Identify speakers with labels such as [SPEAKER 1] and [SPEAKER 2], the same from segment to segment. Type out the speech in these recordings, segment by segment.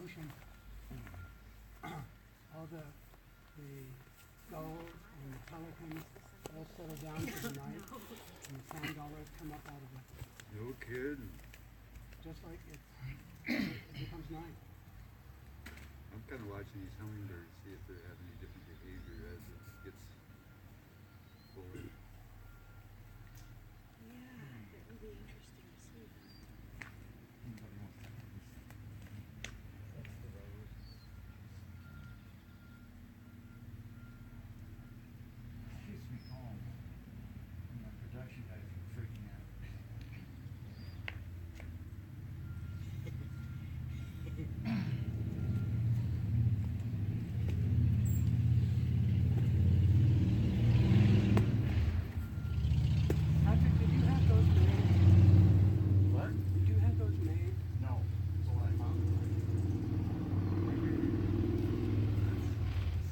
[SPEAKER 1] ocean. All the gulls and the pelicans all settle down for the night, and the sand dollars come up out of it.
[SPEAKER 2] No kidding.
[SPEAKER 1] Just like it becomes night.
[SPEAKER 2] I'm kind of watching these hummingbirds, see if they have any different behavior as it gets forward.
[SPEAKER 3] Yeah, that would be interesting to see.
[SPEAKER 4] Keeps me calm. And my production guys are freaking out.
[SPEAKER 1] Patrick, did you have those made?
[SPEAKER 4] What?
[SPEAKER 1] Did you have those made?
[SPEAKER 4] No. That's what I found.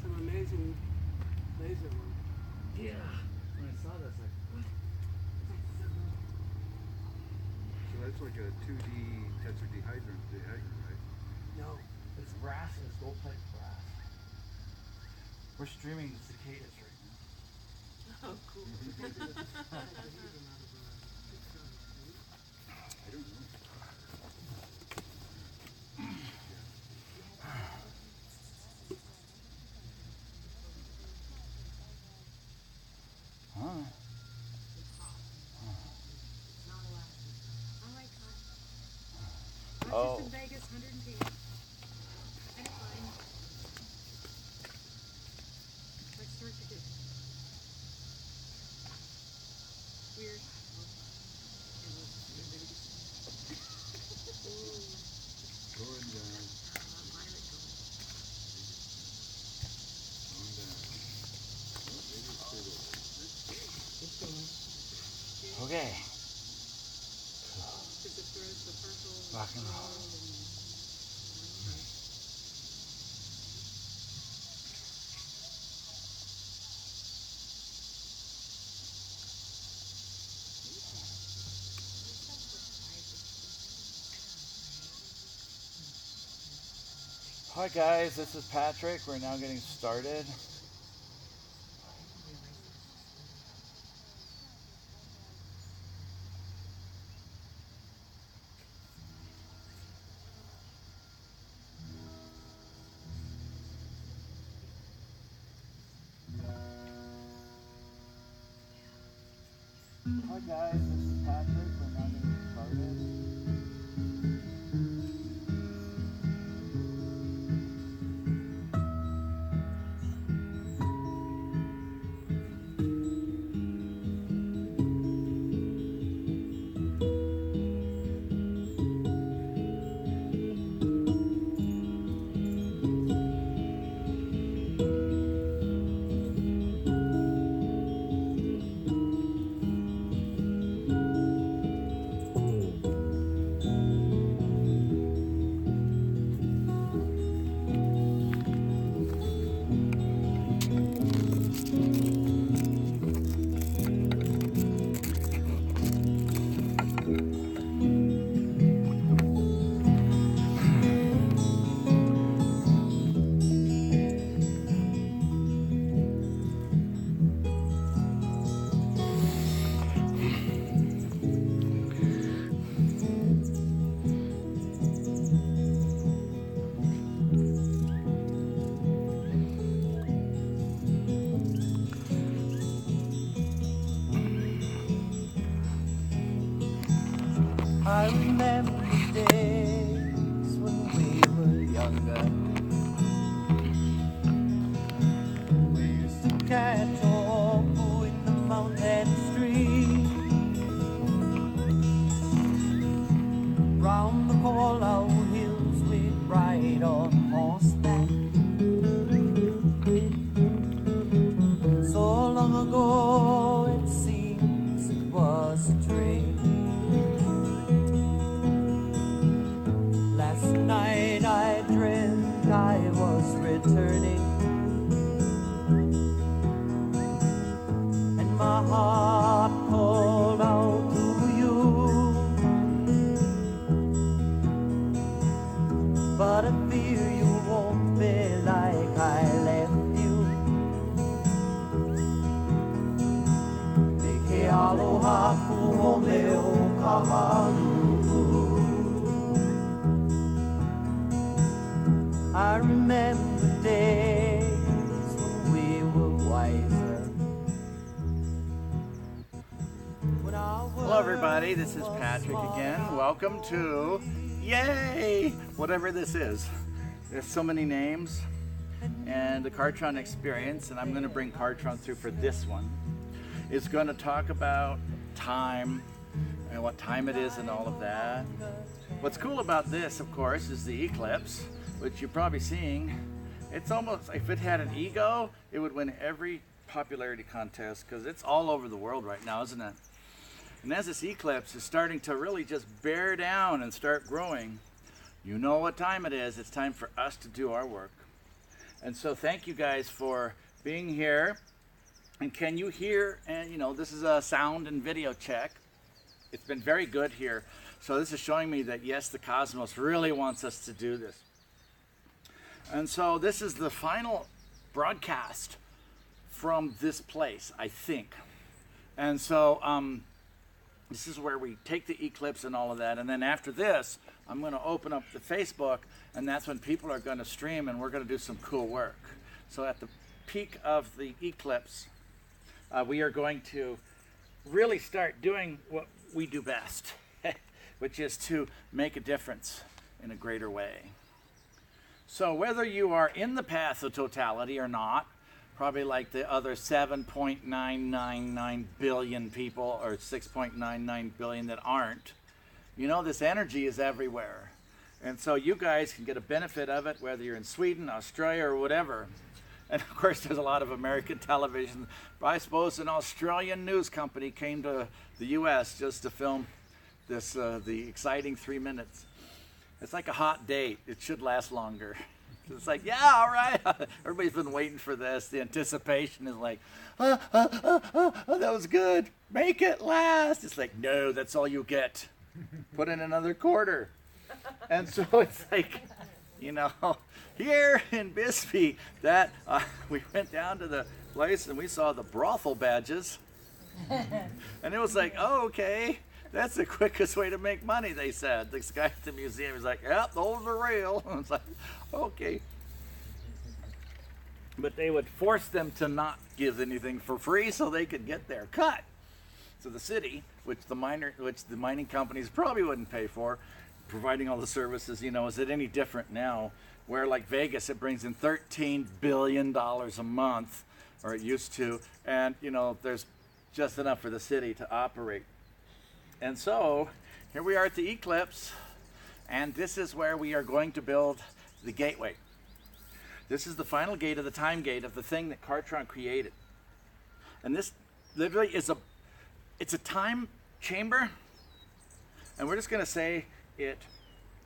[SPEAKER 1] Some amazing laser work.
[SPEAKER 4] Yeah. When I saw this, like, what?
[SPEAKER 2] So that's like a 2D tetradehydrant, right?
[SPEAKER 1] No.
[SPEAKER 4] It's brass and it's gold plate brass. We're streaming the cicadas right now.
[SPEAKER 3] Oh, cool.
[SPEAKER 2] I don't know.
[SPEAKER 4] Huh?
[SPEAKER 3] Not allowed. All right, Con.
[SPEAKER 4] Oh.
[SPEAKER 3] Just in Vegas, 100 feet. Kind of fine. Like start to get weird.
[SPEAKER 2] Going down, going down. Oh, maybe it's still there.
[SPEAKER 1] It's going.
[SPEAKER 4] Okay.
[SPEAKER 3] Because it throws the purple
[SPEAKER 4] Rock and roll. Hi guys, this is Patrick. We're now getting started. Hi guys, this is Patrick. We're now getting started. I remember the days when we were younger. We used to catch obu in the mountain stream. Round the Colau hills we'd ride on horseback. So long ago it seems it was a dream. Last night I dreamt I was returning, and my heart called out to you. But I feel
[SPEAKER 5] Hello everybody, this is Patrick again. Welcome to, yay, whatever this is. There's so many names, and the Kartron experience, and I'm going to bring Kartron through for this one. It's going to talk about time and what time it is and all of that. What's cool about this, of course, is the Eclipse, which you're probably seeing. It's almost, if it had an ego, it would win every popularity contest because it's all over the world right now, isn't it? And as this eclipse is starting to really just bear down and start growing, you know what time it is. It's time for us to do our work. And so thank you guys for being here. And can you hear, and you know, this is a sound and video check. It's been very good here. So this is showing me that yes, the cosmos really wants us to do this. And so this is the final broadcast from this place, I think. And so this is where we take the eclipse and all of that. And then after this, I'm going to open up the Facebook, and that's when people are going to stream, and we're going to do some cool work. So at the peak of the eclipse, we are going to really start doing what we do best, which is to make a difference in a greater way. So whether you are in the path of totality or not, probably like the other 7.999 billion people or 6.99 billion that aren't, you know, this energy is everywhere. And so you guys can get a benefit of it, whether you're in Sweden, Australia, or whatever. And of course, there's a lot of American television. But I suppose an Australian news company came to the US just to film this, the exciting 3 minutes. It's like a hot date. It should last longer. It's like, yeah, all right. Everybody's been waiting for this. The anticipation is like, that was good. Make it last. It's like, no, that's all you get. Put in another quarter. And so it's like, you know, here in Bisbee, that we went down to the place and we saw the brothel badges. And it was like, oh, okay. That's the quickest way to make money, they said. This guy at the museum was like, yep, those are real. It's like, okay. But they would force them to not give anything for free so they could get their cut. So the city, which the mining companies probably wouldn't pay for, providing all the services, you know, is it any different now? Where like Vegas, it brings in $13 billion a month, or it used to, and you know, there's just enough for the city to operate. And so here we are at the eclipse, and this is where we are going to build the gateway. This is the final gate of the time gate of the thing that Kartron created. And this literally is it's a time chamber, and we're just going to say it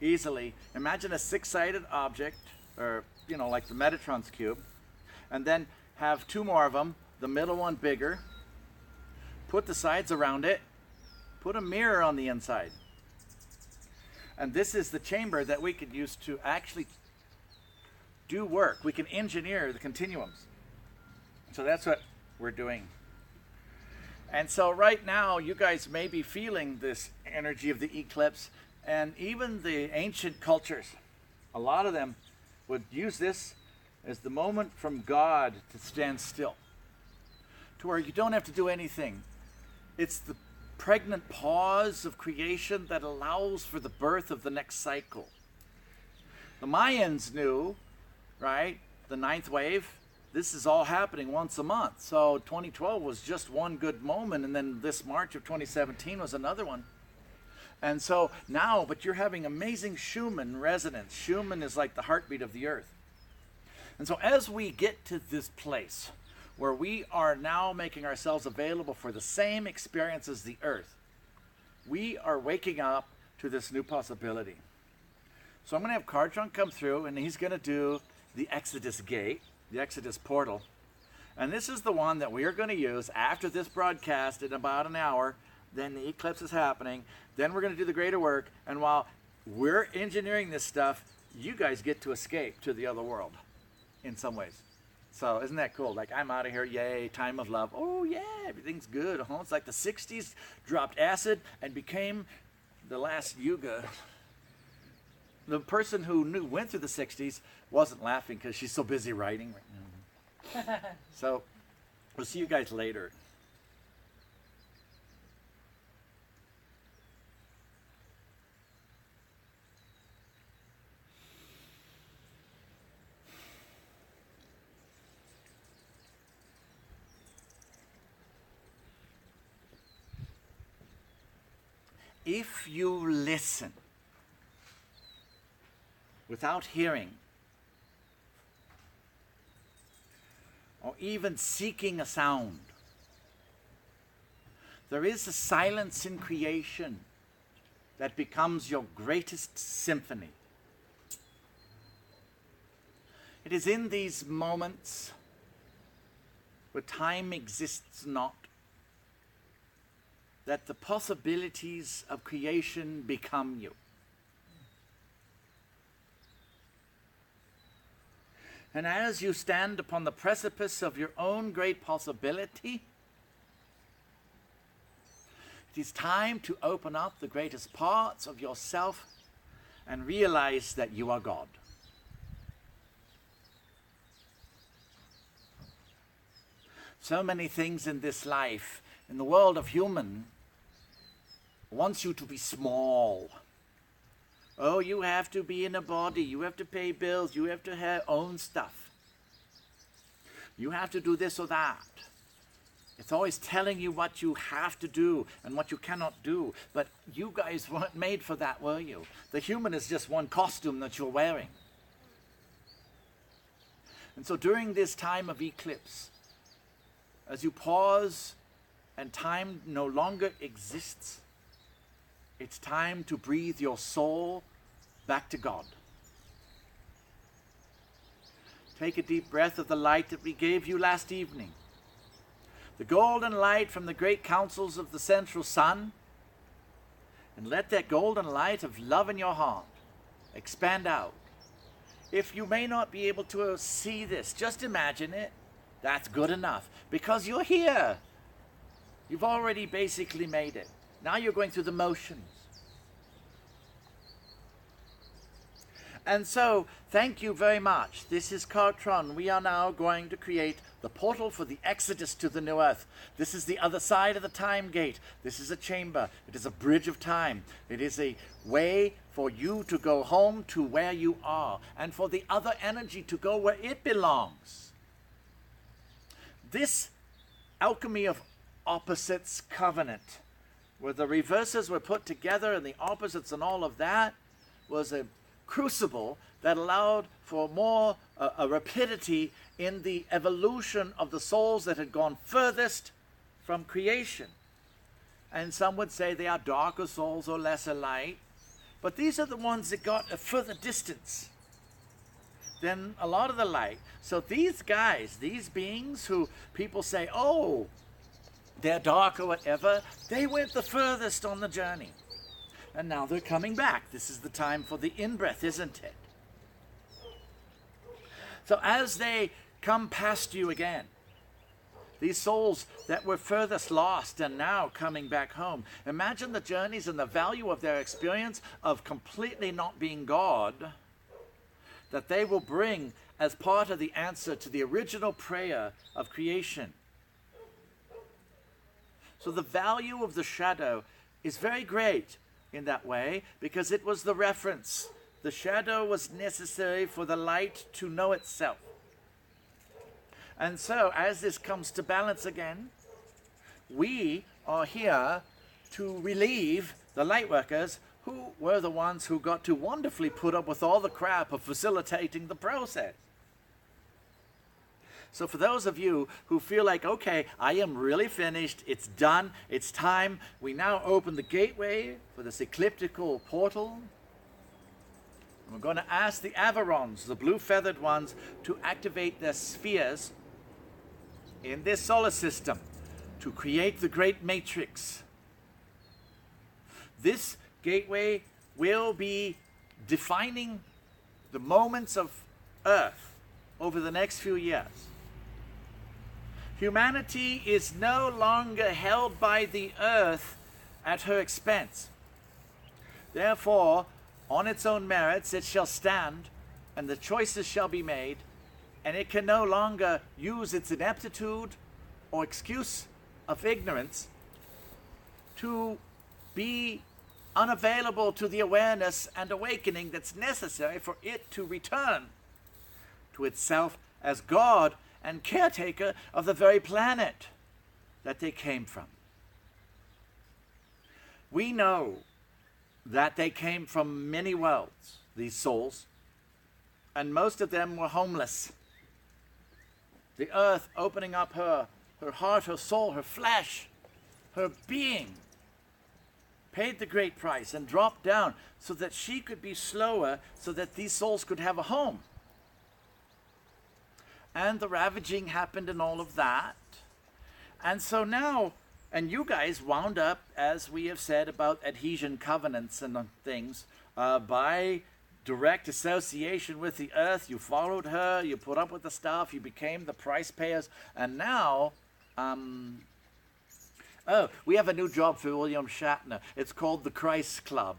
[SPEAKER 5] easily. Imagine a six-sided object, or you know, like the Metatron's cube, and then have two more of them, the middle one bigger, put the sides around it, put a mirror on the inside. And this is the chamber that we could use to actually do work. We can engineer the continuums. So that's what we're doing. And so right now, you guys may be feeling this energy of the eclipse, and even the ancient cultures, a lot of them would use this as the moment from God to stand still, to where you don't have to do anything. It's the pregnant pause of creation that allows for the birth of the next cycle. The Mayans knew, right, the ninth wave, this is all happening once a month. So 2012 was just one good moment, and then this March of 2017 was another one. And so now, but you're having amazing Schumann resonance. Schumann is like the heartbeat of the earth. And so as we get to this place where we are now making ourselves available for the same experience as the earth, we are waking up to this new possibility. So I'm going to have Kartron come through, and he's going to do the Exodus gate, the Exodus portal. And this is the one that we are going to use after this broadcast in about an hour. Then the eclipse is happening. Then we're going to do the greater work. And while we're engineering this stuff, you guys get to escape to the other world in some ways. So isn't that cool? Like, I'm out of here, yay, time of love. Oh yeah, everything's good. It's like the 60s dropped acid and became the last yuga. The person who went through the 60s wasn't laughing because she's so busy writing right now. So we'll see you guys later. if you listen without hearing, or even seeking a sound, there is a silence in creation that becomes your greatest symphony. It is in these moments where time exists not that the possibilities of creation become you. And as you stand upon the precipice of your own great possibility, it is time to open up the greatest parts of yourself and realize that you are God. So many things in this life, in the world of human, wants you to be small. Oh, you have to be in a body, you have to pay bills, you have to own stuff. You have to do this or that. It's always telling you what you have to do and what you cannot do. But you guys weren't made for that, were you? The human is just one costume that you're wearing. And so during this time of eclipse, as you pause and time no longer exists, it's time to breathe your soul back to God. Take a deep breath of the light that we gave you last evening. The golden light from the great councils of the central sun. And let that golden light of love in your heart expand out. If you may not be able to see this, just imagine it. That's good enough, because you're here. You've already basically made it. Now you're going through the motions. And so, thank you very much. This is Kartron. We are now going to create the portal for the exodus to the new earth. This is the other side of the time gate. This is a chamber. It is a bridge of time. It is a way for you to go home to where you are, and for the other energy to go where it belongs. This alchemy of opposites covenant, where the reverses were put together and the opposites and all of that, was a crucible that allowed for more a rapidity in the evolution of the souls that had gone furthest from creation. And some would say they are darker souls or lesser light, but these are the ones that got a further distance than a lot of the light. So these guys, these beings who people say, oh, they're dark or whatever, they went the furthest on the journey. And now they're coming back. This is the time for the in-breath, isn't it? So as they come past you again, these souls that were furthest lost and now coming back home, imagine the journeys and the value of their experience of completely not being God that they will bring as part of the answer to the original prayer of creation. So the value of the shadow is very great in that way, because it was the reference. The shadow was necessary for the light to know itself. And so, as this comes to balance again, we are here to relieve the light workers, who were the ones who got to wonderfully put up with all the crap of facilitating the process. So for those of you who feel like, okay, I am really finished, it's done, it's time, we now open the gateway for this ecliptical portal. And we're going to ask the Averons, the blue-feathered ones, to activate their spheres in this solar system to create the great matrix. This gateway will be defining the moments of Earth over the next few years. Humanity is no longer held by the earth at her expense. Therefore, on its own merits it shall stand, and the choices shall be made, and it can no longer use its ineptitude or excuse of ignorance to be unavailable to the awareness and awakening that's necessary for it to return to itself as God and caretaker of the very planet that they came from. We know that they came from many worlds, these souls, and most of them were homeless. The earth opening up her heart, her soul, her flesh, her being, paid the great price and dropped down so that she could be slower, so that these souls could have a home. And the ravaging happened and all of that. And so now, and you guys wound up, as we have said about adhesion covenants and things, by direct association with the earth. You followed her, you put up with the stuff, you became the price payers, and now, we have a new job for William Shatner. It's called the Christ Club.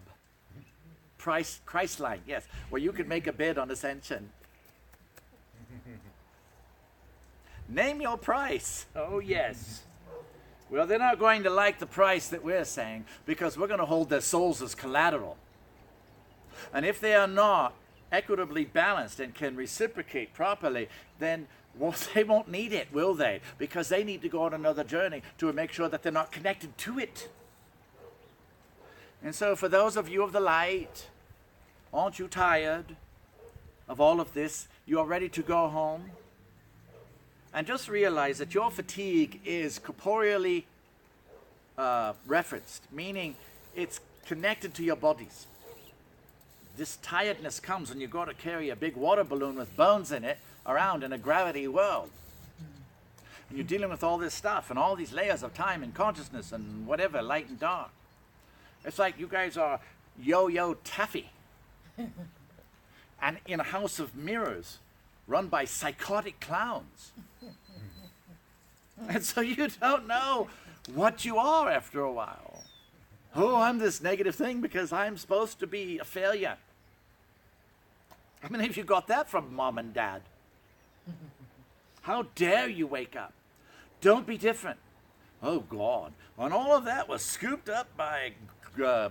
[SPEAKER 5] Christline, yes, where you can make a bid on Ascension. Name your price. Oh, yes. Well, they're not going to like the price that we're saying, because we're going to hold their souls as collateral. And if they are not equitably balanced and can reciprocate properly, then they won't need it, will they? Because they need to go on another journey to make sure that they're not connected to it. And so for those of you of the light, aren't you tired of all of this? You are ready to go home? And just realize that your fatigue is corporeally referenced, meaning it's connected to your bodies. This tiredness comes when you've got to carry a big water balloon with bones in it around in a gravity world. And you're dealing with all this stuff and all these layers of time and consciousness and whatever, light and dark. It's like you guys are yo-yo taffy. And in a house of mirrors run by psychotic clowns. And so you don't know what you are after a while. Oh, I'm this negative thing because I'm supposed to be a failure. How many of you got that from mom and dad? How dare you wake up? Don't be different. Oh, God. And all of that was scooped up by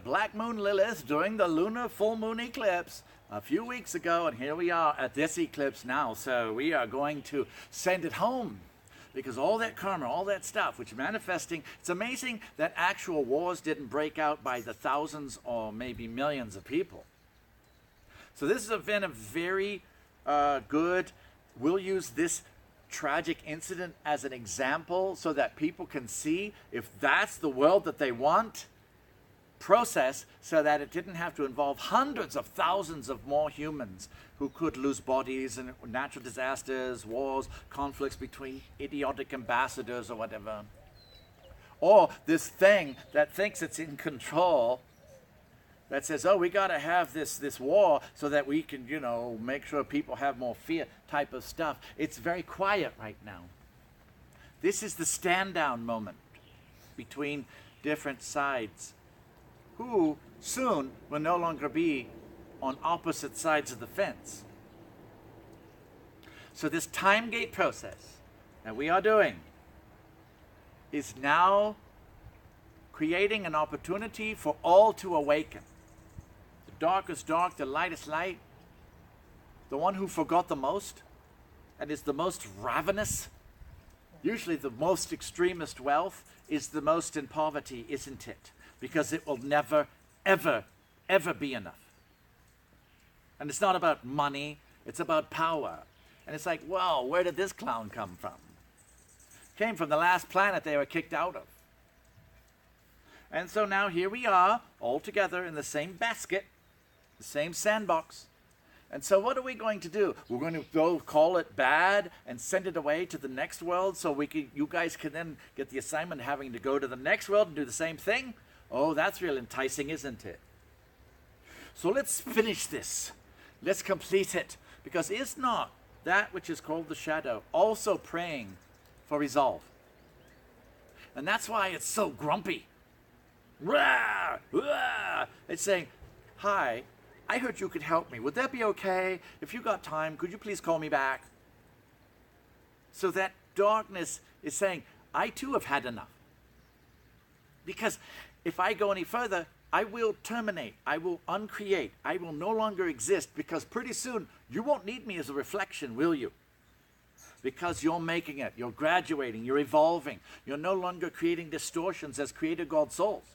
[SPEAKER 5] Black Moon Lilith during the lunar full moon eclipse a few weeks ago, and here we are at this eclipse now. So we are going to send it home, because all that karma, all that stuff, which is manifesting, it's amazing that actual wars didn't break out by the thousands or maybe millions of people. So this has been a very good, we'll use this tragic incident as an example so that people can see if that's the world that they want, process so that it didn't have to involve hundreds of thousands of more humans who could lose bodies in natural disasters, wars, conflicts between idiotic ambassadors or whatever. Or this thing that thinks it's in control that says, oh, we got to have this war so that we can, make sure people have more fear type of stuff. It's very quiet right now. This is the stand-down moment between different sides, who soon will no longer be on opposite sides of the fence. So this time gate process that we are doing is now creating an opportunity for all to awaken. The dark is dark, the light is light. The one who forgot the most and is the most ravenous, usually the most extremist wealth, is the most in poverty, isn't it? Because it will never, ever, ever be enough. And it's not about money, it's about power. And it's like, well, where did this clown come from? Came from the last planet they were kicked out of. And so now here we are, all together in the same basket, the same sandbox. And so what are we going to do? We're going to go call it bad and send it away to the next world so you guys can then get the assignment of having to go to the next world and do the same thing? Oh, that's real enticing, isn't it? So let's finish this. Let's complete it. Because is not that which is called the shadow also praying for resolve? And that's why it's so grumpy. Rah! Rah! It's saying, hi, I heard you could help me. Would that be okay? If you got time, could you please call me back? So that darkness is saying, I too have had enough. Because if I go any further, I will terminate, I will uncreate, I will no longer exist, because pretty soon you won't need me as a reflection, will you? Because you're making it, you're graduating, you're evolving, you're no longer creating distortions as creator God souls.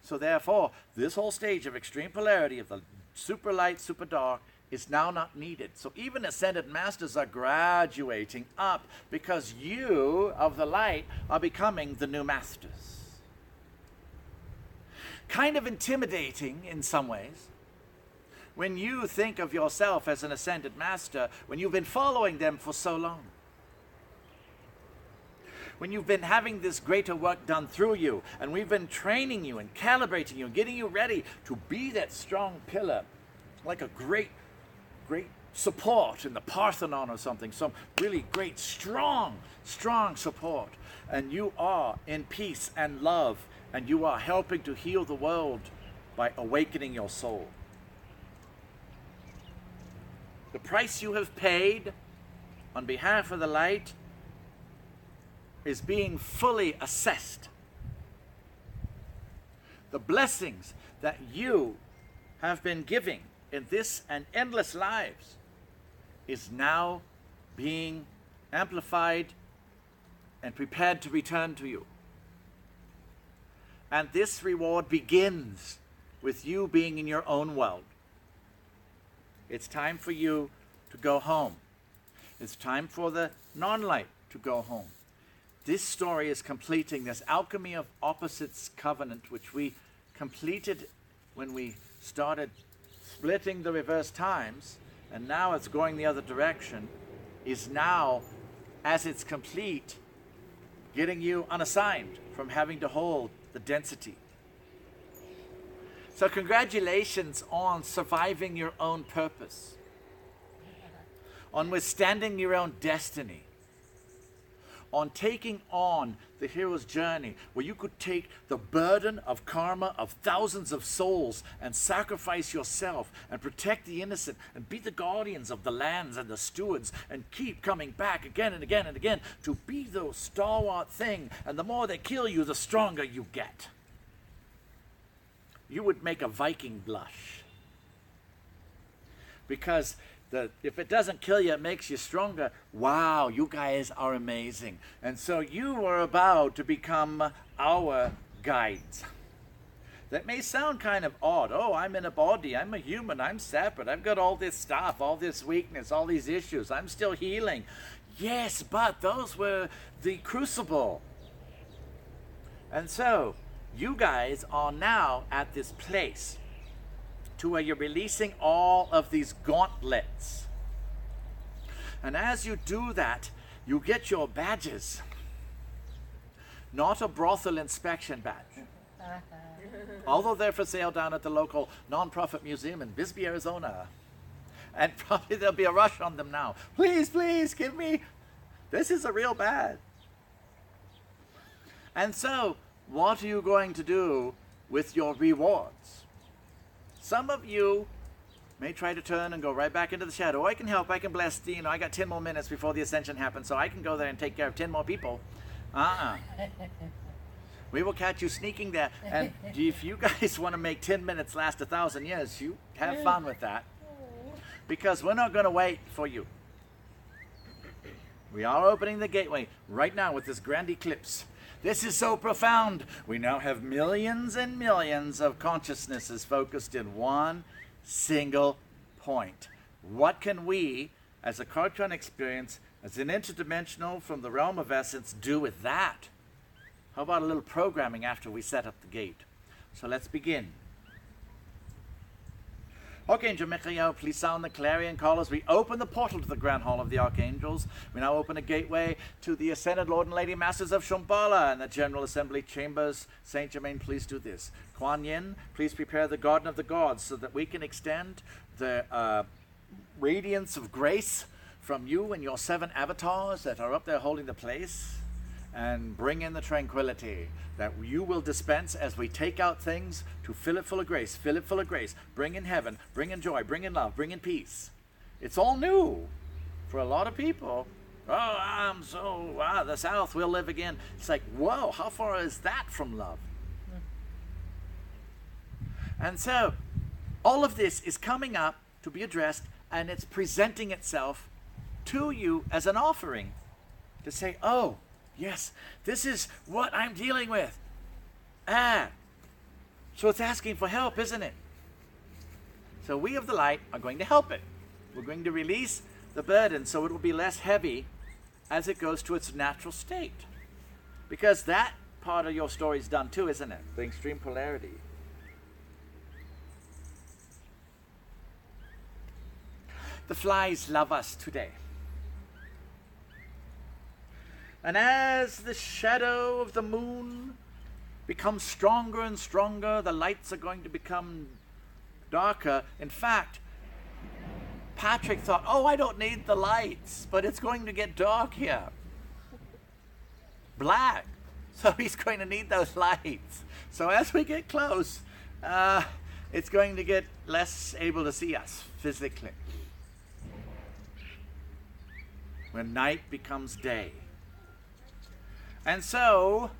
[SPEAKER 5] So therefore, this whole stage of extreme polarity of the super light, super dark is now not needed. So even ascended masters are graduating up because you of the light are becoming the new masters. Kind of intimidating in some ways. When you think of yourself as an ascended master, when you've been following them for so long. When you've been having this greater work done through you, and we've been training you and calibrating you and getting you ready to be that strong pillar, like a great support in the Parthenon or something, some really great, strong support. And you are in peace and love, and you are helping to heal the world by awakening your soul. The price you have paid on behalf of the light is being fully assessed. The blessings that you have been giving in this and endless lives is now being amplified and prepared to return to you. And this reward begins with you being in your own world. It's time for you to go home. It's time for the non-light to go home. This story is completing this alchemy of opposites covenant, which we completed when we started splitting the reverse times, and now it's going the other direction, is now, as it's complete, getting you unassigned from having to hold the density. So congratulations on surviving your own purpose, on withstanding your own destiny, on taking on the hero's journey, where you could take the burden of karma of thousands of souls and sacrifice yourself and protect the innocent and be the guardians of the lands and the stewards and keep coming back again and again and again to be the stalwart thing. And the more they kill you, the stronger you get. You would make a Viking blush. Because if it doesn't kill you, it makes you stronger. Wow, you guys are amazing. And so you are about to become our guides. That may sound kind of odd. Oh, I'm in a body. I'm a human. I'm separate. I've got all this stuff, all this weakness, all these issues. I'm still healing. Yes, but those were the crucible. And so you guys are now at this place to where you're releasing all of these gauntlets. And as you do that, you get your badges. Not a brothel inspection badge. Although they're for sale down at the local nonprofit museum in Bisbee, Arizona. And probably there'll be a rush on them now. Please, please, give me. This is a real badge. And so, what are you going to do with your rewards? Some of you may try to turn and go right back into the shadow. I can help, I can bless, I got 10 more minutes before the ascension happens, so I can go there and take care of 10 more people. We will catch you sneaking there. And if you guys want to make 10 minutes last 1,000 years, you have fun with that. Because we're not going to wait for you. We are opening the gateway right now with this grand eclipse. This is so profound. We now have millions and millions of consciousnesses focused in one single point. What can we, as a Kartron experience, as an interdimensional from the realm of essence, do with that? How about a little programming after we set up the gate? So let's begin. Archangel Michael, please sound the clarion call as we open the portal to the Grand Hall of the Archangels. We now open a gateway to the Ascended Lord and Lady Masters of Shambhala and the General Assembly Chambers. Saint Germain, please do this. Kuan Yin, please prepare the Garden of the Gods so that we can extend the radiance of grace from you and your 7 avatars that are up there holding the place, and bring in the tranquility that you will dispense as we take out things to fill it full of grace, fill it full of grace, bring in heaven, bring in joy, bring in love, bring in peace. It's all new for a lot of people. Oh, the South will live again. It's like, whoa, how far is that from love? And so all of this is coming up to be addressed, and it's presenting itself to you as an offering to say, oh, yes, this is what I'm dealing with. So it's asking for help, isn't it? So we of the light are going to help it. We're going to release the burden so it will be less heavy as it goes to its natural state. Because that part of your story is done too, isn't it? The extreme polarity. The flies love us today. And as the shadow of the moon becomes stronger and stronger, the lights are going to become darker. In fact, Patrick thought, oh, I don't need the lights, but it's going to get dark here. Black. So he's going to need those lights. So as we get close, it's going to get less able to see us physically. When night becomes day. And so,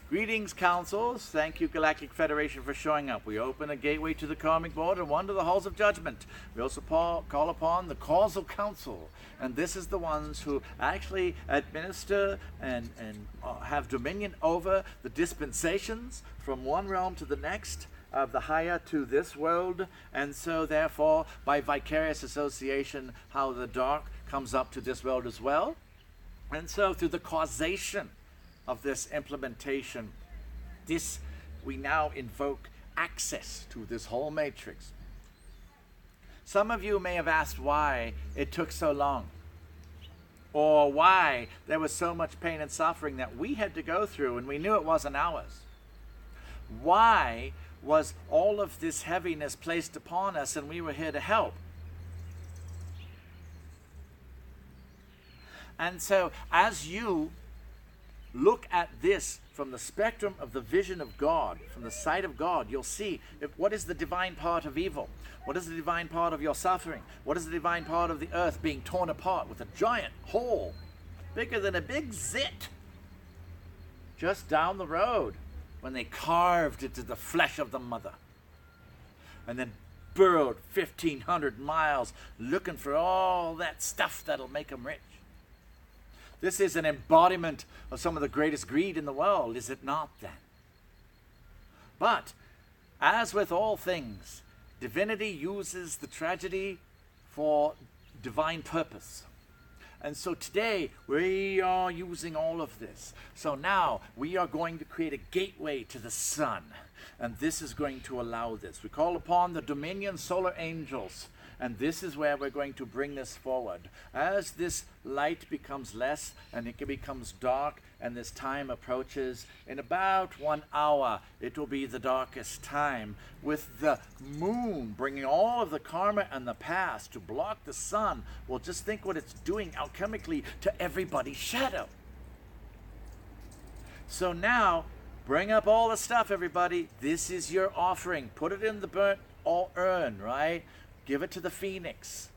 [SPEAKER 5] greetings, councils. Thank you, Galactic Federation, for showing up. We open a gateway to the karmic board and one to the halls of judgment. We also call upon the causal council. And this is the ones who actually administer and have dominion over the dispensations from one realm to the next, of the higher to this world. And so, therefore, by vicarious association, how the dark comes up to this world as well. And so, through the causation of this implementation, we now invoke access to this whole matrix. Some of you may have asked why it took so long, or why there was so much pain and suffering that we had to go through and we knew it wasn't ours. Why was all of this heaviness placed upon us and we were here to help? And so, as you look at this from the spectrum of the vision of God, from the sight of God, you'll see what is the divine part of evil? What is the divine part of your suffering? What is the divine part of the earth being torn apart with a giant hole, bigger than a big zit, just down the road, when they carved into the flesh of the mother, and then burrowed 1,500 miles looking for all that stuff that'll make them rich. This is an embodiment of some of the greatest greed in the world, is it not then? But, as with all things, divinity uses the tragedy for divine purpose. And so today, we are using all of this. So now, we are going to create a gateway to the sun. And this is going to allow this. We call upon the Dominion Solar Angels. And this is where we're going to bring this forward. As this light becomes less and it becomes dark and this time approaches, in about 1 hour, it will be the darkest time, with the moon bringing all of the karma and the past to block the sun. Well, just think what it's doing alchemically to everybody's shadow. So now, bring up all the stuff, everybody. This is your offering. Put it in the burnt urn, right? Give it to the Phoenix,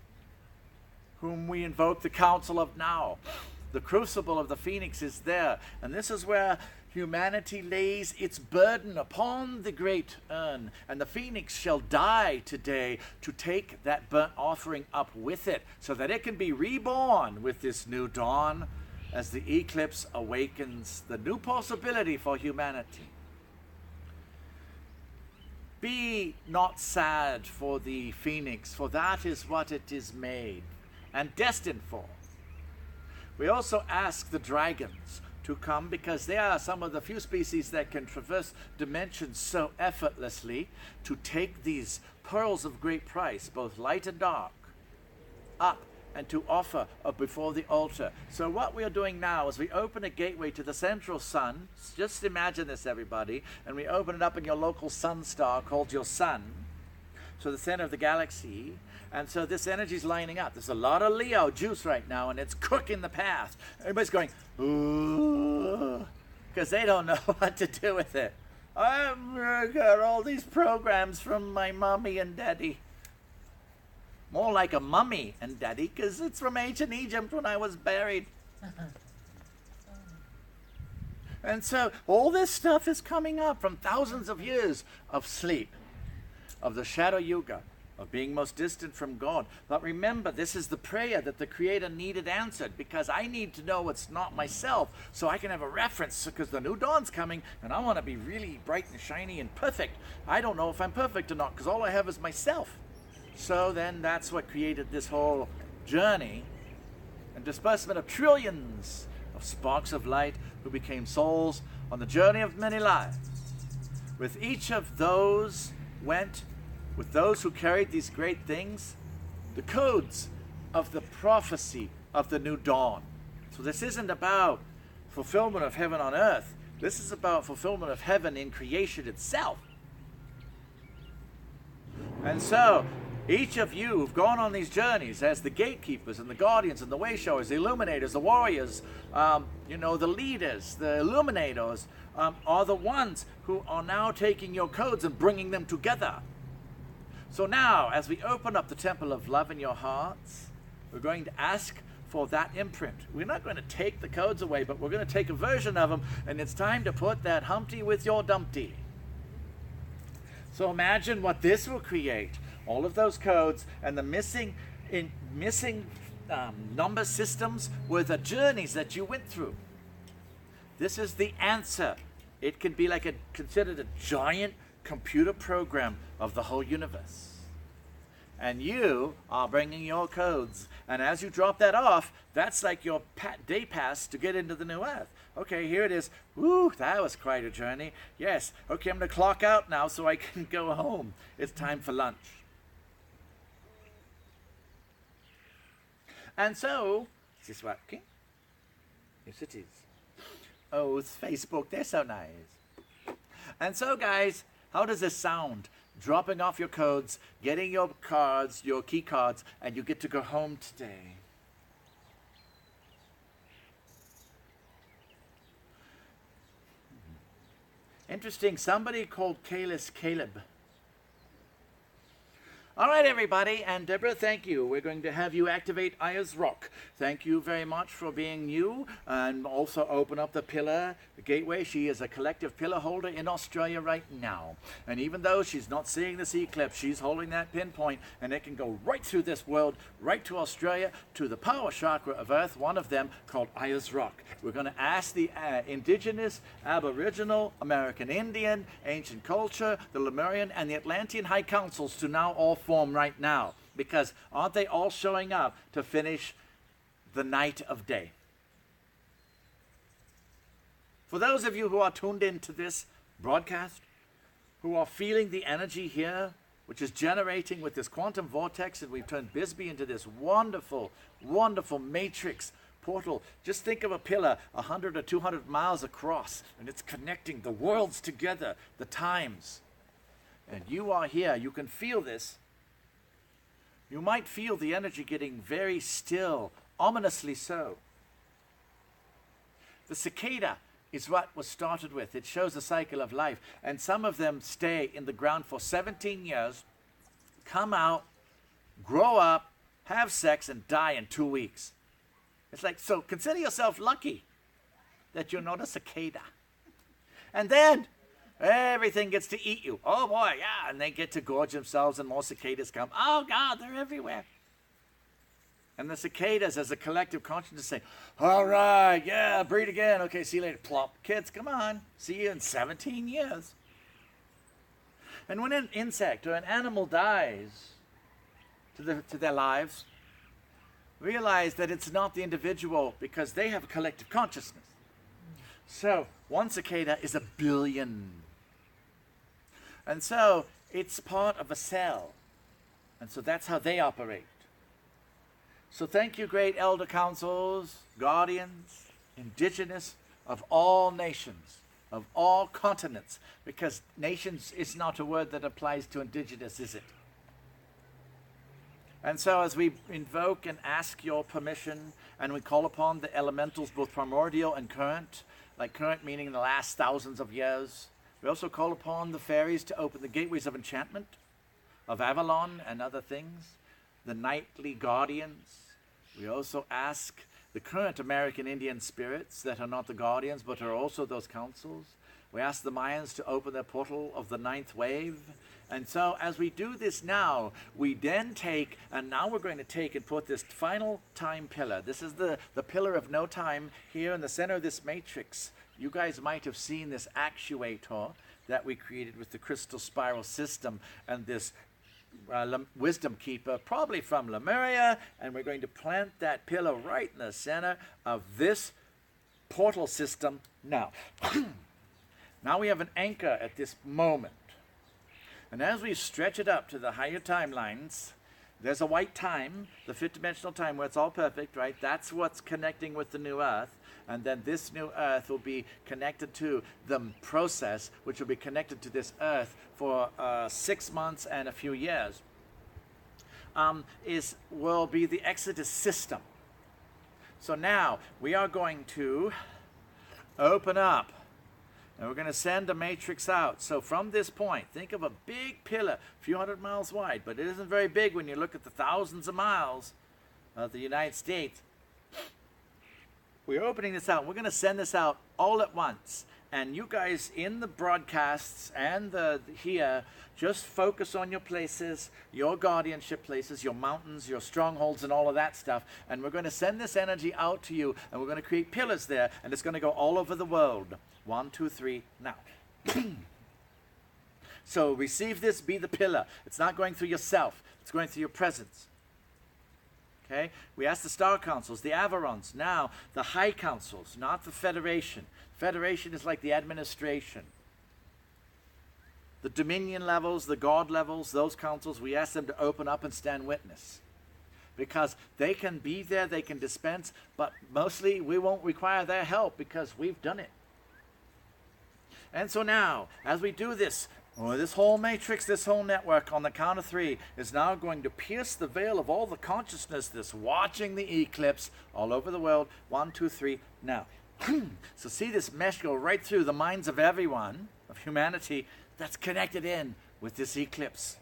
[SPEAKER 5] whom we invoke the council of now. The crucible of the Phoenix is there, and this is where humanity lays its burden upon the great urn, and the Phoenix shall die today to take that burnt offering up with it, so that it can be reborn with this new dawn as the eclipse awakens the new possibility for humanity. Be not sad for the Phoenix, for that is what it is made and destined for. We also ask the dragons to come, because they are some of the few species that can traverse dimensions so effortlessly, to take these pearls of great price, both light and dark, up and to offer before the altar. So what we are doing now is we open a gateway to the central sun. Just imagine this, everybody. And we open it up in your local sun star called your sun. So the center of the galaxy. And so this energy is lining up. There's a lot of Leo juice right now, and it's cooking the path. Everybody's going, ooh, because they don't know what to do with it. I've got all these programs from my mommy and daddy. More like a mummy and daddy, because it's from ancient Egypt when I was buried. And so all this stuff is coming up from thousands of years of sleep, of the shadow yuga, of being most distant from God. But remember, this is the prayer that the Creator needed answered, because I need to know it's not myself, so I can have a reference, because the new dawn's coming, and I want to be really bright and shiny and perfect. I don't know if I'm perfect or not, because all I have is myself. So then that's what created this whole journey and disbursement of trillions of sparks of light who became souls on the journey of many lives. With each of those went, with those who carried these great things, the codes of the prophecy of the new dawn. So this isn't about fulfillment of heaven on earth. This is about fulfillment of heaven in creation itself. And so, each of you who've gone on these journeys as the gatekeepers and the guardians and the way showers, the illuminators, the warriors, the leaders, the illuminators, are the ones who are now taking your codes and bringing them together. So now, as we open up the temple of love in your hearts, we're going to ask for that imprint. We're not going to take the codes away, but we're going to take a version of them, and it's time to put that Humpty with your Dumpty. So imagine what this will create. All of those codes and the missing number systems were the journeys that you went through. This is the answer. It can be considered a giant computer program of the whole universe. And you are bringing your codes. And as you drop that off, that's like your day pass to get into the new earth. Okay, here it is. Woo, that was quite a journey. Yes, okay, I'm going to clock out now so I can go home. It's time for lunch. And so, is this working? Yes, it is. Oh, it's Facebook. They're so nice. And so, guys, how does this sound? Dropping off your codes, getting your cards, your key cards, and you get to go home today. Interesting. Somebody called Caleb. All right, everybody, and Deborah, thank you. We're going to have you activate Aya's Rock. Thank you very much for being you, and also open up the pillar, the gateway. She is a collective pillar holder in Australia right now. And even though she's not seeing this eclipse, she's holding that pinpoint, and it can go right through this world, right to Australia, to the power chakra of Earth, one of them called Aya's Rock. We're going to ask the indigenous, aboriginal, American Indian, ancient culture, the Lemurian, and the Atlantean high councils to now all form right now, because aren't they all showing up to finish the night of day? For those of you who are tuned into this broadcast, who are feeling the energy here, which is generating with this quantum vortex, and we've turned Bisbee into this wonderful, wonderful matrix portal. Just think of a pillar 100 or 200 miles across, and it's connecting the worlds together, the times. And you are here. You can feel this. You might feel the energy getting very still, ominously so. The cicada is what was started with. It shows the cycle of life. And some of them stay in the ground for 17 years, come out, grow up, have sex, and die in 2 weeks. It's like, so consider yourself lucky that you're not a cicada. And then everything gets to eat you. Oh boy, yeah, and they get to gorge themselves, and more cicadas come. Oh God, they're everywhere. And the cicadas, as a collective consciousness, say, all right, yeah, breed again. Okay, see you later. Plop. Kids, come on. See you in 17 years. And when an insect or an animal dies to their lives, realize that it's not the individual, because they have a collective consciousness. So one cicada is 1 billion. And so it's part of a cell. And so that's how they operate. So thank you, great elder councils, guardians, indigenous of all nations, of all continents, because nations is not a word that applies to indigenous, is it? And so as we invoke and ask your permission, and we call upon the elementals, both primordial and current, like current meaning the last thousands of years, we also call upon the fairies to open the gateways of enchantment, of Avalon and other things, the nightly guardians. We also ask the current American Indian spirits that are not the guardians, but are also those councils. We ask the Mayans to open their portal of the 9th wave, And so as we do this now, we then take, and now we're going to take and put this final time pillar. This is the pillar of no time here in the center of this matrix. You guys might have seen this actuator that we created with the crystal spiral system and this wisdom keeper, probably from Lemuria, and we're going to plant that pillar right in the center of this portal system now. Now we have an anchor at this moment. And as we stretch it up to the higher timelines, there's a white time, the fifth dimensional time where it's all perfect, right? That's what's connecting with the new earth. And then this new earth will be connected to the process, which will be connected to this earth for 6 months and a few years, will be the Exodus system. So now we are going to open up, and we're going to send a matrix out. So from this point, think of a big pillar, a few hundred miles wide, but it isn't very big when you look at the thousands of miles of the United States. We're opening this out. We're going to send this out all at once. And you guys in the broadcasts and here, just focus on your places, your guardianship places, your mountains, your strongholds, and all of that stuff. And we're going to send this energy out to you, and we're going to create pillars there, and it's going to go all over the world. 1, 2, 3, now. So receive this, be the pillar. It's not going through yourself. It's going through your presence. Okay? We ask the star councils, the Averons, now the high councils, not the federation. Federation is like the administration. The dominion levels, the god levels, those councils, we ask them to open up and stand witness. Because they can be there, they can dispense, but mostly we won't require their help because we've done it. And so now, as we do this, this whole matrix, this whole network on the count of 3 is now going to pierce the veil of all the consciousness that's watching the eclipse all over the world. 1, 2, 3, now. So see this mesh go right through the minds of everyone, of humanity, that's connected in with this eclipse.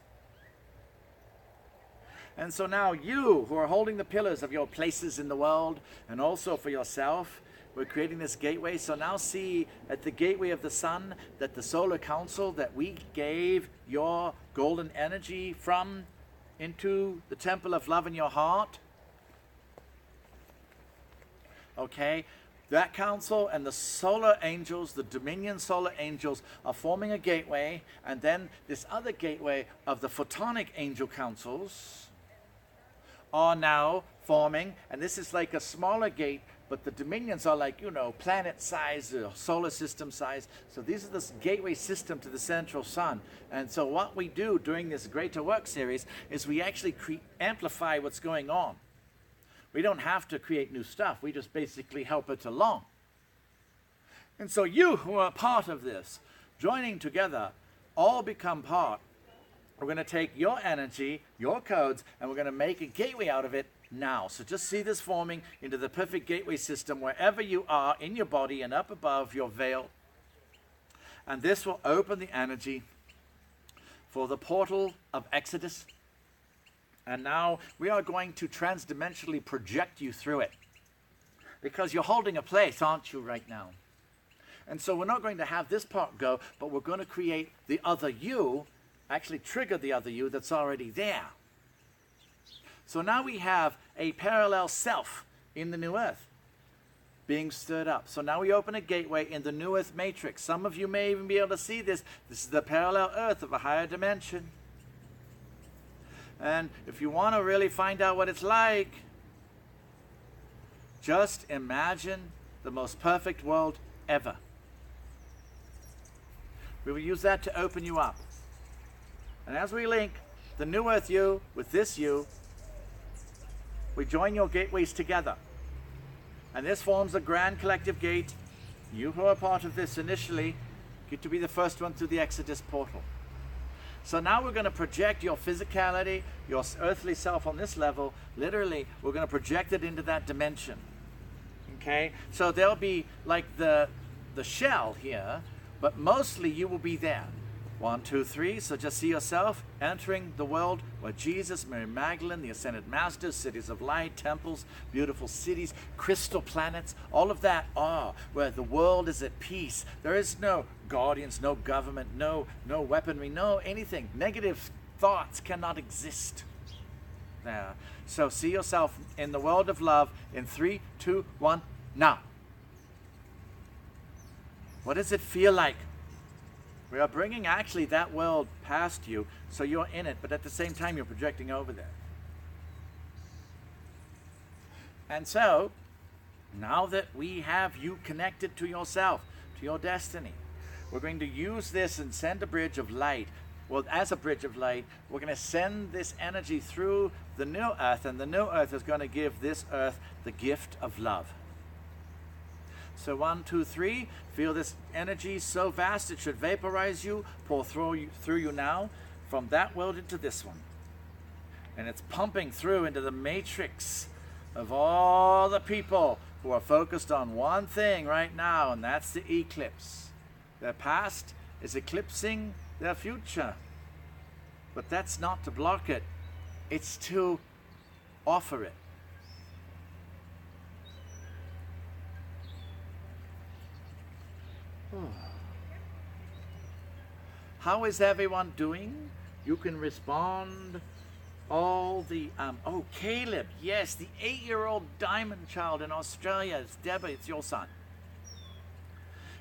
[SPEAKER 5] And so now you who are holding the pillars of your places in the world and also for yourself, we're creating this gateway. So now see at the gateway of the sun that the solar council that we gave your golden energy from into the temple of love in your heart. Okay, that council and the solar angels, the dominion solar angels, are forming a gateway, and then this other gateway of the photonic angel councils are now forming, and this is like a smaller gate, but the dominions are like, planet size, solar system size. So these are this gateway system to the central sun. And so what we do during this Greater Work series is we actually amplify what's going on. We don't have to create new stuff. We just basically help it along. And so you who are part of this, joining together, all become part. We're going to take your energy, your codes, and we're going to make a gateway out of it now. So just see this forming into the perfect gateway system wherever you are in your body and up above your veil. And this will open the energy for the portal of Exodus. And now we are going to transdimensionally project you through it. Because you're holding a place, aren't you, right now? And so we're not going to have this part go, but we're going to create the other you, actually trigger the other you that's already there. So now we have a parallel self in the new earth being stirred up. So now we open a gateway in the new earth matrix. Some of you may even be able to see this. This is the parallel earth of a higher dimension. And if you want to really find out what it's like, just imagine the most perfect world ever. We will use that to open you up. And as we link the new earth you with this you, we join your gateways together. And this forms a grand collective gate. You who are part of this initially get to be the first one through the Exodus portal. So now we're going to project your physicality, your earthly self on this level. Literally, we're going to project it into that dimension. Okay? So there'll be like the shell here, but mostly you will be there. 1, 2, 3. So just see yourself entering the world where Jesus, Mary Magdalene, the Ascended Masters, cities of light, temples, beautiful cities, crystal planets, all of that are where the world is at peace. There is no guardians, no government, no weaponry, no anything. Negative thoughts cannot exist there. So see yourself in the world of love in 3, 2, 1, now. What does it feel like? We are bringing actually that world past you, so you're in it, but at the same time you're projecting over there. And so, now that we have you connected to yourself, to your destiny, we're going to use this and send a bridge of light. Well, as a bridge of light, we're going to send this energy through the new earth, and the new earth is going to give this earth the gift of love. So 1, 2, 3, feel this energy so vast it should vaporize you, pour through you now, from that world into this one. And it's pumping through into the matrix of all the people who are focused on one thing right now, and that's the eclipse. Their past is eclipsing their future. But that's not to block it, it's to offer it. How is everyone doing? You can respond. All the, oh, Caleb, yes, the 8-year-old diamond child in Australia. It's Deborah, it's your son.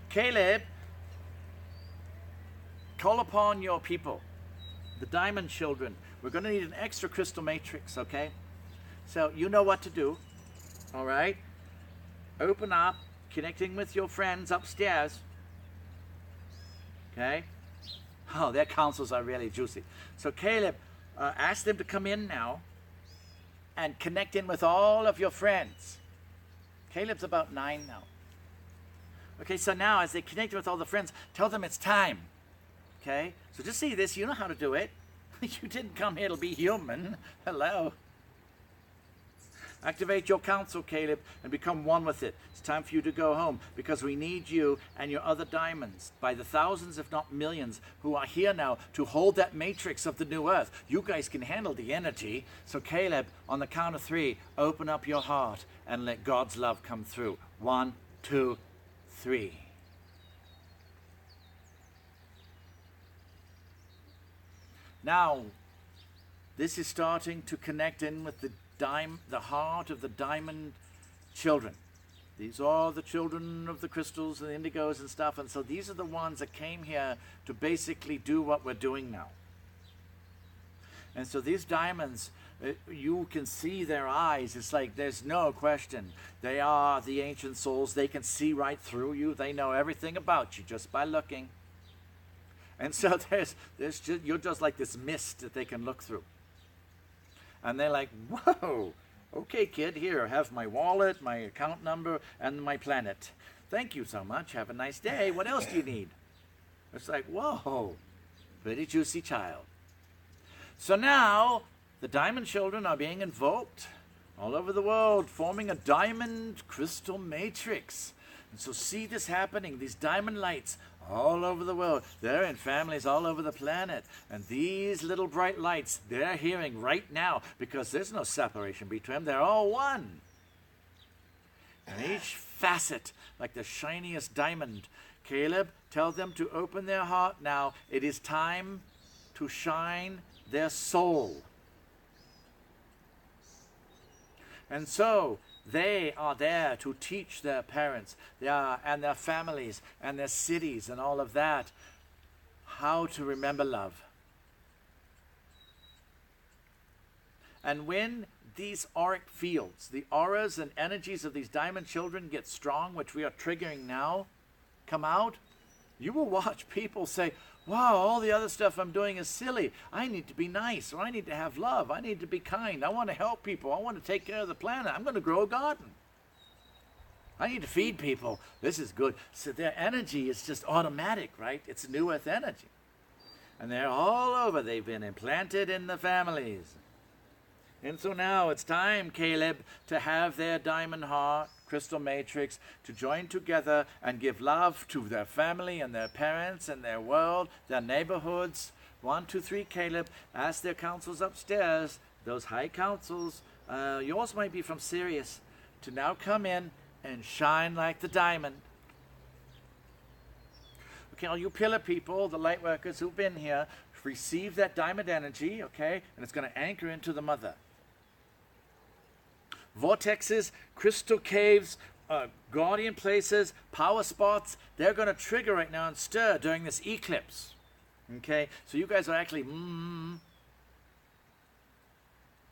[SPEAKER 5] Caleb, call upon your people, the diamond children. We're going to need an extra crystal matrix, okay? So you know what to do, all right? Open up, connecting with your friends upstairs. Okay? Oh, their counsels are really juicy. So Caleb, ask them to come in now and connect in with all of your friends. Caleb's about 9 now. Okay, so now as they connect with all the friends, tell them it's time. Okay? So just see this, you know how to do it. You didn't come here to be human. Hello. Activate your counsel, Caleb, and become one with it. It's time for you to go home because we need you and your other diamonds by the thousands, if not millions, who are here now to hold that matrix of the new earth. You guys can handle the energy. So Caleb, on the count of 3, open up your heart and let God's love come through. 1, 2, 3. Now, this is starting to connect in with the heart of the diamond children. These are the children of the crystals and the indigos and stuff, and so these are the ones that came here to basically do what we're doing now. And so these diamonds, you can see their eyes. It's like there's no question. They are the ancient souls. They can see right through you. They know everything about you just by looking. And so you're just like this mist that they can look through. And they're like, whoa, okay, kid, here, have my wallet, my account number, and my planet. Thank you so much. Have a nice day. What else do you need? It's like, whoa, pretty juicy child. So now, the diamond children are being invoked all over the world, forming a diamond crystal matrix. And so see this happening, these diamond lights all over the world. They're in families all over the planet. And these little bright lights, they're hearing right now because there's no separation between them. They're all one. And each facet, like the shiniest diamond. Caleb, tell them to open their heart now. It is time to shine their soul. And so, they are there to teach their parents and their families and their cities and all of that how to remember love. And when these auric fields, the auras and energies of these diamond children get strong, which we are triggering now, come out, you will watch people say, wow, all the other stuff I'm doing is silly. I need to be nice, or I need to have love. I need to be kind. I want to help people. I want to take care of the planet. I'm going to grow a garden. I need to feed people. This is good. So their energy is just automatic, right? It's new earth energy. And they're all over. They've been implanted in the families. And so now it's time, Caleb, to have their diamond heart crystal matrix to join together and give love to their family and their parents and their world, their neighborhoods. 1, 2, 3, Caleb, ask their councils upstairs, those high councils, yours might be from Sirius, to now come in and shine like the diamond. Okay, all you pillar people, the light workers who've been here, receive that diamond energy, okay, and it's going to anchor into the mother. Vortexes, crystal caves, guardian places, power spots, they're going to trigger right now and stir during this eclipse. Okay, so you guys are actually,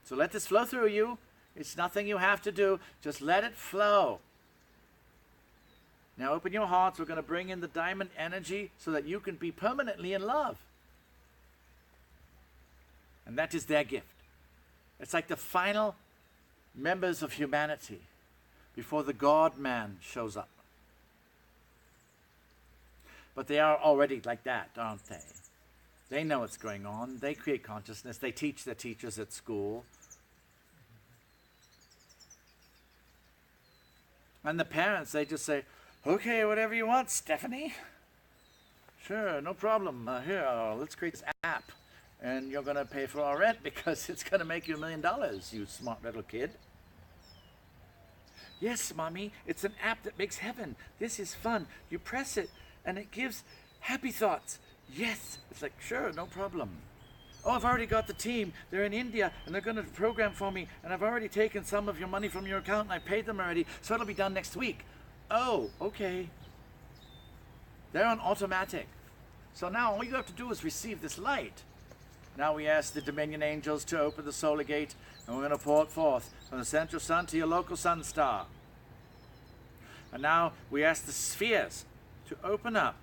[SPEAKER 5] So let this flow through you. It's nothing you have to do. Just let it flow. Now open your hearts. We're going to bring in the diamond energy so that you can be permanently in love. And that is their gift. It's like the final members of humanity before the God-man shows up. But they are already like that, aren't they? They know what's going on. They create consciousness. They teach their teachers at school. And the parents, they just say, okay, whatever you want, Stephanie. Sure, no problem. Here, let's create this app. And you're going to pay for our rent because it's going to make you $1 million, you smart little kid. Yes, Mommy, it's an app that makes heaven. This is fun. You press it, and it gives happy thoughts. Yes. It's like, sure, no problem. Oh, I've already got the team. They're in India, and they're going to program for me, and I've already taken some of your money from your account, and I paid them already, so it'll be done next week. Oh, okay. They're on automatic. So now all you have to do is receive this light. Now we ask the Dominion angels to open the solar gate, and we're going to pour it forth from the central sun to your local sun star. And now we ask the spheres to open up.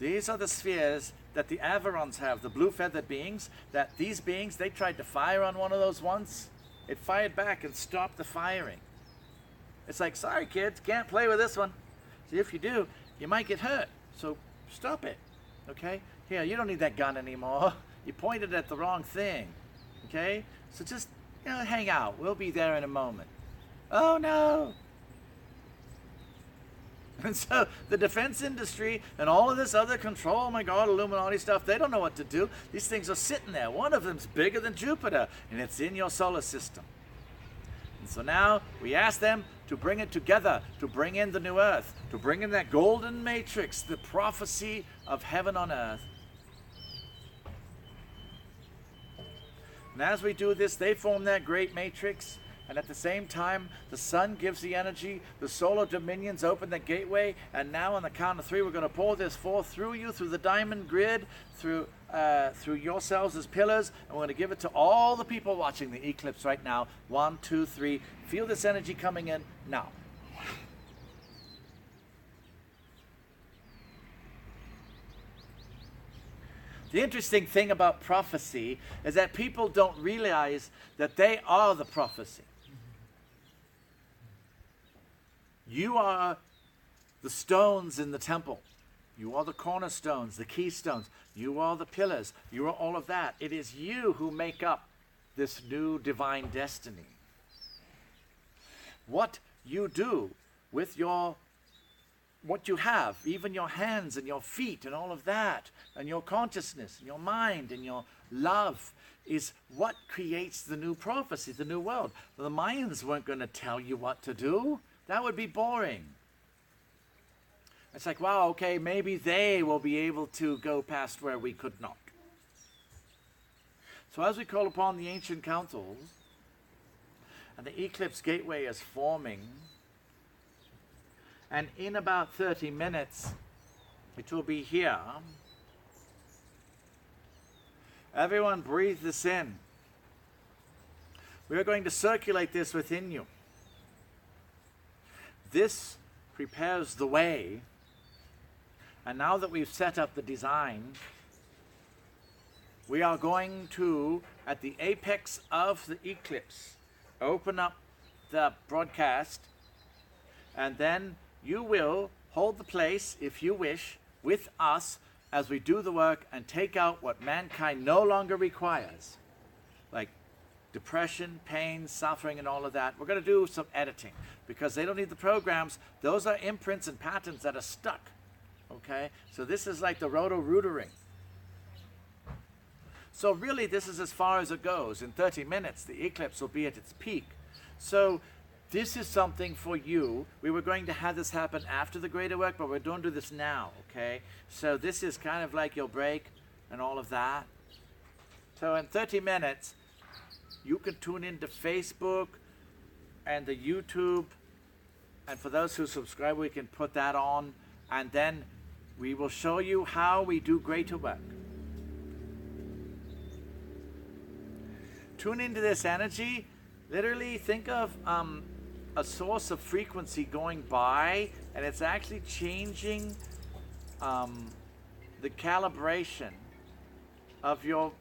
[SPEAKER 5] These are the spheres that the Averons have, the blue feathered beings, that these beings, they tried to fire on one of those once. It fired back and stopped the firing. It's like, sorry kids, can't play with this one. See, if you do, you might get hurt. So stop it, okay? Here, you don't need that gun anymore. You pointed at the wrong thing, okay? So just, hang out. We'll be there in a moment. Oh, no. And so the defense industry and all of this other control, oh my God, Illuminati stuff, they don't know what to do. These things are sitting there. One of them's bigger than Jupiter, and it's in your solar system. And so now we ask them to bring it together, to bring in the new earth, to bring in that golden matrix, the prophecy of heaven on earth. And as we do this, they form that great matrix. And at the same time, the sun gives the energy, the solar dominions open the gateway, and now on the count of 3, we're going to pour this forth through you, through the diamond grid, through yourselves as pillars, and we're going to give it to all the people watching the eclipse right now. 1, 2, 3. Feel this energy coming in now. The interesting thing about prophecy is that people don't realize that they are the prophecy. You are the stones in the temple. You are the cornerstones, the keystones. You are the pillars. You are all of that. It is you who make up this new divine destiny. What you do with what you have, even your hands and your feet and all of that, and your consciousness and your mind and your love is what creates the new prophecy, the new world. The Mayans weren't going to tell you what to do. That would be boring. It's like, wow, okay, maybe they will be able to go past where we could not. So as we call upon the ancient councils, and the eclipse gateway is forming, and in about 30 minutes, it will be here. Everyone breathe this in. We are going to circulate this within you. This prepares the way. And now that we've set up the design, we are going to, at the apex of the eclipse, open up the broadcast, and then you will hold the place, if you wish, with us as we do the work and take out what mankind no longer requires. Like depression, pain, suffering, and all of that. We're going to do some editing because they don't need the programs. Those are imprints and patterns that are stuck. Okay? So this is like the roto-rootering. So really, this is as far as it goes. In 30 minutes, the eclipse will be at its peak. So this is something for you. We were going to have this happen after the greater work, but we're going to do this now, okay? So this is kind of like your break and all of that. So in 30 minutes, you can tune into Facebook and the YouTube. And for those who subscribe, we can put that on. And then we will show you how we do greater work. Tune into this energy. Literally think of a source of frequency going by, and it's actually changing the calibration of your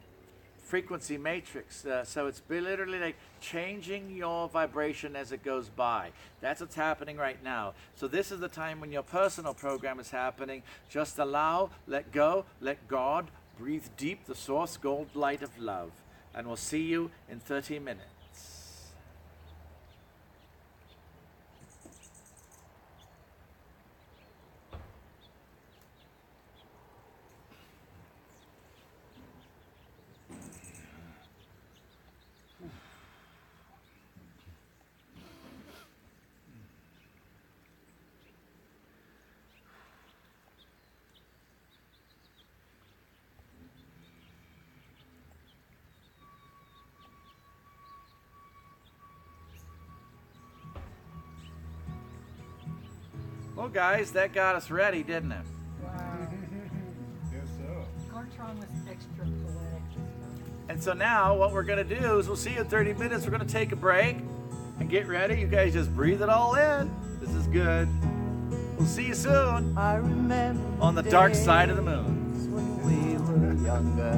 [SPEAKER 5] frequency matrix. So it's literally like changing your vibration as it goes by. That's what's happening right now. So this is the time when your personal program is happening. Just allow, let go, let God breathe deep the source gold light of love. And we'll see you in 30 minutes. Well, guys, that got us ready, didn't it?
[SPEAKER 3] Wow.
[SPEAKER 2] Guess so.
[SPEAKER 3] Kartron was extra poetic this time.
[SPEAKER 5] And so now what we're going to do is we'll see you in 30 minutes. We're going to take a break and get ready. You guys just breathe it all in. This is good. We'll see you soon
[SPEAKER 6] I remember
[SPEAKER 5] on the dark side of the moon.
[SPEAKER 6] when we were younger.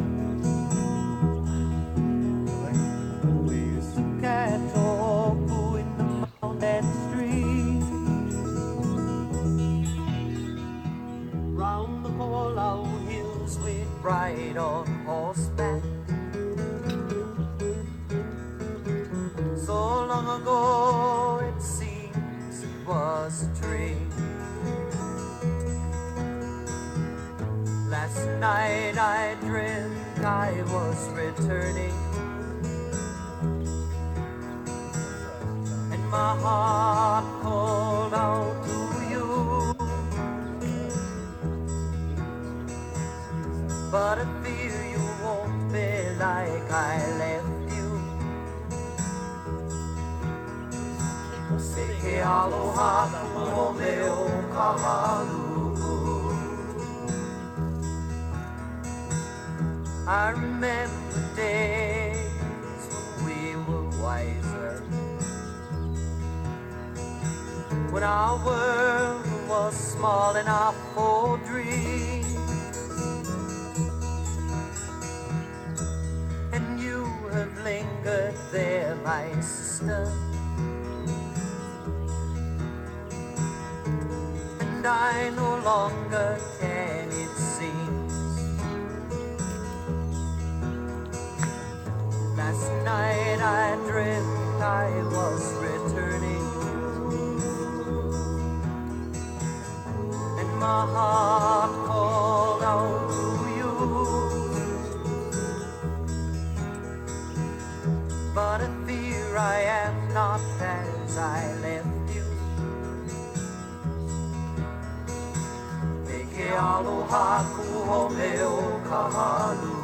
[SPEAKER 6] We used to catch oku in the mountain street. Round the Polo hills we'd ride on horseback. So long ago it seems it was a dream. Last night I dreamt I was returning, and my heart called out to you. But I fear you won't be like I left you. Say aloha kumo meu kahalu. I remember days when we were wiser, when our world was small enough for dreams, and you have lingered there, my sister, and I no longer can, it seems. Last night I dreamt I was returning, and my heart called out to you. But I fear I am not as I left you. Make aloha kuho meu kahalu.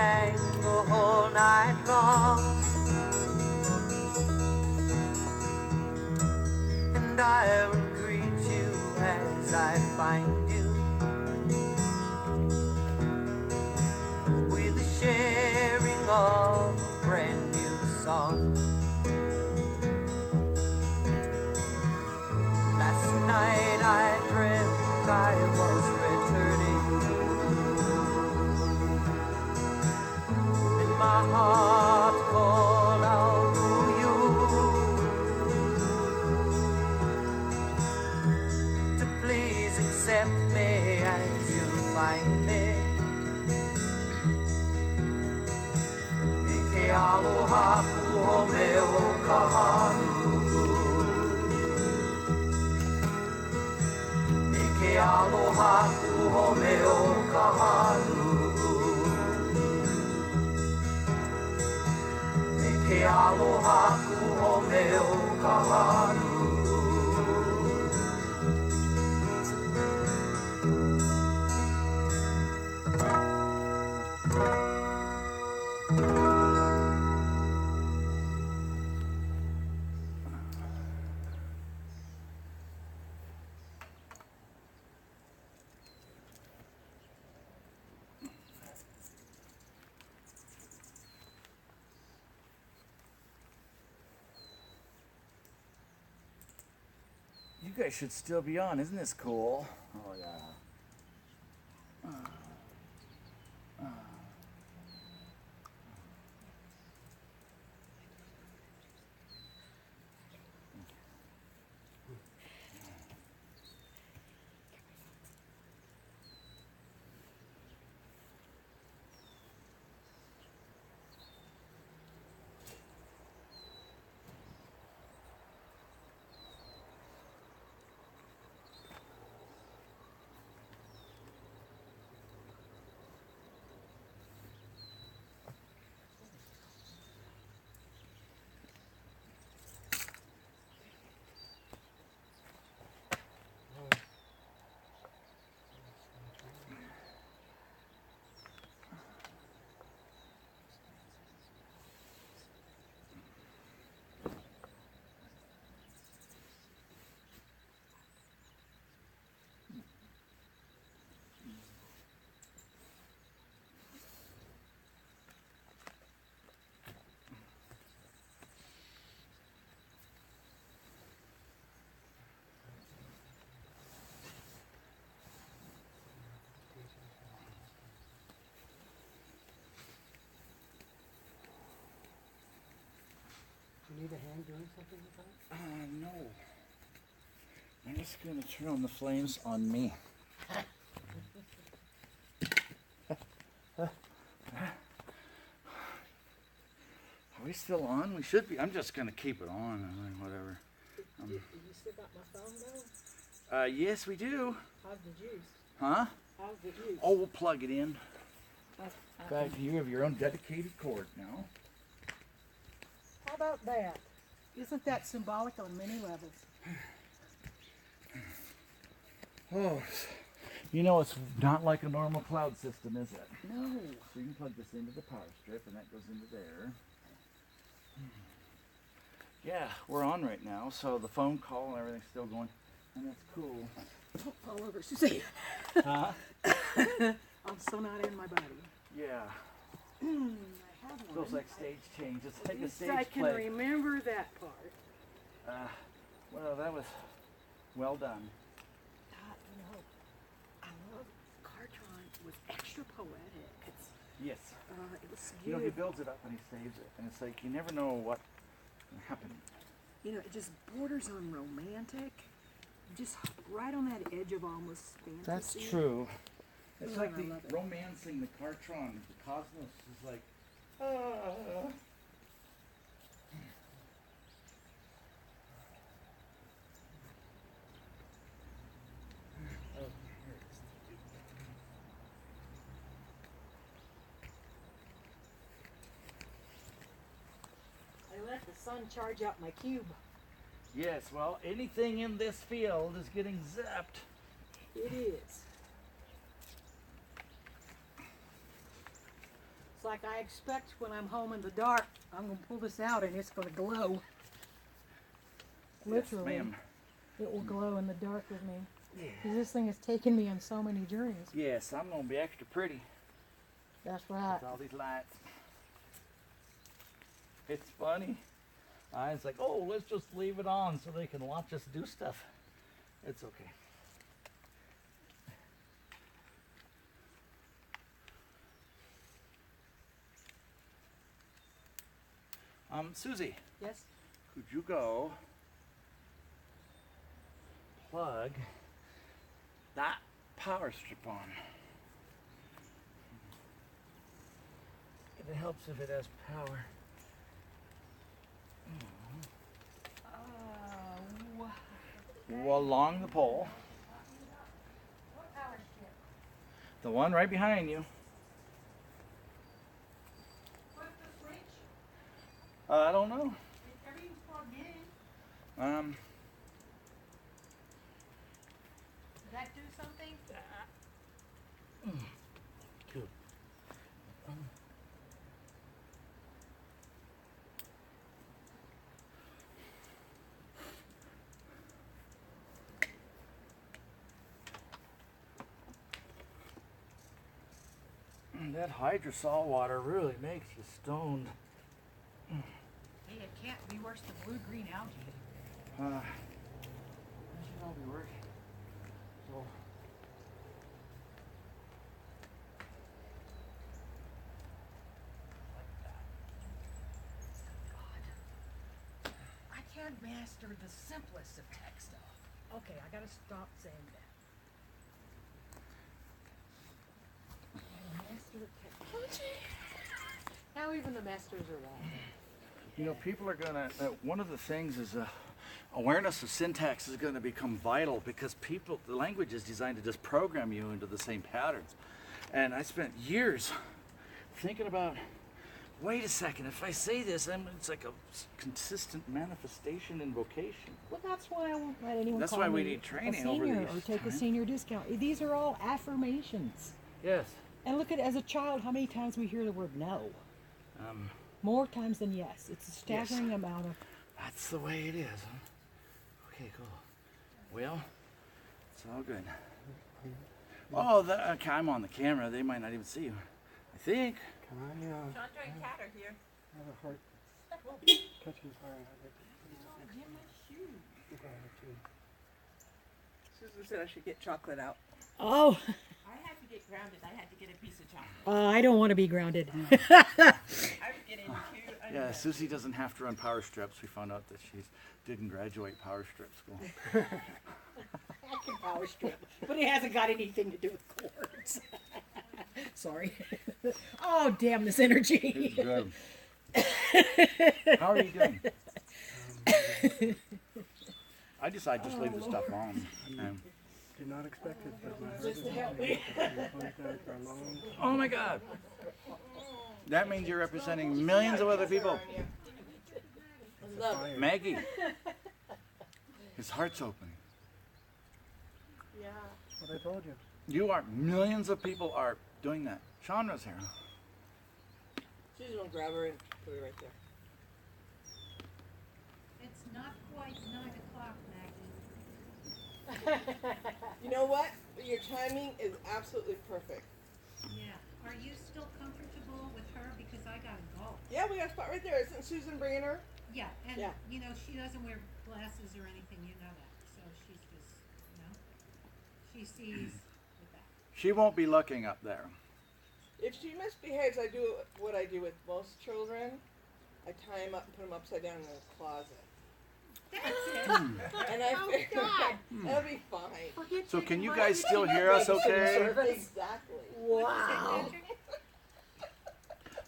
[SPEAKER 6] sang the whole night long, and I will greet you as I find you, with the sharing of a brand new song. Last night I dreamt I was returning, and my heart called out to you to please accept me as you find me. Ike aloha kuhome o kahalu, Ike aloha kuhome o kahalu, Ike aloha kuhome o kahalu.
[SPEAKER 5] You guys should still be on. Isn't this cool? Oh, yeah.
[SPEAKER 1] You need a hand doing something with that?
[SPEAKER 5] No. I'm just going to turn on the flames on me. Are we still on? We should be. I'm just going to keep it on. I mean, whatever.
[SPEAKER 3] You still got my phone though?
[SPEAKER 5] Yes, we do.
[SPEAKER 3] How's the juice?
[SPEAKER 5] Huh?
[SPEAKER 3] How's the juice?
[SPEAKER 5] Oh, we'll plug it in.
[SPEAKER 3] I-
[SPEAKER 5] Guys, you have your own dedicated cord now.
[SPEAKER 3] How about that? Isn't that symbolic on many levels?
[SPEAKER 5] Oh, you know, it's not like a normal cloud system, is it?
[SPEAKER 3] No.
[SPEAKER 5] So you can plug this into the power strip, and that goes into there. Yeah, we're on right now, so the phone call and everything's still going, and that's cool.
[SPEAKER 3] Don't fall over, Susie.
[SPEAKER 5] Huh?
[SPEAKER 3] I'm so not in my body.
[SPEAKER 5] Yeah.
[SPEAKER 3] I have one.
[SPEAKER 5] Feels like stage change. Let's
[SPEAKER 3] At
[SPEAKER 5] take a
[SPEAKER 3] least
[SPEAKER 5] stage
[SPEAKER 3] I can
[SPEAKER 5] play.
[SPEAKER 3] remember that part.
[SPEAKER 5] Well, that was well done.
[SPEAKER 3] You know, I love Kartron. It was extra poetic. It's
[SPEAKER 5] Yes.
[SPEAKER 3] it was
[SPEAKER 5] You know, he
[SPEAKER 3] beautiful.
[SPEAKER 5] builds it up and he saves it, and it's like you never know what can happen.
[SPEAKER 3] You know, it just borders on romantic. Just right on that edge of almost fantasy.
[SPEAKER 5] That's true. It's
[SPEAKER 3] Oh,
[SPEAKER 5] like
[SPEAKER 3] I
[SPEAKER 5] the
[SPEAKER 3] love it.
[SPEAKER 5] romancing the Kartron. The cosmos is like,
[SPEAKER 3] I let the sun charge out my cube.
[SPEAKER 5] yes, well, anything in this field is getting zapped.
[SPEAKER 3] It is. It's like I expect when I'm home in the dark, I'm gonna pull this out and it's gonna glow. Literally,
[SPEAKER 5] Yes, ma'am.
[SPEAKER 3] it will glow in the dark with me. Because this thing has taken me on so many journeys.
[SPEAKER 5] Yes, I'm gonna be extra pretty
[SPEAKER 3] That's right.
[SPEAKER 5] with all these lights. It's funny. It's like, oh, let's just leave it on so they can watch us do stuff. It's okay. Susie,
[SPEAKER 3] Yes?
[SPEAKER 5] could you go plug that power strip on? It helps if it has power. Along the pole.
[SPEAKER 3] What power strip?
[SPEAKER 5] The one right behind you.
[SPEAKER 3] What's the switch?
[SPEAKER 5] I don't know.
[SPEAKER 3] Everything's plugged in. Does that do something?
[SPEAKER 5] Good. That hydrosol water really makes you stoned.
[SPEAKER 3] Hey, it can't be worse than blue-green algae.
[SPEAKER 5] That should all be working. So.
[SPEAKER 3] God. I can't master the simplest of tech stuff. Okay, I gotta stop saying that. Master of technology. Now even the masters are wrong.
[SPEAKER 5] You know, people are gonna, one of the things is awareness of syntax is gonna become vital because the language is designed to just program you into the same patterns. And I spent years thinking about, wait a second, if I say this, it's like a consistent manifestation invocation.
[SPEAKER 3] Well, that's why I won't let anyone
[SPEAKER 5] That's
[SPEAKER 3] call
[SPEAKER 5] why we
[SPEAKER 3] me
[SPEAKER 5] need training
[SPEAKER 3] a
[SPEAKER 5] over
[SPEAKER 3] senior
[SPEAKER 5] these,
[SPEAKER 3] or take a
[SPEAKER 5] right?
[SPEAKER 3] senior discount. These are all affirmations.
[SPEAKER 5] Yes.
[SPEAKER 3] And look at, as a child, how many times we hear the word no. More times than yes. It's a staggering amount of.
[SPEAKER 5] That's the way it is, huh? Okay, cool. Well, it's all good. Oh, okay, I'm on the camera. They might not even see you. I think.
[SPEAKER 1] Can I,
[SPEAKER 7] Chandra and Kat are here.
[SPEAKER 1] have a heart that's catching fire and I'd like to put it next to me. Okay, I have to.
[SPEAKER 7] Susan said I should get chocolate out.
[SPEAKER 3] Oh,
[SPEAKER 7] I had to get grounded. I had to get a piece of chocolate.
[SPEAKER 3] I don't want to be grounded.
[SPEAKER 7] I was getting too.
[SPEAKER 5] Yeah, Susie doesn't have to run power strips. We found out that she didn't graduate power strip school.
[SPEAKER 3] I can power strip, but it hasn't got anything to do with cords. Sorry. Oh, damn this energy.
[SPEAKER 5] Good. How are you doing? I decided just leave the stuff on.
[SPEAKER 1] Did not expect it, but my heart is like that for a long time.
[SPEAKER 5] Oh my God. That means you're representing millions of other people.
[SPEAKER 1] Fire.
[SPEAKER 5] Maggie. His heart's opening.
[SPEAKER 7] Yeah.
[SPEAKER 1] What I told you.
[SPEAKER 5] You are, millions of people are doing that. Chandra's here.
[SPEAKER 7] Susan will grab her and put her right there.
[SPEAKER 3] It's not quite 9 o'clock, Maggie.
[SPEAKER 7] You know what? Your timing is absolutely perfect.
[SPEAKER 8] Yeah. Are you still comfortable with her? Because I gotta go.
[SPEAKER 7] Yeah, we got a spot right there. Isn't Susan bringing her?
[SPEAKER 8] Yeah, and
[SPEAKER 7] Yeah.
[SPEAKER 8] you know, she doesn't wear glasses or anything, you know that. So she's just, you know, she sees with that.
[SPEAKER 5] She won't be looking up there.
[SPEAKER 7] If she misbehaves, I do what I do with most children. I tie them up and put them upside down in the closet.
[SPEAKER 8] That's it.
[SPEAKER 7] And I
[SPEAKER 8] Oh,
[SPEAKER 7] figure
[SPEAKER 8] God.
[SPEAKER 7] that'll be fine.
[SPEAKER 5] So can you guys still hear us okay?
[SPEAKER 7] Exactly.
[SPEAKER 3] Wow.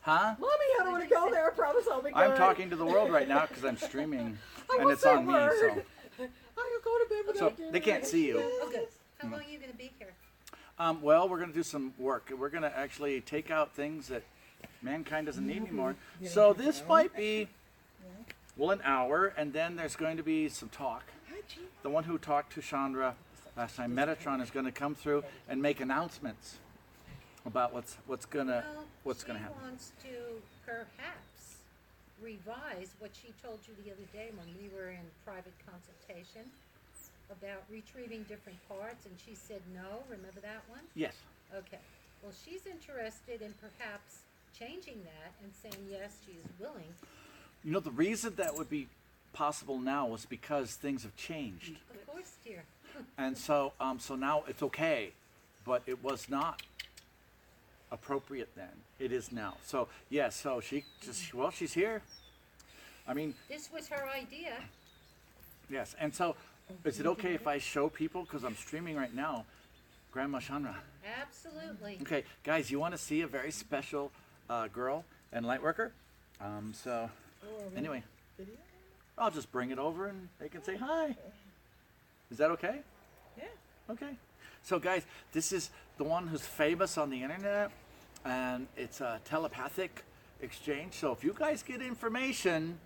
[SPEAKER 5] Huh?
[SPEAKER 7] Mommy, I don't want to go there. I promise I'll be good.
[SPEAKER 5] I'm talking to the world right now because I'm streaming and
[SPEAKER 7] won't
[SPEAKER 5] it's
[SPEAKER 7] say a
[SPEAKER 5] on me.
[SPEAKER 7] word.
[SPEAKER 5] So,
[SPEAKER 7] I could go to bed without
[SPEAKER 5] so
[SPEAKER 7] dinner.
[SPEAKER 5] they can't see you.
[SPEAKER 8] Okay. How long are you gonna be here?
[SPEAKER 5] Well, we're going to do some work. We're going to actually take out things that mankind doesn't need anymore. So this might be, well, an hour, and then there's going to be some talk. The one who talked to Chandra last time, Metatron, is going to come through and make announcements about what's gonna
[SPEAKER 8] Well,
[SPEAKER 5] happen.
[SPEAKER 8] She wants to perhaps revise what she told you the other day when we were in private consultation about retrieving different parts, and she said no. Remember that one?
[SPEAKER 5] Yes.
[SPEAKER 8] Okay. Well, she's interested in perhaps changing that and saying yes, she is willing.
[SPEAKER 5] You know, the reason that would be possible now was because things have changed,
[SPEAKER 8] Of course, dear.
[SPEAKER 5] and so now it's okay, but it was not appropriate then. It is now. So yes, so she's here. I mean,
[SPEAKER 8] This was her idea.
[SPEAKER 5] yes, and so is it okay if I show people, because I'm streaming right now, Grandma Chandra?
[SPEAKER 8] Absolutely.
[SPEAKER 5] Okay, guys, you want to see a very special girl and lightworker? So anyway, I'll just bring it over and they can say hi. Is that okay?
[SPEAKER 7] Yeah.
[SPEAKER 5] Okay. So guys, this is the one who's famous on the internet, and it's a telepathic exchange. So if you guys get information,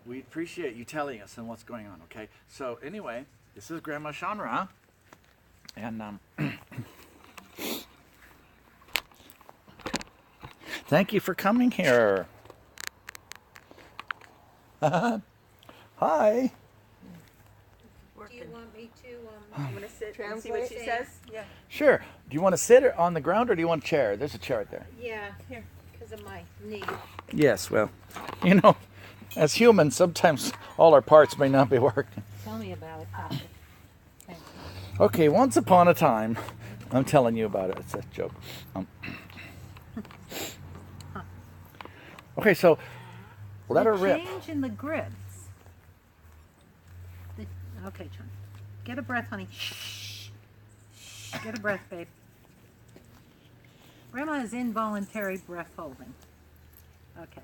[SPEAKER 5] we appreciate you telling us and what's going on. Okay. So anyway, this is Grandma Chandra, and thank you for coming here. Hi.
[SPEAKER 8] Do you want me to
[SPEAKER 9] I'm gonna sit and see what she
[SPEAKER 8] Translate.
[SPEAKER 9] says. Yeah.
[SPEAKER 5] Sure. Do you want to sit on the ground or do you want a chair? There's a chair right there.
[SPEAKER 8] Yeah, here, because of my knee.
[SPEAKER 5] Yes, well, you know, as humans, sometimes all our parts may not be working.
[SPEAKER 8] Tell me about it, Patrick. Thank you.
[SPEAKER 5] Okay, once upon a time, I'm telling you about it. It's a joke. Okay, so let her rip.
[SPEAKER 8] Change in the grids. Okay, John. Get a breath, honey. Shh. Get a breath, babe. Grandma is involuntary breath holding. Okay.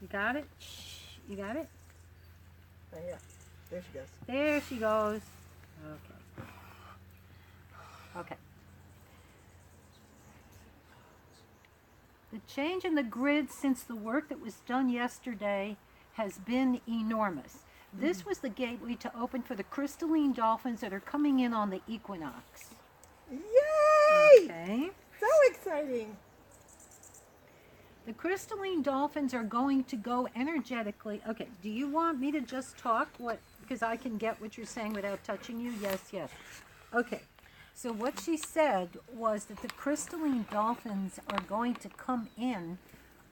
[SPEAKER 8] You got it? Shh. You got it?
[SPEAKER 7] Oh, yeah. There she goes.
[SPEAKER 8] There she goes. Okay. Okay. The change in the grid since the work that was done yesterday has been enormous. This was the gateway to open for the crystalline dolphins that are coming in on the equinox.
[SPEAKER 7] Yay!
[SPEAKER 8] Okay.
[SPEAKER 7] So exciting.
[SPEAKER 8] The crystalline dolphins are going to go energetically. Okay, do you want me to just talk because I can get what you're saying without touching you? Yes, yes. Okay. So what she said was that the crystalline dolphins are going to come in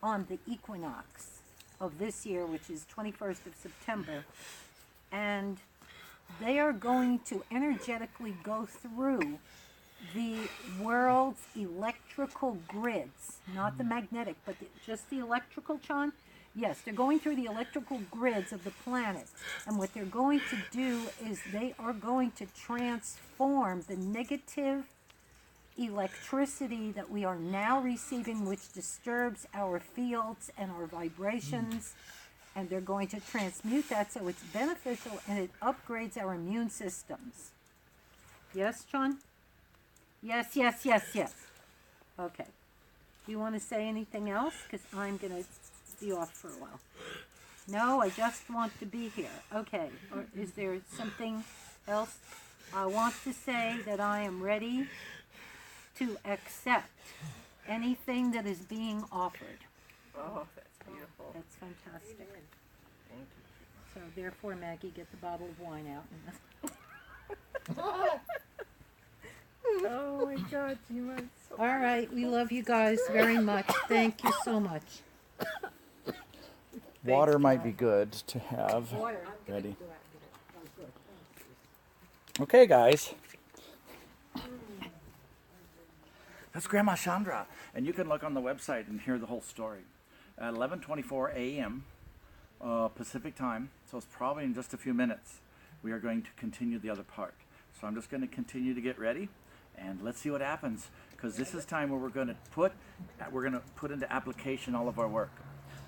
[SPEAKER 8] on the equinox of this year, which is 21st of September, and they are going to energetically go through the world's electrical grids, not the magnetic, but just the electrical, John. Yes, they're going through the electrical grids of the planet. And what they're going to do is they are going to transform the negative electricity that we are now receiving, which disturbs our fields and our vibrations. And they're going to transmute that so it's beneficial and it upgrades our immune systems. Yes, John? Yes, yes, yes, yes. Okay. Do you want to say anything else? Because I'm going to be off for a while. No, I just want to be here. Okay. Or is there something else? I want to say that I am ready to accept anything that is being offered.
[SPEAKER 9] Oh, that's beautiful.
[SPEAKER 8] That's fantastic.
[SPEAKER 9] Thank you.
[SPEAKER 8] So therefore, Maggie, get the bottle of wine out.
[SPEAKER 9] Oh my God, you are so.
[SPEAKER 8] All right. We love you guys very much. Thank you so much.
[SPEAKER 5] Water might be good to have ready. Okay, guys. That's Grandma Chandra. And you can look on the website and hear the whole story. At 11:24 a.m. Pacific time, so it's probably in just a few minutes, we are going to continue the other part. So I'm just going to continue to get ready, and let's see what happens. Because this is time where we're going to put into application all of our work.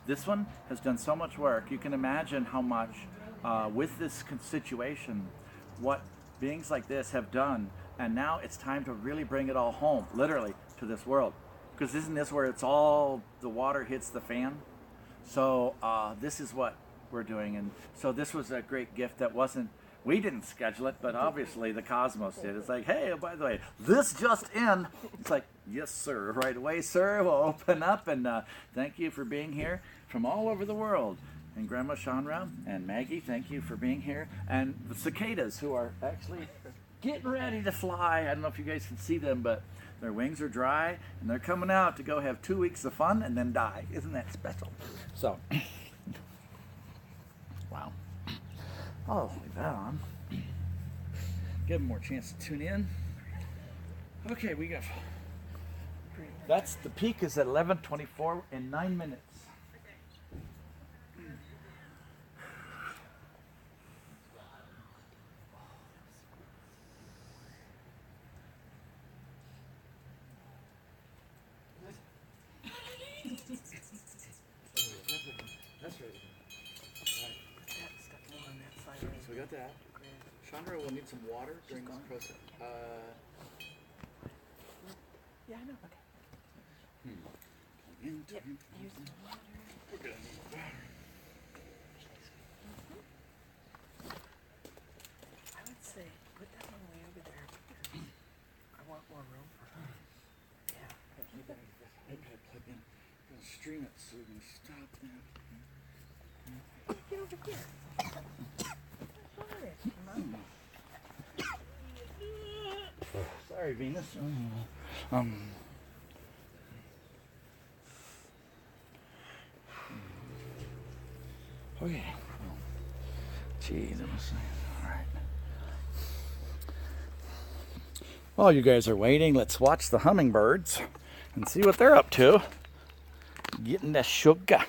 [SPEAKER 5] This one has done so much work. You can imagine how much with this situation, what beings like this have done. And now it's time to really bring it all home, literally, to this world. Because isn't this where it's all, the water hits the fan? So this is what we're doing. And so this was a great gift that wasn't We didn't schedule it, but obviously the Cosmos did. It's like, hey, oh, by the way, this just in. It's like, yes, sir, right away, sir. We'll open up, and thank you for being here from all over the world. And Grandma Chandra and Maggie, thank you for being here. And the cicadas, who are actually getting ready to fly. I don't know if you guys can see them, but their wings are dry, and they're coming out to go have 2 weeks of fun and then die. Isn't that special? So, wow. I'll leave that on. Give them more chance to tune in. Okay, we got. That's the peak is at 11:24 in 9 minutes. That's right. So we got that. Chandra will need some water during this process.
[SPEAKER 9] Yeah, I know. Okay. Yep. Here's the water.
[SPEAKER 5] We're gonna need water.
[SPEAKER 9] I would say put that one way over there. I want more room for her. Yeah.
[SPEAKER 5] Keep it. iPad plug in. I'm gonna stream it, so we're gonna stop that.
[SPEAKER 9] Get over here.
[SPEAKER 5] Sorry, Venus. Okay. Geez, that was all right. While you guys are waiting, let's watch the hummingbirds and see what they're up to. Getting the sugar.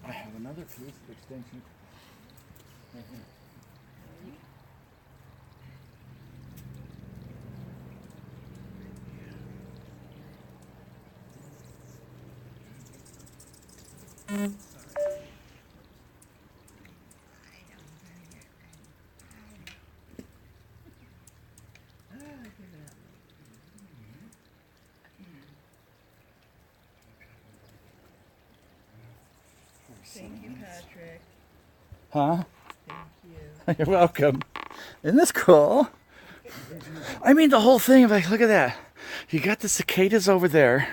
[SPEAKER 5] I have another piece of extension. Right here.
[SPEAKER 7] Thank you, Patrick.
[SPEAKER 5] Huh?
[SPEAKER 7] Thank you.
[SPEAKER 5] You're welcome. Isn't this cool? I mean, the whole thing, like, look at that. You got the cicadas over there,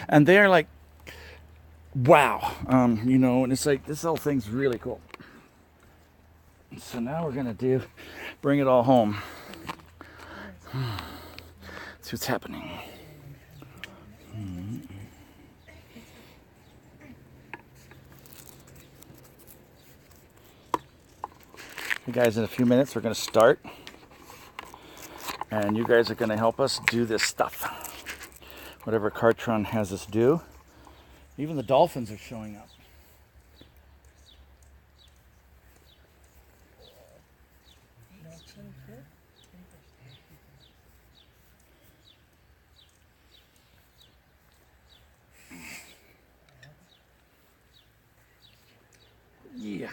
[SPEAKER 5] and they're like, wow. You know, and it's like, this whole thing's really cool. So now we're going to bring it all home. See what's happening. You guys, in a few minutes, we're going to start. And you guys are going to help us do this stuff. Whatever Kartron has us do. Even the dolphins are showing up. Yeah.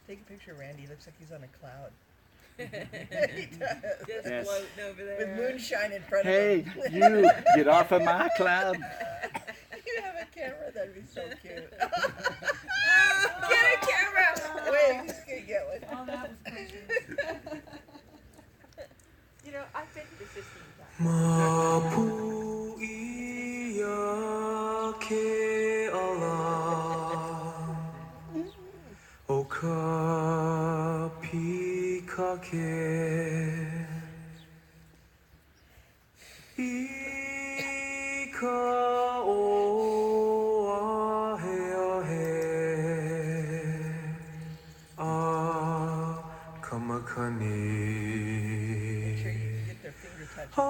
[SPEAKER 7] Take a picture of Randy. Looks like he's on a cloud. He does.
[SPEAKER 9] Just
[SPEAKER 5] Yes.
[SPEAKER 9] floating over there.
[SPEAKER 7] With moonshine in front
[SPEAKER 5] Hey,
[SPEAKER 7] of him.
[SPEAKER 5] you, get off of my cloud.
[SPEAKER 7] You have a camera, that'd be so cute. Get a camera! Wait, he's gonna get one.
[SPEAKER 8] Oh, that was precious.
[SPEAKER 9] You know, I bet the system is that.
[SPEAKER 6] Mapuia ke ala o ka pika ke I ka o ahe ahe a kamakani.
[SPEAKER 7] Make sure you get their finger touches.
[SPEAKER 6] Oh,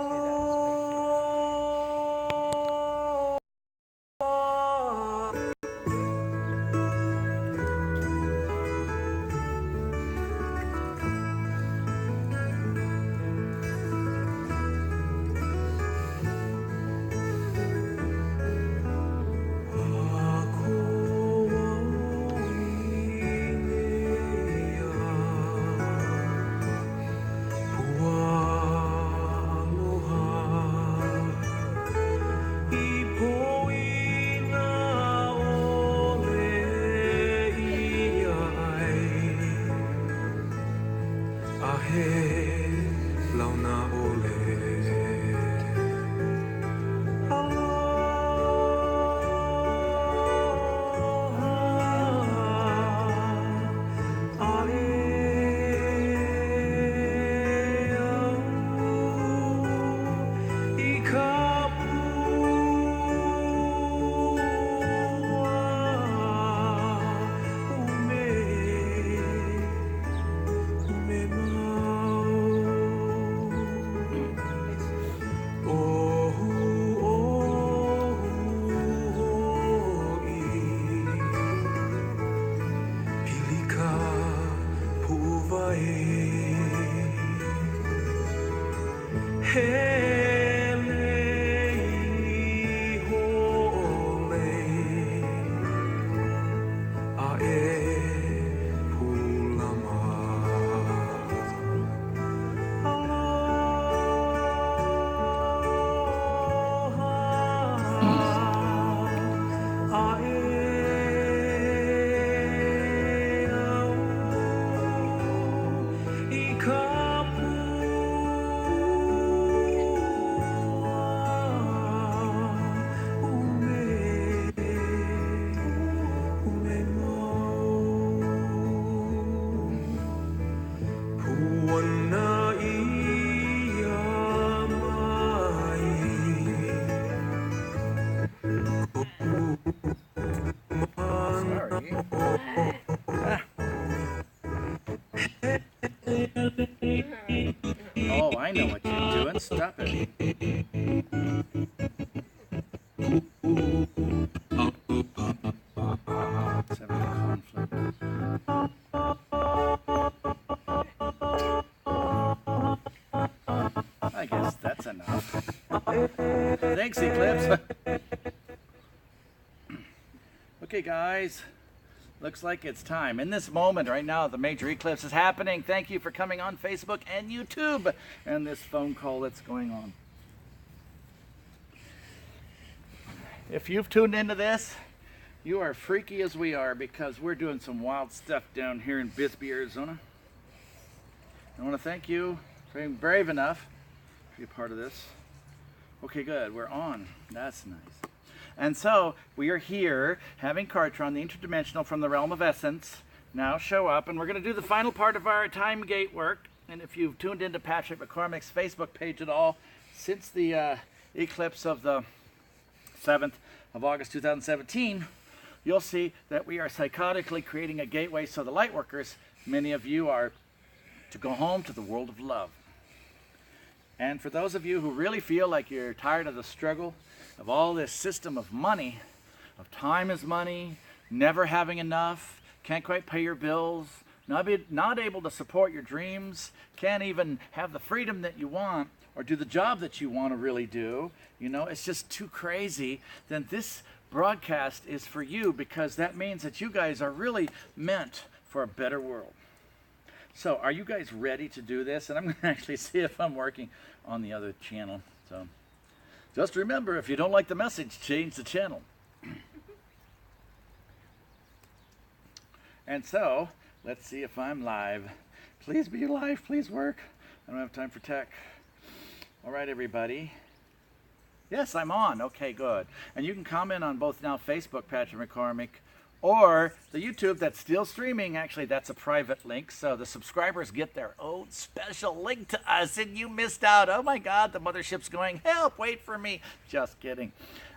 [SPEAKER 5] Oh, I know what you're doing. Stop it. It's having a conflict. I guess that's enough. Thanks, Eclipse. Okay, guys. Looks like it's time. In this moment right now, the major eclipse is happening. Thank you for coming on Facebook and YouTube and this phone call that's going on. If you've tuned into this, you are freaky as we are because we're doing some wild stuff down here in Bisbee, Arizona. I want to thank you for being brave enough to be a part of this. Okay, good. We're on. That's nice. And so we are here having Kartron, the interdimensional from the realm of essence, now show up, and we're going to do the final part of our time gate work. And if you've tuned into Patrick McCormick's Facebook page at all since the eclipse of the 7th of August 2017, you'll see that we are psychotically creating a gateway so the light workers, many of you, are to go home to the world of love. And for those of you who really feel like you're tired of the struggle of all this system of money, of time is money, never having enough, can't quite pay your bills, not able to support your dreams, can't even have the freedom that you want or do the job that you want to really do, you know, it's just too crazy, then this broadcast is for you, because that means that you guys are really meant for a better world. So are you guys ready to do this? And I'm going to actually see if I'm working on the other channel. So just remember, if you don't like the message, change the channel. And so let's see if I'm live. Please be live. Please work. I don't have time for tech. All right, everybody. Yes, I'm on. Okay, good. And you can comment on both now Facebook, Patrick McCormick, or the YouTube that's still streaming. Actually, that's a private link, so the subscribers get their own special link to us, and you missed out. Oh my God, the mothership's going, help, wait for me. Just kidding.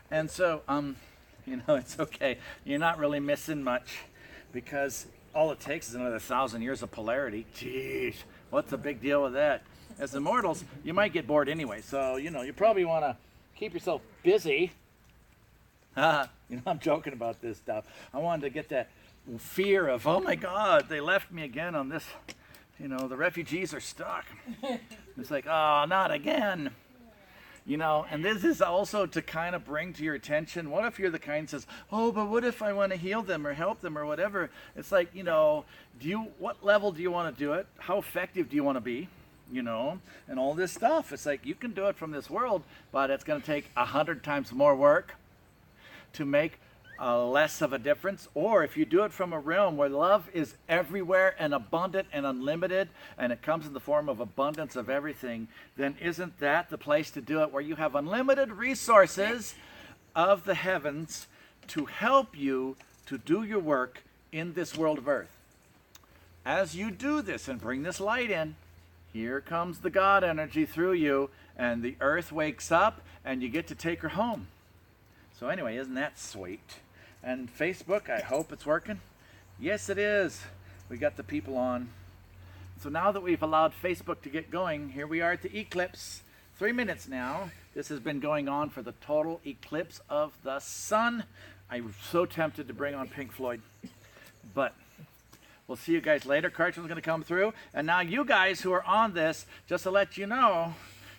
[SPEAKER 5] And so, you know, it's okay. You're not really missing much, because all it takes is another 1,000 years of polarity. Jeez, what's the big deal with that? As immortals, you might get bored anyway, so, you know, you probably want to keep yourself busy. You know, I'm joking about this stuff. I wanted to get that fear of, oh my God, they left me again on this, you know, the refugees are stuck. It's like, oh, not again. You know, and this is also to kind of bring to your attention, what if you're the kind that says, oh, but what if I want to heal them or help them or whatever? It's like, you know, what level do you want to do it? How effective do you want to be? You know, and all this stuff. It's like you can do it from this world, but it's going to take 100 times more work to make less of a difference. Or if you do it from a realm where love is everywhere and abundant and unlimited, and it comes in the form of abundance of everything, then isn't that the place to do it, where you have unlimited resources of the heavens to help you to do your work in this world of earth? As you do this and bring this light in, here comes the God energy through you, and the earth wakes up, and you get to take her home. So anyway, isn't that sweet? And Facebook, I hope it's working. Yes, it is. We got the people on. So now that we've allowed Facebook to get going, here we are at the eclipse. 3 minutes now. This has been going on for the total eclipse of the sun. I'm so tempted to bring on Pink Floyd, but we'll see you guys later. Kartron's going to come through. And now you guys who are on this, just to let you know,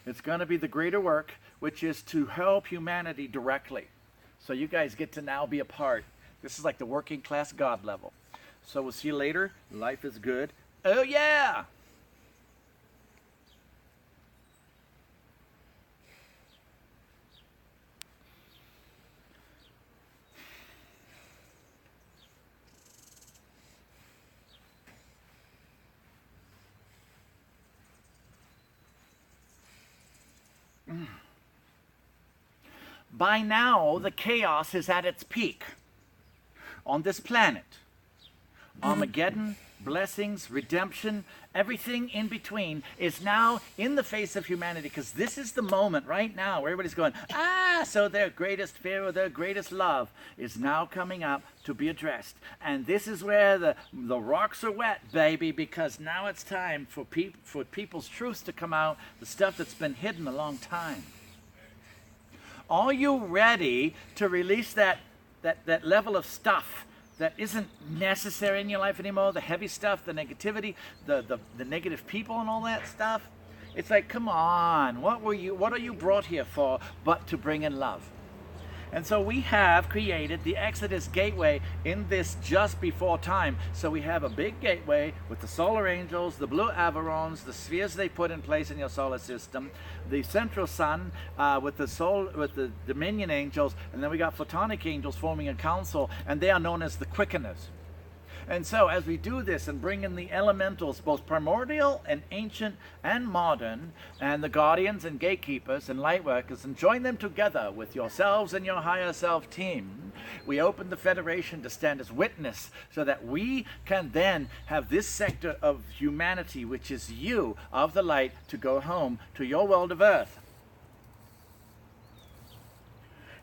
[SPEAKER 5] it's going to be the greater work, which is to help humanity directly. So you guys get to now be a part. This is like the working class God level. So we'll see you later. Life is good. Oh yeah! By now, the chaos is at its peak on this planet. Armageddon, blessings, redemption, everything in between is now in the face of humanity, because this is the moment right now where everybody's going, so their greatest fear or their greatest love is now coming up to be addressed. And this is where the rocks are wet, baby, because now it's time for people's truths to come out, the stuff that's been hidden a long time. Are you ready to release that level of stuff that isn't necessary in your life anymore? The heavy stuff, the negativity, the negative people and all that stuff? It's like, come on, what are you brought here for but to bring in love? And so we have created the Exodus Gateway in this just before time. So we have a big gateway with the solar angels, the blue Averons, the spheres they put in place in your solar system, the central sun with the dominion angels, and then we got photonic angels forming a council, and they are known as the quickeners. And so as we do this and bring in the elementals, both primordial and ancient and modern, and the guardians and gatekeepers and light workers, and join them together with yourselves and your higher self team, we open the Federation to stand as witness, so that we can then have this sector of humanity, which is you, of the light, to go home to your world of earth.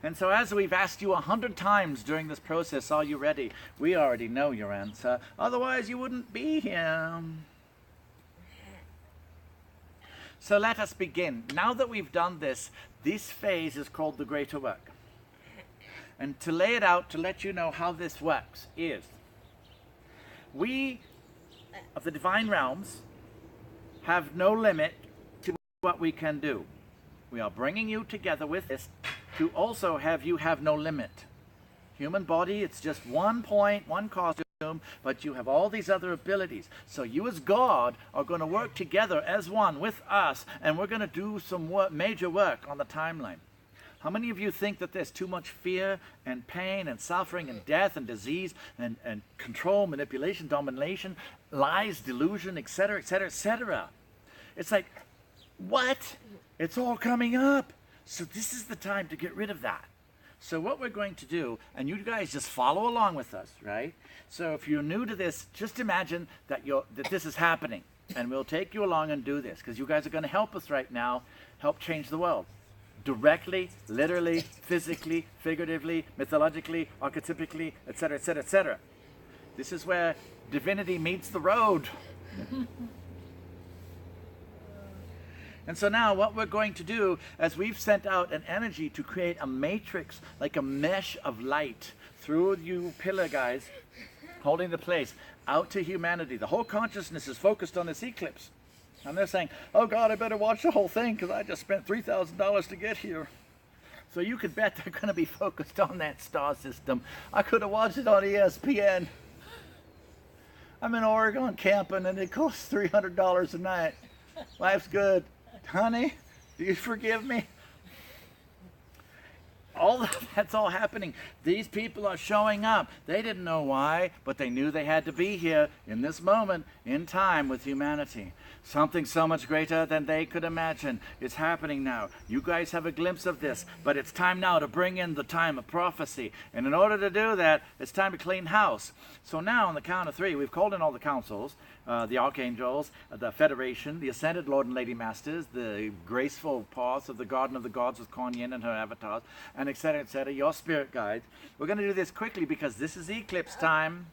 [SPEAKER 5] And so as we've asked you 100 times during this process, are you ready? We already know your answer. Otherwise, you wouldn't be here. So let us begin. Now that we've done this, this phase is called the greater work. And to lay it out, to let you know how this works is, we of the divine realms have no limit to what we can do. We are bringing you together with this to also have you have no limit. Human body, it's just one point, one cause. but you have all these other abilities. So you as God are going to work together as one with us, and we're going to do some major work on the timeline. How many of you think that there's too much fear and pain and suffering and death and disease and control, manipulation, domination, lies, delusion, etc., etc., etc.? It's like, what? It's all coming up. So this is the time to get rid of that. So what we're going to do, and you guys just follow along with us, right? So if you're new to this, just imagine that this is happening, and we'll take you along and do this, because you guys are going to help us right now, help change the world. Directly, literally, physically, figuratively, mythologically, archetypically, etc., etc., etc. This is where divinity meets the road. And so now what we're going to do, as we've sent out an energy to create a matrix, like a mesh of light through you pillar guys, holding the place, out to humanity. The whole consciousness is focused on this eclipse. And they're saying, oh God, I better watch the whole thing because I just spent $3,000 to get here. So you could bet they're going to be focused on that star system. I could have watched it on ESPN. I'm in Oregon camping and it costs $300 a night. Life's good. Honey, do you forgive me? That's all happening. These people are showing up. They didn't know why, but they knew they had to be here in this moment in time with humanity. Something so much greater than they could imagine is happening now. You guys have a glimpse of this, but it's time now to bring in the time of prophecy. And in order to do that, it's time to clean house. So now on the count of 3, we've called in all the councils, the archangels, the Federation, the Ascended Lord and Lady Masters, the graceful paths of the Garden of the Gods with Kuan Yin and her avatars, and etc., your spirit guides. We're going to do this quickly because this is eclipse time.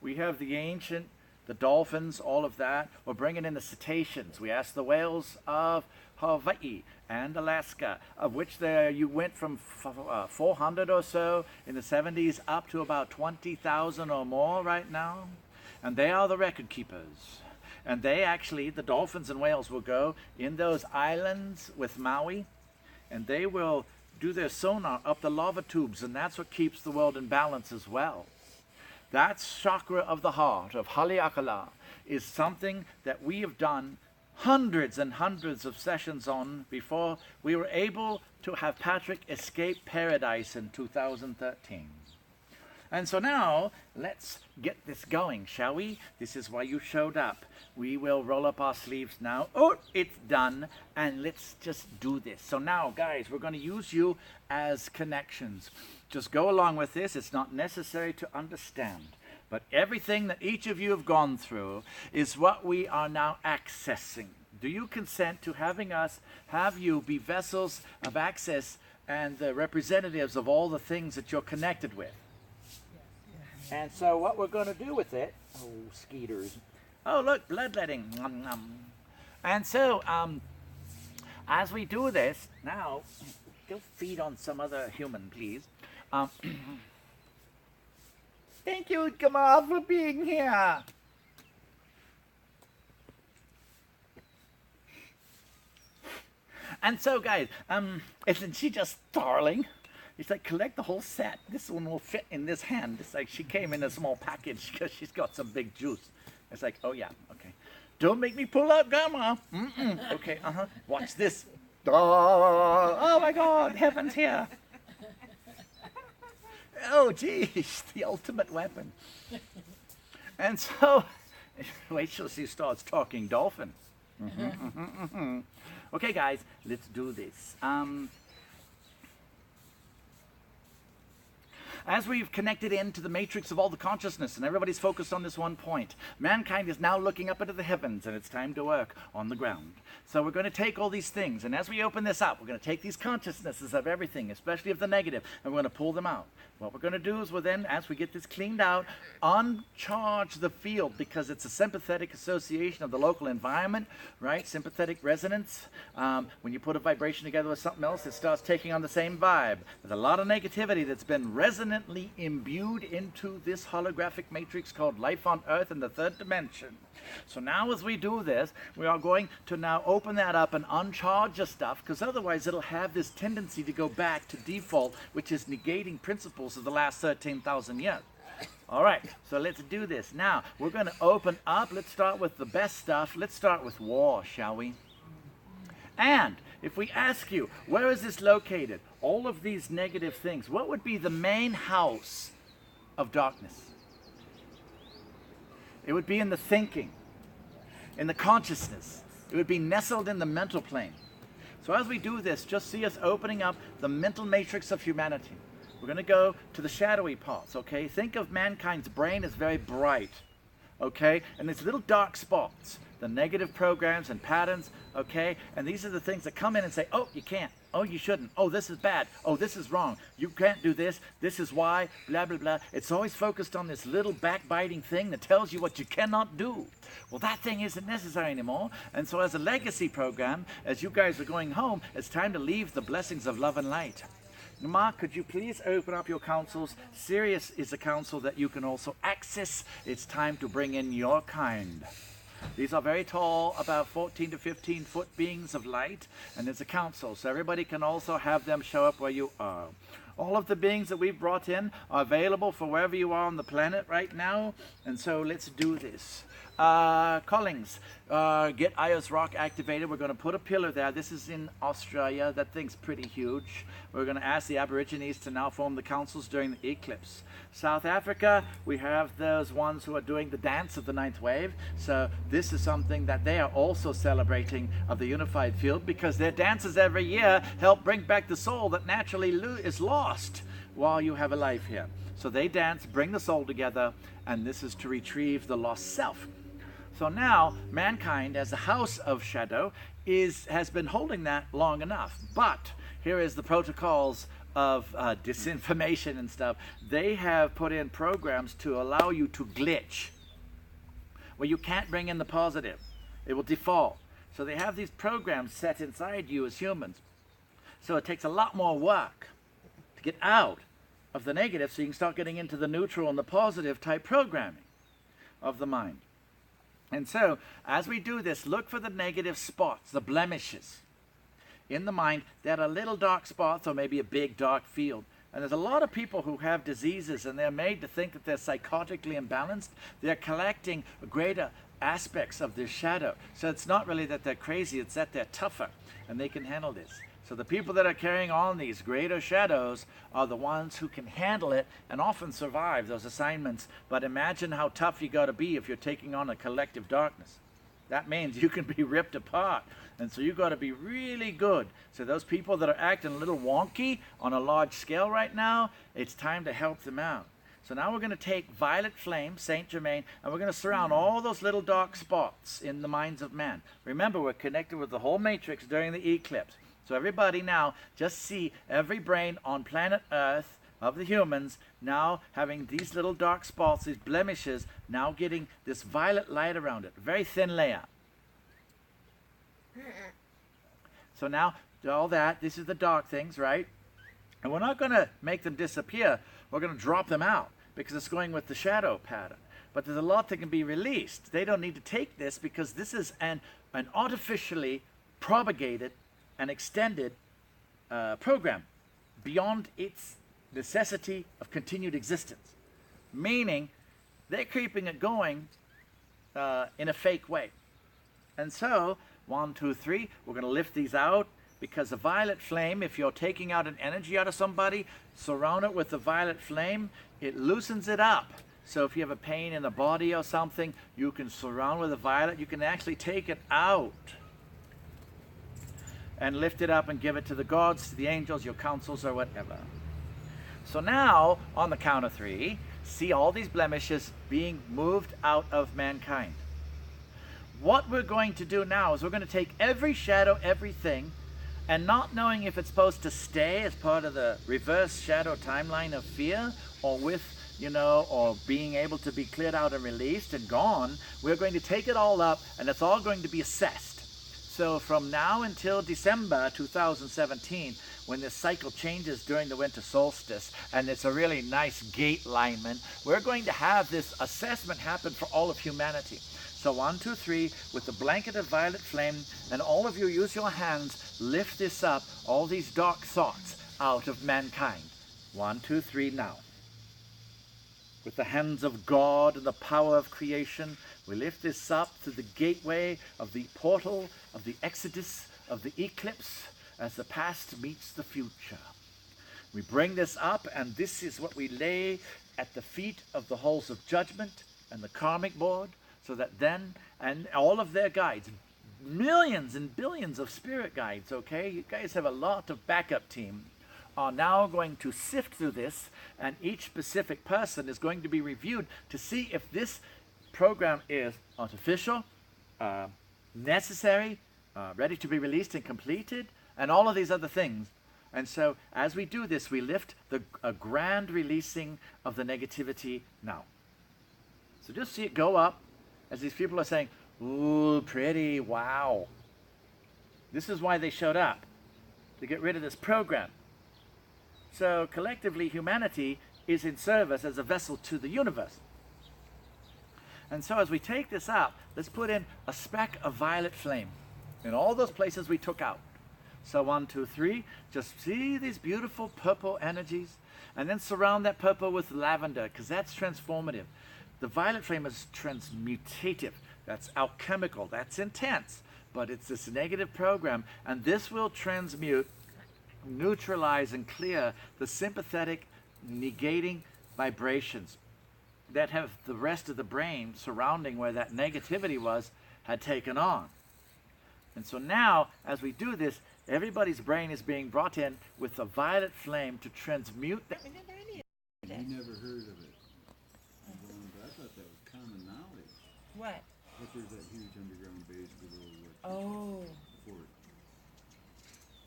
[SPEAKER 5] We have the ancient, the dolphins, all of that. We're bringing in the cetaceans. We asked the whales of Hawaii and Alaska, of which you went from 400 or so in the 70s up to about 20,000 or more right now. And they are the record keepers. And they actually, the dolphins and whales will go in those islands with Maui, and they will do their sonar up the lava tubes, and that's what keeps the world in balance as well. That chakra of the heart, of Haleakala, is something that we have done hundreds and hundreds of sessions on before we were able to have Patrick escape paradise in 2013. And so now, let's get this going, shall we? This is why you showed up. We will roll up our sleeves now. Oh, it's done. And let's just do this. So now, guys, we're going to use you as connections. Just go along with this. It's not necessary to understand. But everything that each of you have gone through is what we are now accessing. Do you consent to having us, have you be vessels of access and the representatives of all the things that you're connected with? And so what we're going to do with it, oh, skeeters. Oh, look, bloodletting. Nom, nom. And so, as we do this, now, go feed on some other human, please. Thank you, Kamal, for being here. And so, guys, isn't she just darling? He's like, collect the whole set. This one will fit in this hand. It's like she came in a small package because she's got some big juice. It's like, oh yeah, okay. Don't make me pull out Grandma. Okay, watch this. Oh my God, heaven's here. Oh geez, the ultimate weapon. And so, wait till she starts talking dolphin. Okay guys, let's do this. As we've connected into the matrix of all the consciousness and everybody's focused on this one point, mankind is now looking up into the heavens and it's time to work on the ground. So we're going to take all these things, and as we open this up, we're going to take these consciousnesses of everything, especially of the negative, and we're going to pull them out. What we're going to do is we'll then, as we get this cleaned out, uncharge the field, because it's a sympathetic association of the local environment, right? Sympathetic resonance. When you put a vibration together with something else, it starts taking on the same vibe. There's a lot of negativity that's been resonantly imbued into this holographic matrix called life on Earth in the 3rd dimension. So now as we do this, we are going to now open that up and uncharge the stuff, because otherwise it'll have this tendency to go back to default, which is negating principles of the last 13,000 years. All right, so let's do this. Now, we're going to open up. Let's start with the best stuff. Let's start with war, shall we? And if we ask you, where is this located? All of these negative things, what would be the main house of darkness? It would be in the thinking, in the consciousness. It would be nestled in the mental plane. So as we do this, just see us opening up the mental matrix of humanity. We're going to go to the shadowy parts, okay? Think of mankind's brain as very bright, okay? And there's little dark spots, the negative programs and patterns, okay? And these are the things that come in and say, oh, you can't. Oh, you shouldn't. Oh, this is bad. Oh, this is wrong. You can't do this. This is why, blah, blah, blah. It's always focused on this little backbiting thing that tells you what you cannot do. Well, that thing isn't necessary anymore. And so as a legacy program, as you guys are going home, it's time to leave the blessings of love and light. Mark, could you please open up your councils? Sirius is a council that you can also access. It's time to bring in your kind. These are very tall, about 14 to 15 foot beings of light, and it's a council, so everybody can also have them show up where you are. All of the beings that we've brought in are available for wherever you are on the planet right now, and so let's do this. Collings, get Ayers Rock activated. We're going to put a pillar there. This is in Australia. That thing's pretty huge. We're going to ask the Aborigines to now form the councils during the eclipse. South Africa, we have those ones who are doing the dance of the ninth wave. So this is something that they are also celebrating of the unified field, because their dances every year help bring back the soul that naturally is lost while you have a life here. So they dance, bring the soul together, and this is to retrieve the lost self. So now, mankind, as a house of shadow, has been holding that long enough. But here is the protocols of disinformation and stuff. They have put in programs to allow you to glitch, where you can't bring in the positive. It will default. So they have these programs set inside you as humans. So it takes a lot more work to get out of the negative, so you can start getting into the neutral and the positive type programming of the mind. And so, as we do this, look for the negative spots, the blemishes in the mind that are little dark spots or maybe a big dark field. And there's a lot of people who have diseases and they're made to think that they're psychotically imbalanced. They're collecting greater aspects of this shadow. So it's not really that they're crazy, it's that they're tougher and they can handle this. So the people that are carrying on these greater shadows are the ones who can handle it and often survive those assignments. But imagine how tough you got to be if you're taking on a collective darkness. That means you can be ripped apart. And so you got to be really good. So those people that are acting a little wonky on a large scale right now, it's time to help them out. So now we're going to take violet flame, Saint Germain, and we're going to surround all those little dark spots in the minds of man. Remember, we're connected with the whole matrix during the eclipse. So everybody now, just see every brain on planet Earth of the humans now having these little dark spots, these blemishes, now getting this violet light around it. Very thin layer. So now, all that, this is the dark things, right? And we're not going to make them disappear. We're going to drop them out because it's going with the shadow pattern. But there's a lot that can be released. They don't need to take this because this is an artificially propagated and extended program beyond its necessity of continued existence. Meaning, they're keeping it going in a fake way. And so, 1, 2, 3, we're going to lift these out because the violet flame, if you're taking out an energy out of somebody, surround it with the violet flame, it loosens it up. So if you have a pain in the body or something, you can surround with the violet, you can actually take it out and lift it up and give it to the gods, to the angels, your councils, or whatever. So now, on the count of 3, see all these blemishes being moved out of mankind. What we're going to do now is we're going to take every shadow, everything, and not knowing if it's supposed to stay as part of the reverse shadow timeline of fear, or with, or being able to be cleared out and released and gone, we're going to take it all up, and it's all going to be assessed. So from now until December 2017, when this cycle changes during the winter solstice, and it's a really nice gate alignment, we're going to have this assessment happen for all of humanity. So 1, 2, 3, with the blanket of violet flame, and all of you use your hands, lift this up, all these dark thoughts out of mankind. 1, 2, 3, now. with the hands of God and the power of creation. We lift this up to the gateway of the portal of the Exodus of the Eclipse as the past meets the future. We bring this up, and this is what we lay at the feet of the halls of judgment and the karmic board, so that then, and all of their guides, millions and billions of spirit guides, okay? You guys have a lot of backup team, are now going to sift through this, and each specific person is going to be reviewed to see if this program is artificial, necessary, ready to be released and completed, and all of these other things. And so as we do this, we lift a grand releasing of the negativity now. So just see it go up as these people are saying, ooh, pretty, wow. This is why they showed up, to get rid of this program. So collectively, humanity is in service as a vessel to the universe. And so as we take this up, let's put in a speck of violet flame in all those places we took out. So 1, 2, 3, just see these beautiful purple energies, and then surround that purple with lavender, because that's transformative. The violet flame is transmutative. That's alchemical. That's intense. But it's this negative program, and this will transmute, neutralize, and clear the sympathetic, negating vibrations that have the rest of the brain surrounding where that negativity was had taken on. And so now, as we do this, everybody's brain is being brought in with a violet flame to transmute that.
[SPEAKER 2] You never heard of it. I thought that was common knowledge.
[SPEAKER 7] What?
[SPEAKER 2] That there's that huge underground base below
[SPEAKER 7] Oh.
[SPEAKER 2] fort.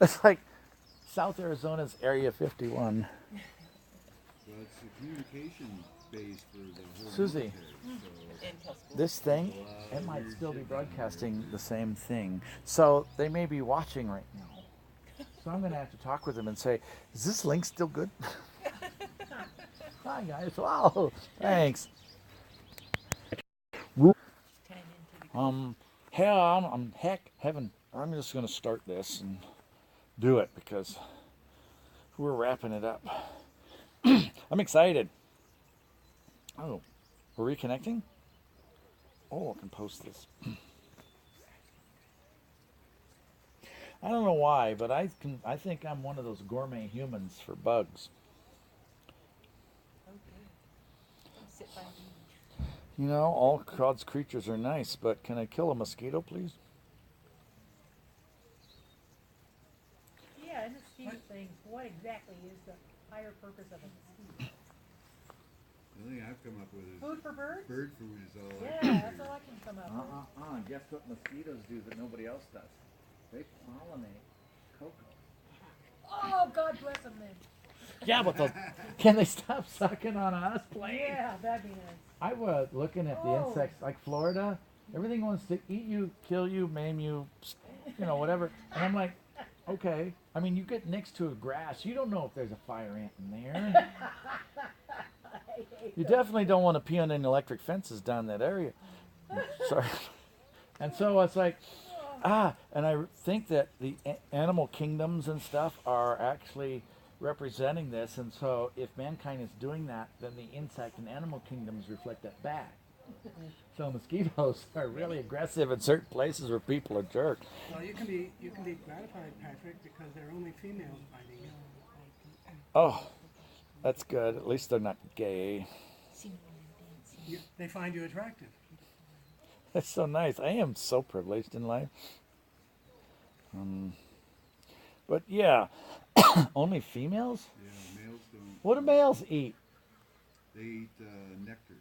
[SPEAKER 5] It's like South Arizona's Area 51.
[SPEAKER 2] Well, it's a communication base for the whole
[SPEAKER 5] Susie.
[SPEAKER 2] military, so
[SPEAKER 5] This thing, it might still be broadcasting the same thing. So they may be watching right now. So I'm going to have to talk with them and say, is this link still good? Hi guys, wow, thanks. I'm just going to start this and do it because we're wrapping it up. I'm excited. Oh, we're reconnecting? Oh, I can post this. I don't know why, but I think I'm one of those gourmet humans for bugs.
[SPEAKER 7] Sit by me.
[SPEAKER 5] You know, all God's creatures are nice, but can I kill a mosquito, please?
[SPEAKER 3] Yeah, in the scheme of things, what exactly is the higher purpose of a mosquito?
[SPEAKER 2] the thing I've come up with is
[SPEAKER 3] Food for birds?
[SPEAKER 2] bird food is all I
[SPEAKER 3] Yeah,
[SPEAKER 2] can
[SPEAKER 3] that's
[SPEAKER 2] figure.
[SPEAKER 3] all I can come up with.
[SPEAKER 5] Guess what mosquitoes do that nobody else does? They pollinate cocoa.
[SPEAKER 3] Oh, God bless them then.
[SPEAKER 5] Yeah, but those, can they stop sucking on us, please?
[SPEAKER 3] Yeah, that'd be nice.
[SPEAKER 5] I was looking at the
[SPEAKER 3] Oh.
[SPEAKER 5] insects, like Florida. Everything wants to eat you, kill you, maim you, you know, whatever. And I'm like, okay. I mean, you get next to a grass, you don't know if there's a fire ant in there. You definitely don't want to pee on any electric fences down that area. Sorry. And so it's like, and I think that the animal kingdoms and stuff are actually representing this, and so if mankind is doing that, then the insect and animal kingdoms reflect that back. So mosquitoes are really aggressive in certain places where people are jerks.
[SPEAKER 1] Well, you can be gratified, Patrick, because they're only females biting you.
[SPEAKER 5] Oh, that's good. At least they're not gay.
[SPEAKER 1] They find you attractive.
[SPEAKER 5] That's so nice. I am so privileged in life. But yeah, only females?
[SPEAKER 2] Yeah, males don't.
[SPEAKER 5] What do males eat?
[SPEAKER 2] They eat nectar.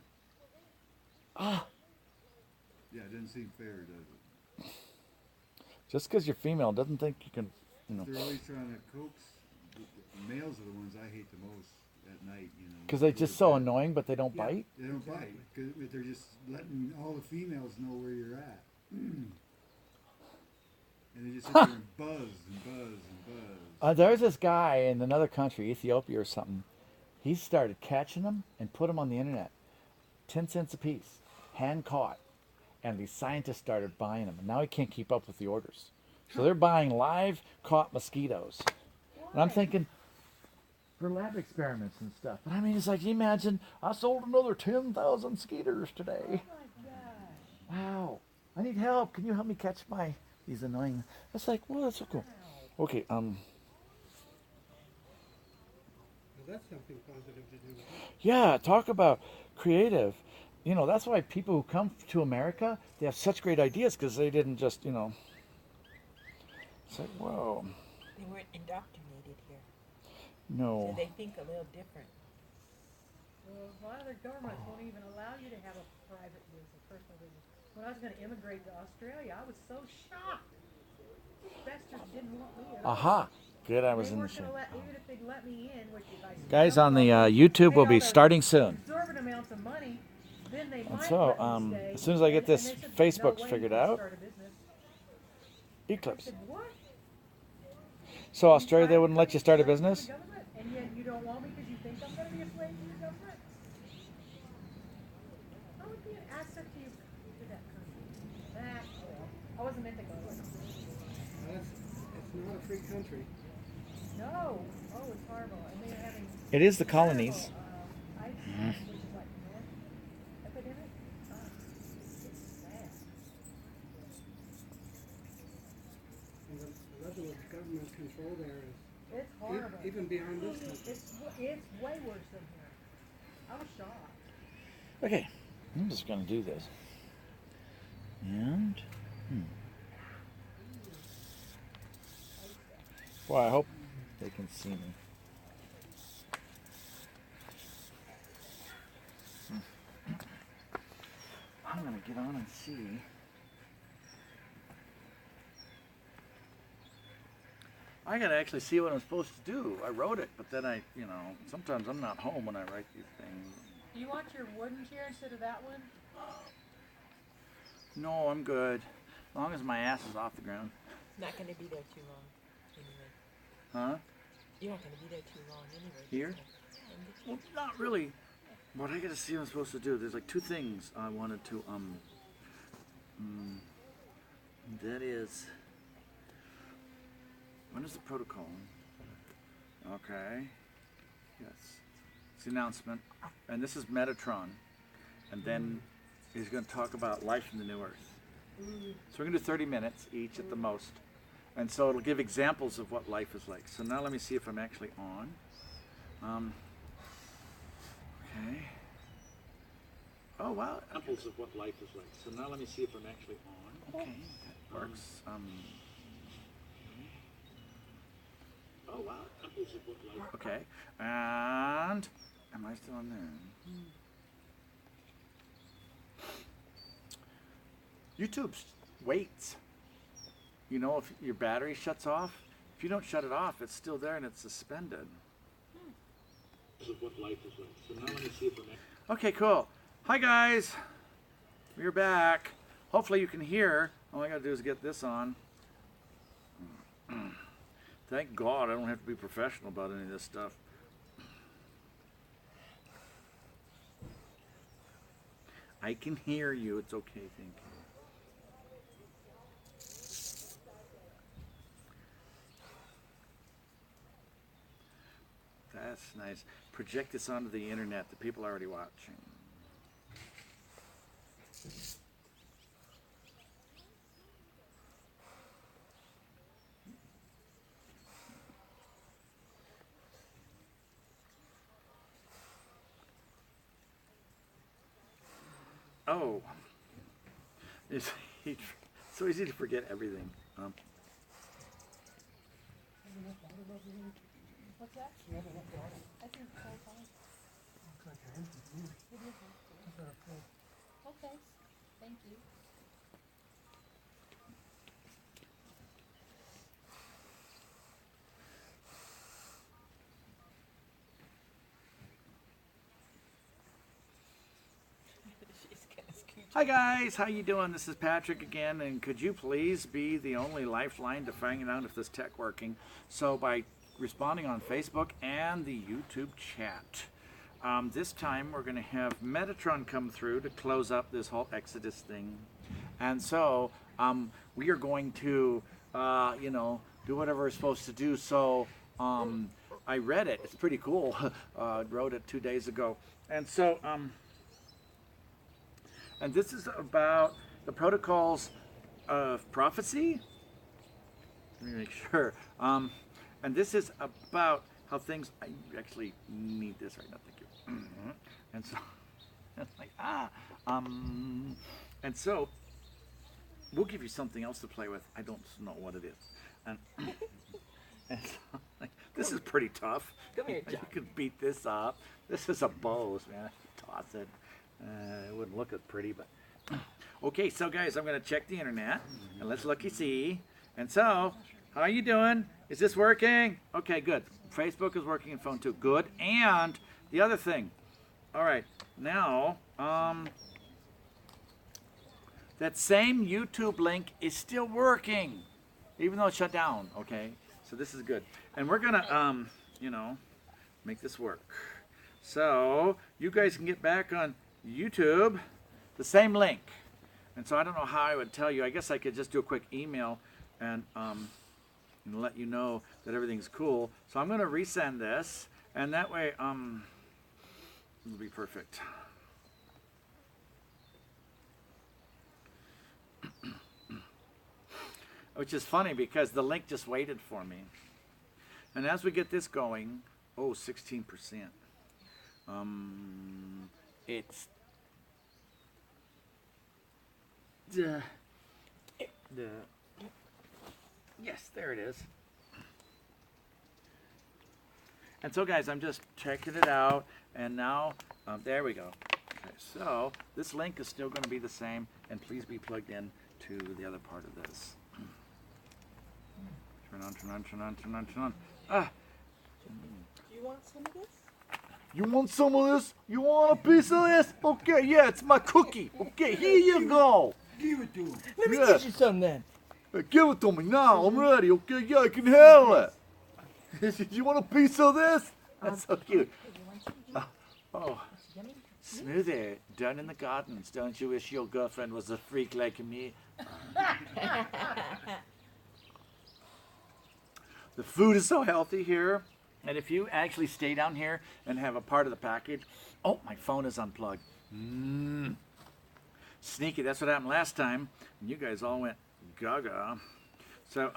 [SPEAKER 5] Ah,
[SPEAKER 2] Yeah, it doesn't seem fair, does it?
[SPEAKER 5] just because you're female doesn't think you can, you know.
[SPEAKER 2] They're always trying to coax. The males are the ones I hate the most at night, you know.
[SPEAKER 5] Because they're just so annoying, but they don't bite.
[SPEAKER 2] They don't bite, because they're just letting all the females know where you're at. And they just sit there and buzz and buzz and buzz.
[SPEAKER 5] There's this guy in another country, Ethiopia or something. He started catching them and put them on the internet. 10 cents a piece, hand caught. And these scientists started buying them. And now he can't keep up with the orders. So they're buying live caught mosquitoes. And I'm thinking, for lab experiments and stuff. But I mean, it's like, you imagine I sold another 10,000 skeeters today.
[SPEAKER 3] Oh my gosh.
[SPEAKER 5] Wow. I need help. Can you help me catch these annoying? It's like, well, that's so cool. Okay,
[SPEAKER 1] Well, that's something positive to do.
[SPEAKER 5] yeah, talk about creative. You know, that's why people who come to America, they have such great ideas because they didn't just, you know. It's like, whoa.
[SPEAKER 7] They weren't indoctrinated here,
[SPEAKER 5] No.
[SPEAKER 7] so they think a little different.
[SPEAKER 3] Well, a lot of the governments won't even allow you to have a private business, personal business. When I was going to immigrate to Australia, I was so shocked. Investors didn't want me at all.
[SPEAKER 5] Aha. Good, I was
[SPEAKER 3] They
[SPEAKER 5] in the
[SPEAKER 3] weren't
[SPEAKER 5] shade.
[SPEAKER 3] gonna even if they'd let me in, which if I
[SPEAKER 5] Guys
[SPEAKER 3] still
[SPEAKER 5] on the
[SPEAKER 3] don't
[SPEAKER 5] YouTube will
[SPEAKER 3] pay
[SPEAKER 5] be
[SPEAKER 3] all the
[SPEAKER 5] starting soon.
[SPEAKER 3] exorbitant amounts of money, then they might
[SPEAKER 5] so,
[SPEAKER 3] let me stay.
[SPEAKER 5] as soon as I get
[SPEAKER 3] And
[SPEAKER 5] this
[SPEAKER 3] they said,
[SPEAKER 5] Facebook's
[SPEAKER 3] "No way
[SPEAKER 5] figured
[SPEAKER 3] you can
[SPEAKER 5] out,
[SPEAKER 3] start a business." I
[SPEAKER 5] Eclipse.
[SPEAKER 3] said, what?
[SPEAKER 5] So Australia, they wouldn't let you start a business?
[SPEAKER 3] And yet you don't want me because you think I'm going to be a slave to your government? I would be an asset to you, to that country. I wasn't meant to go.
[SPEAKER 1] Well, it's not a free country.
[SPEAKER 3] No. Oh, it's horrible. And they're having
[SPEAKER 5] It is the colonies.
[SPEAKER 3] terrible, ice, which is like north epidemic. It's sad.
[SPEAKER 1] And the level of government control there is
[SPEAKER 3] It's horrible.
[SPEAKER 1] even beyond this country.
[SPEAKER 3] It's way worse than here. I was shocked.
[SPEAKER 5] Okay, I'm just going to do this. And, Well, I hope they can see me. I'm going to get on and see. I got to actually see what I'm supposed to do. I wrote it, but then sometimes I'm not home when I write these things.
[SPEAKER 3] Do you want your wooden chair instead of that one?
[SPEAKER 5] No, I'm good. As long as my ass is off the ground.
[SPEAKER 7] Not going to be there too long, anyway.
[SPEAKER 5] Huh?
[SPEAKER 7] You're not going to be there too long, anyway.
[SPEAKER 5] Here? Well, not really. But I got to see what I'm supposed to do. There's like two things I wanted to, that is, when is the protocol? Okay. Yes. It's the announcement. And this is Metatron. And then he's going to talk about life in the new Earth. So we're going to do 30 minutes each at the most. And so it'll give examples of what life is like. So now let me see if I'm actually on. Okay. Oh, wow. Examples of what life is like. So now let me see if I'm actually on. Okay, that works. Oh, wow. Examples of what life. Okay. And am I still on there? YouTube waits. You know, if your battery shuts off, if you don't shut it off, it's still there and it's suspended. What life is like. So now let me see if okay, cool. Hi guys, we're back. Hopefully you can hear. All I gotta do is get this on. Thank God I don't have to be professional about any of this stuff. I can hear you. It's okay. Thank you. That's nice. Project this onto the internet. The people are already watching. Oh, it's so easy to forget everything.
[SPEAKER 3] What's that? I think it's so fine. Okay, thank you.
[SPEAKER 5] Hi guys, how you doing? This is Patrick again, and could you please be the only lifeline to finding out if this tech working? So by responding on Facebook and the YouTube chat. This time we're going to have Metatron come through to close up this whole Exodus thing. And so we are going to, do whatever we're supposed to do. So I read it. It's pretty cool. Wrote it 2 days ago. And so, and this is about the protocols of prophecy. Let me make sure. And this is about how things, I actually need this right now, thank you. And so, it's like, and so, we'll give you something else to play with. I don't know what it is. And so, like, this is pretty tough.
[SPEAKER 9] Come here,
[SPEAKER 5] You
[SPEAKER 9] John.
[SPEAKER 5] could beat this up. This is a Bose, man. Toss it. It wouldn't look as pretty, but. Okay, so guys, I'm going to check the internet. And let's looky see. And so, how are you doing? Is this working? Okay, good. Facebook is working and phone too. Good. And the other thing. All right. Now, that same YouTube link is still working, even though it's shut down. Okay. So this is good. And we're going to, you know, make this work. So you guys can get back on YouTube, the same link. And so I don't know how I would tell you. I guess I could just do a quick email and let you know that everything's cool. So I'm going to resend this, and that way it'll be perfect. Which is funny because the link just waited for me. And as we get this going, 16%. It's the yes, there it is. And so guys, I'm just checking it out, and now there we go. Okay, so this link is still going to be the same, and please be plugged in to the other part of this. Turn on, turn on, turn on, turn on, turn on.
[SPEAKER 7] Do you want some of this?
[SPEAKER 5] You want some of this? You want a piece of this? Okay, yeah, it's my cookie. Okay, here you go.
[SPEAKER 1] Give it to him.
[SPEAKER 9] Let me
[SPEAKER 5] Yeah.
[SPEAKER 9] get you some then.
[SPEAKER 5] Hey, give it to me now. I'm ready. Okay, yeah, I can handle it. You want a piece of this? That's so cute. Oh, smoothie down in the gardens. Don't you wish your girlfriend was a freak like me? The food is so healthy here. And if you actually stay down here and have a part of the package, oh, my phone is unplugged. Sneaky, that's what happened last time. And you guys all went gaga. So,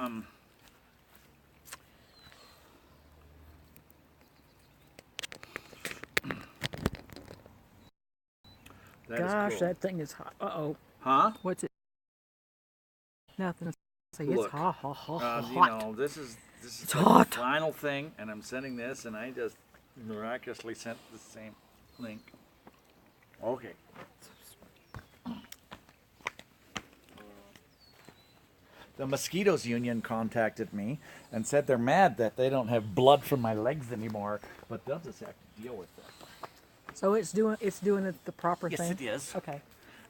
[SPEAKER 5] that is
[SPEAKER 9] Gosh,
[SPEAKER 5] cool.
[SPEAKER 9] that thing is hot. Uh-oh.
[SPEAKER 5] Huh?
[SPEAKER 9] What's it? Nothing. Say
[SPEAKER 5] Look,
[SPEAKER 9] it's hot, hot, hot, hot.
[SPEAKER 5] you know, this is
[SPEAKER 9] It's
[SPEAKER 5] like
[SPEAKER 9] hot.
[SPEAKER 5] the final thing, and I'm sending this, and I just miraculously sent the same link. Okay. The Mosquitoes Union contacted me and said they're mad that they don't have blood from my legs anymore, but they'll just have to deal with it.
[SPEAKER 9] So it's doing it the proper
[SPEAKER 5] Yes,
[SPEAKER 9] thing?
[SPEAKER 5] it is.
[SPEAKER 9] Okay.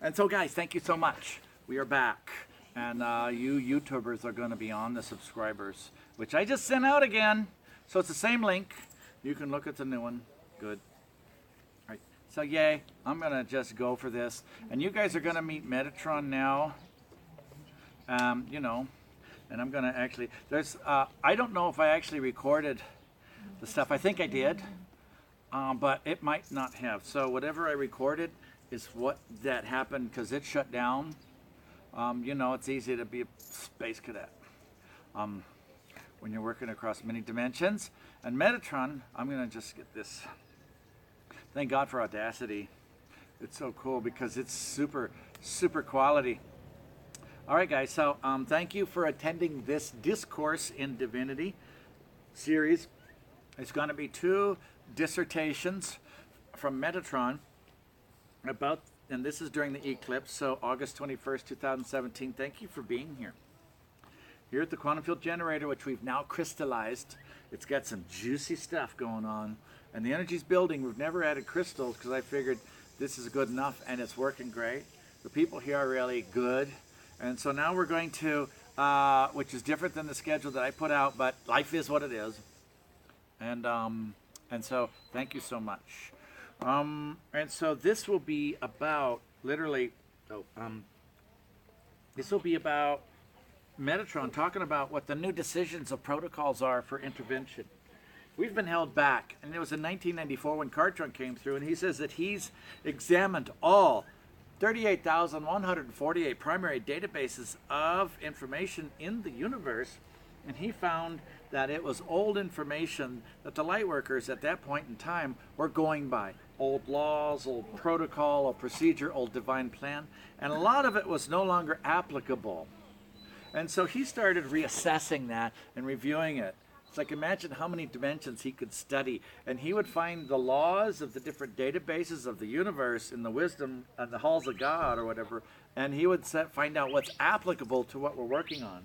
[SPEAKER 5] And so, guys, thank you so much. We are back. And you YouTubers are going to be on the subscribers, which I just sent out again. So it's the same link. You can look at the new one. Good. All right. So, yay. I'm going to just go for this. And you guys are going to meet Metatron now. You know, and I'm going to actually, there's, I don't know if I actually recorded the stuff. I think I did, but it might not have. So whatever I recorded is what that happened because it shut down. You know, it's easy to be a space cadet when you're working across many dimensions. And Metatron, I'm going to just get this. Thank God for Audacity. It's so cool because it's super, super quality. All right, guys, so thank you for attending this Discourse in Divinity series. It's going to be 2 dissertations from Metatron about, and this is during the eclipse, so August 21st, 2017. Thank you for being here. Here at the Quantum Field Generator, which we've now crystallized, it's got some juicy stuff going on, and the energy's building. We've never added crystals because I figured this is good enough, and it's working great. The people here are really good. And so now we're going to, which is different than the schedule that I put out, but life is what it is. And so thank you so much. And so this will be about literally, this will be about Metatron talking about what the new decisions of protocols are for intervention. we've been held back. And it was in 1994 when Kartron came through, and he says that he's examined all 38,148 primary databases of information in the universe, and he found that it was old information that the lightworkers at that point in time were going by. Old laws, old protocol, old procedure, old divine plan, and a lot of it was no longer applicable. And so he started reassessing that and reviewing it. It's like, imagine how many dimensions he could study, and he would find the laws of the different databases of the universe in the wisdom and the halls of God or whatever, and he would find out what's applicable to what we're working on.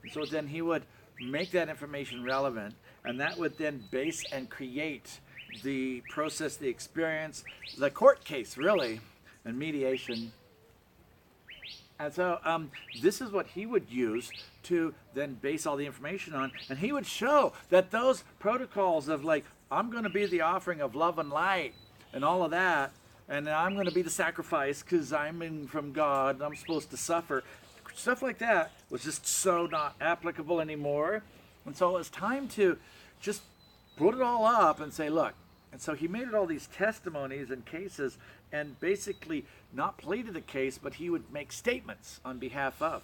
[SPEAKER 5] And so then he would make that information relevant, and that would then base and create the process, the experience, the court case, really, and mediation. And so this is what he would use to then base all the information on, and he would show that those protocols of, like, I'm going to be the offering of love and light and all of that, and I'm going to be the sacrifice because I'm in from God and I'm supposed to suffer. Stuff like that was just so not applicable anymore. And so it was time to just put it all up and say, look. And so he made it all these testimonies and cases, and basically not pleaded a case, but he would make statements on behalf of.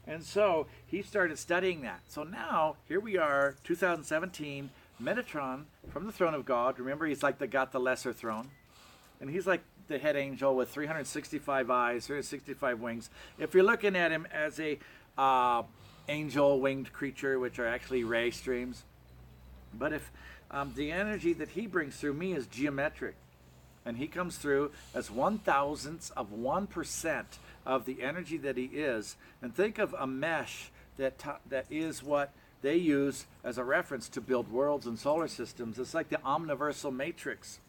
[SPEAKER 5] And so he started studying that. So now, here we are, 2017, Metatron from the throne of God. Remember, he's like got the lesser throne. And he's like the head angel with 365 eyes, 365 wings. If you're looking at him as a angel winged creature, which are actually ray streams. But if the energy that he brings through me is geometric, and he comes through as 1,000th of 1% of the energy that he is. And think of a mesh that is what they use as a reference to build worlds and solar systems. It's like the omniversal matrix.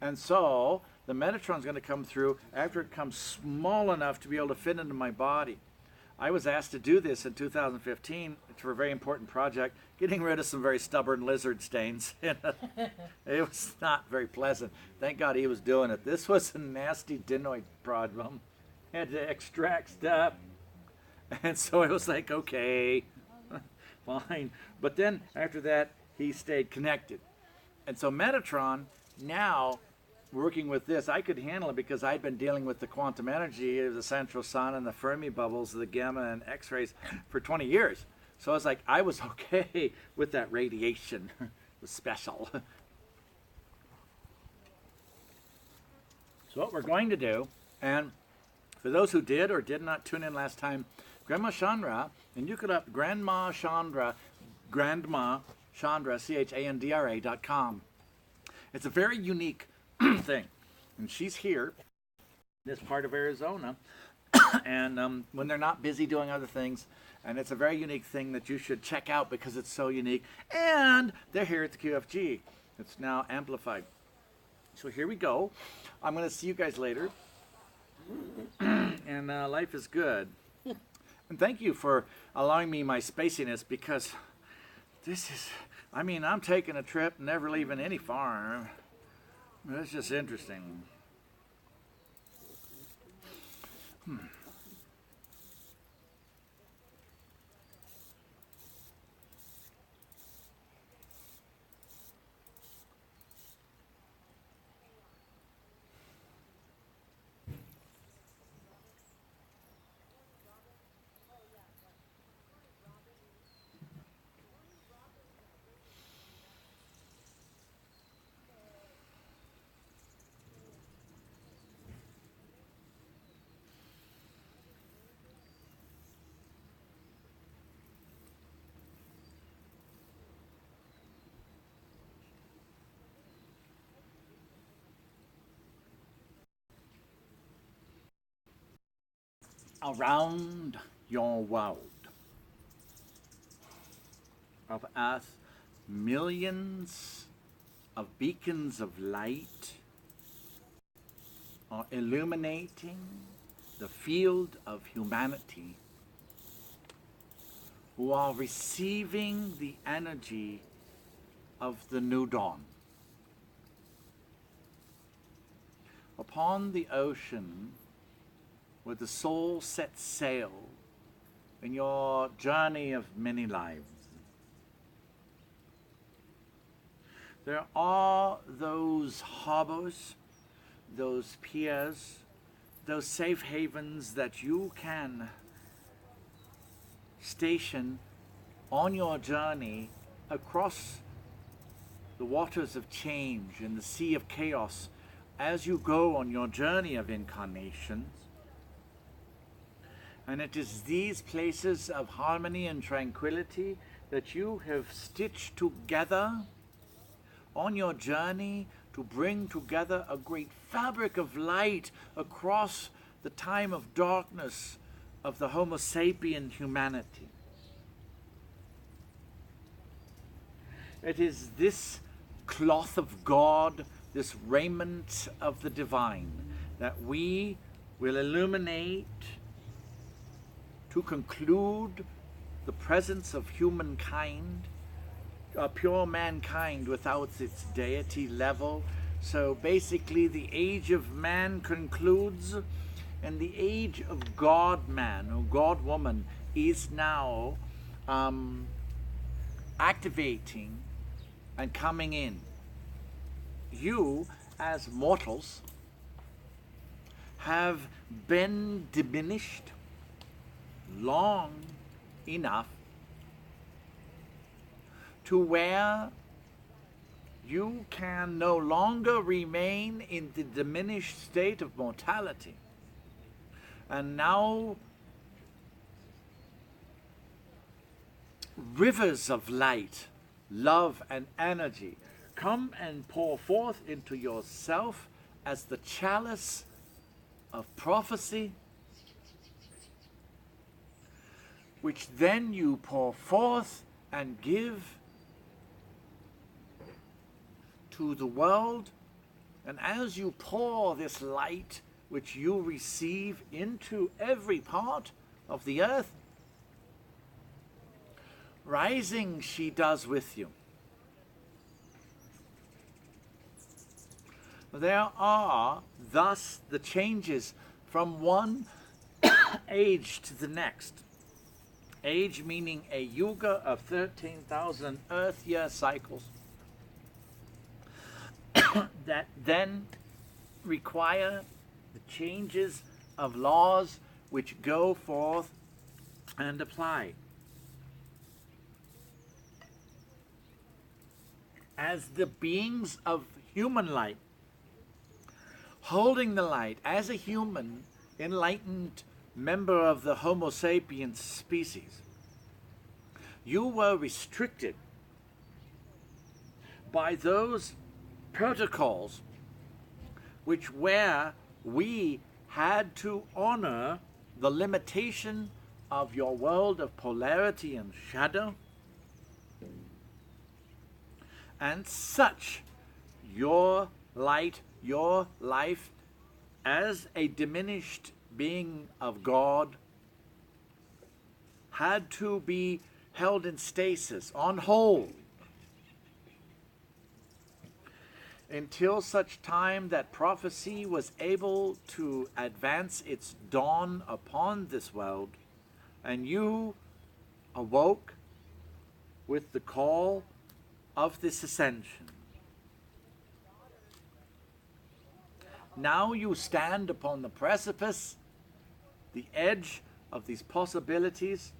[SPEAKER 5] And so the Metatron's going to come through after it comes small enough to be able to fit into my body. I was asked to do this in 2015 for a very important project, getting rid of some very stubborn lizard stains. It was not very pleasant. Thank God he was doing it. This was a nasty denoid problem. Had to extract stuff. And so it was like, okay, fine. But then after that, he stayed connected. And so Metatron, now working with this, I could handle it because I'd been dealing with the quantum energy of the central sun and the Fermi bubbles, the gamma and X-rays for 20 years. So I was like, I was okay with that radiation. It was special. So what we're going to do, and for those who did or did not tune in last time, Grandma Chandra, and you could up Grandma Chandra, CHANDRA.com. It's a very unique thing, and she's here, this part of Arizona, and when they're not busy doing other things, and it's a very unique thing that you should check out because it's so unique, and they're here at the QFG. It's now amplified. So here we go. I'm going to see you guys later, and life is good. And thank you for allowing me my spaciness, because this is, I mean, I'm taking a trip, never leaving any farm. That's just interesting. Around your world of Earth, millions of beacons of light are illuminating the field of humanity, who are receiving the energy of the new dawn. Upon the ocean, where the soul sets sail in your journey of many lives, there are those harbors, those piers, those safe havens that you can station on your journey across the waters of change and the sea of chaos as you go on your journey of incarnations. And it is these places of harmony and tranquility that you have stitched together on your journey to bring together a great fabric of light across the time of darkness of the Homo sapien humanity. It is this cloth of God, this raiment of the divine, that we will illuminate to conclude the presence of humankind, pure mankind without its deity level. So basically the age of man concludes, and the age of God-man or God-woman is now activating and coming in. You, as mortals, have been diminished long enough to where you can no longer remain in the diminished state of mortality. And now rivers of light, love, and energy come and pour forth into yourself as the chalice of prophecy, which then you pour forth and give to the world. And as you pour this light, which you receive into every part of the earth, rising she does with you. There are thus the changes from one age to the next. Age meaning a yuga of 13,000 Earth year cycles that then require the changes of laws which go forth and apply. As the beings of human light, holding the light as a human, enlightened member of the Homo sapiens species, you were restricted by those protocols where we had to honor the limitation of your world of polarity and shadow, and such your light, your life as a diminished being of God had to be held in stasis, on hold, until such time that prophecy was able to advance its dawn upon this world, and you awoke with the call of this ascension. Now you stand upon the precipice, the edge of these possibilities.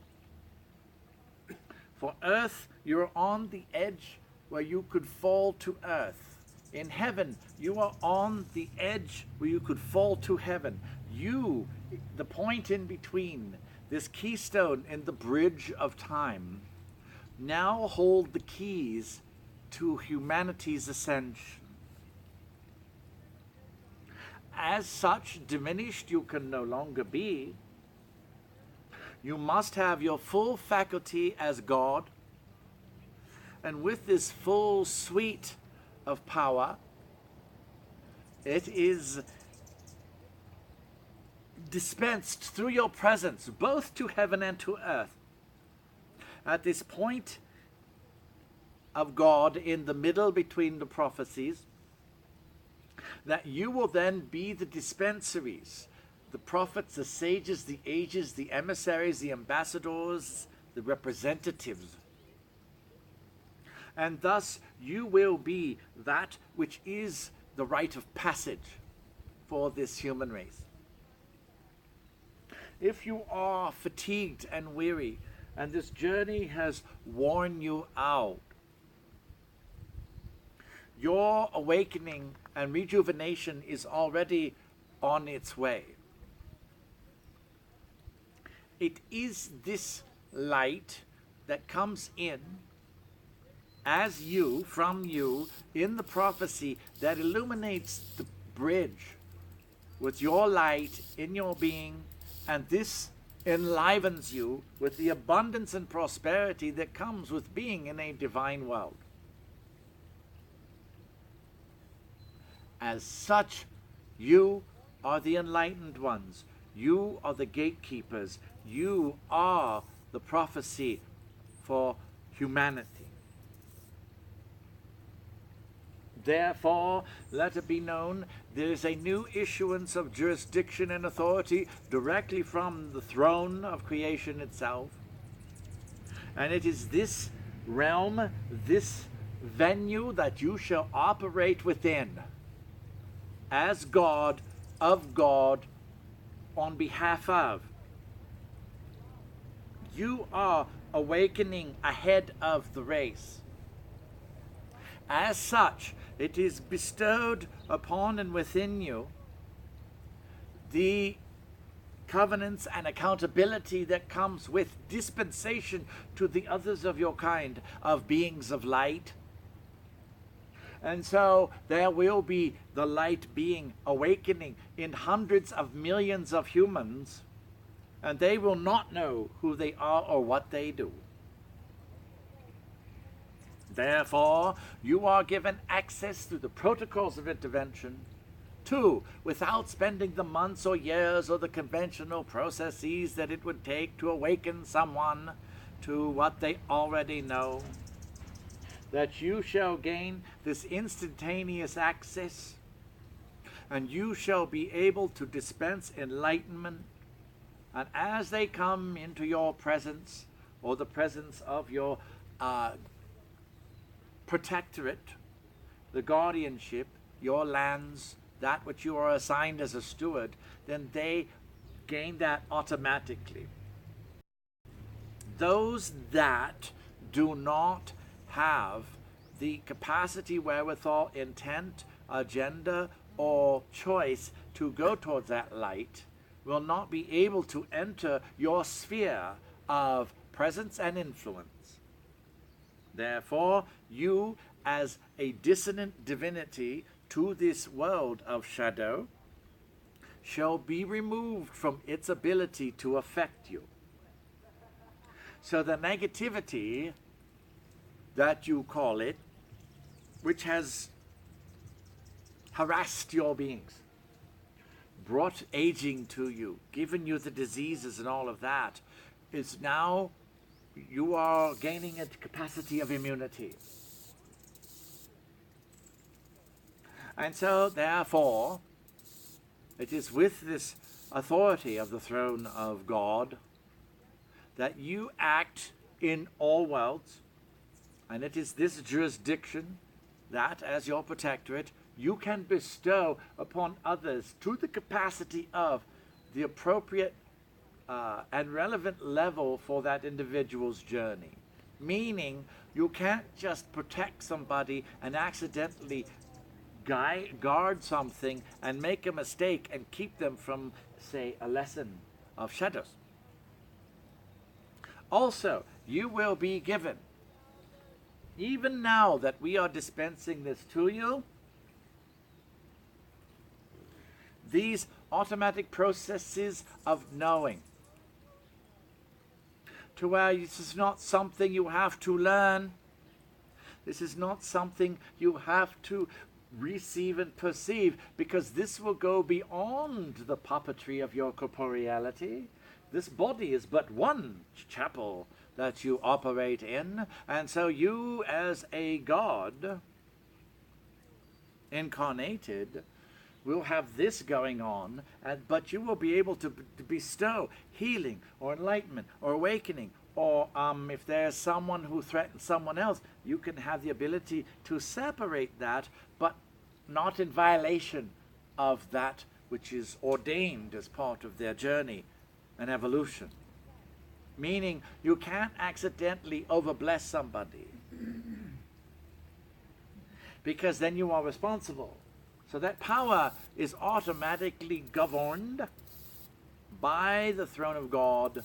[SPEAKER 5] For earth, you're on the edge where you could fall to earth. In heaven, you are on the edge where you could fall to heaven. You, the point in between, this keystone in the bridge of time, now hold the keys to humanity's ascension. As such, diminished you can no longer be. You must have your full faculty as God, and with this full suite of power, it is dispensed through your presence, both to heaven and to earth. At this point of God in the middle between the prophecies, that you will then be the dispensaries, the prophets, the sages, the ages, the emissaries, the ambassadors, the representatives And thus you will be that which is the rite of passage for this human race. If you are fatigued and weary, and this journey has worn you out, your awakening and rejuvenation is already on its way. It is this light that comes in as you, from you, in the prophecy that illuminates the bridge with your light in your being, and this enlivens you with the abundance and prosperity that comes with being in a divine world. As such, you are the enlightened ones. You are the gatekeepers. You are the prophecy for humanity. Therefore, let it be known, there is a new issuance of jurisdiction and authority directly from the throne of creation itself. And it is this realm, this venue that you shall operate within as God, of God, on behalf of. You are awakening ahead of the race. As such, it is bestowed upon and within you the covenants and accountability that comes with dispensation to the others of your kind, of beings of light. And so there will be the light being awakening in hundreds of millions of humans, and they will not know who they are or what they do. Therefore, you are given access through the protocols of intervention to, without spending the months or years or the conventional processes that it would take to awaken someone to what they already know, that you shall gain this instantaneous access, and you shall be able to dispense enlightenment. And as they come into your presence, or the presence of your protectorate, the guardianship, your lands, that which you are assigned as a steward, then they gain that automatically. Those that do not have the capacity, wherewithal, intent, agenda, or choice to go towards that light will not be able to enter your sphere of presence and influence. Therefore, you, as a dissonant divinity to this world of shadow, shall be removed from its ability to affect you. So the negativity that you call it, which has harassed your beings, brought aging to you, given you the diseases and all of that, is now you are gaining a capacity of immunity. And so, therefore, it is with this authority of the throne of God that you act in all worlds, and it is this jurisdiction that, as your protectorate, you can bestow upon others to the capacity of the appropriate and relevant level for that individual's journey. Meaning, you can't just protect somebody and accidentally guard something and make a mistake and keep them from, say, a lesson of shadows. Also, you will be given, even now that we are dispensing this to you, these automatic processes of knowing, to where this is not something you have to learn. This is not something you have to receive and perceive, because this will go beyond the puppetry of your corporeality. This body is but one chapel that you operate in, and so you, as a God incarnated, will have this going on, but you will be able to bestow healing or enlightenment or awakening, or if there's someone who threatens someone else, you can have the ability to separate that, but not in violation of that which is ordained as part of their journey and evolution. Meaning, you can't accidentally overbless somebody, because then you are responsible. So that power is automatically governed by the throne of God,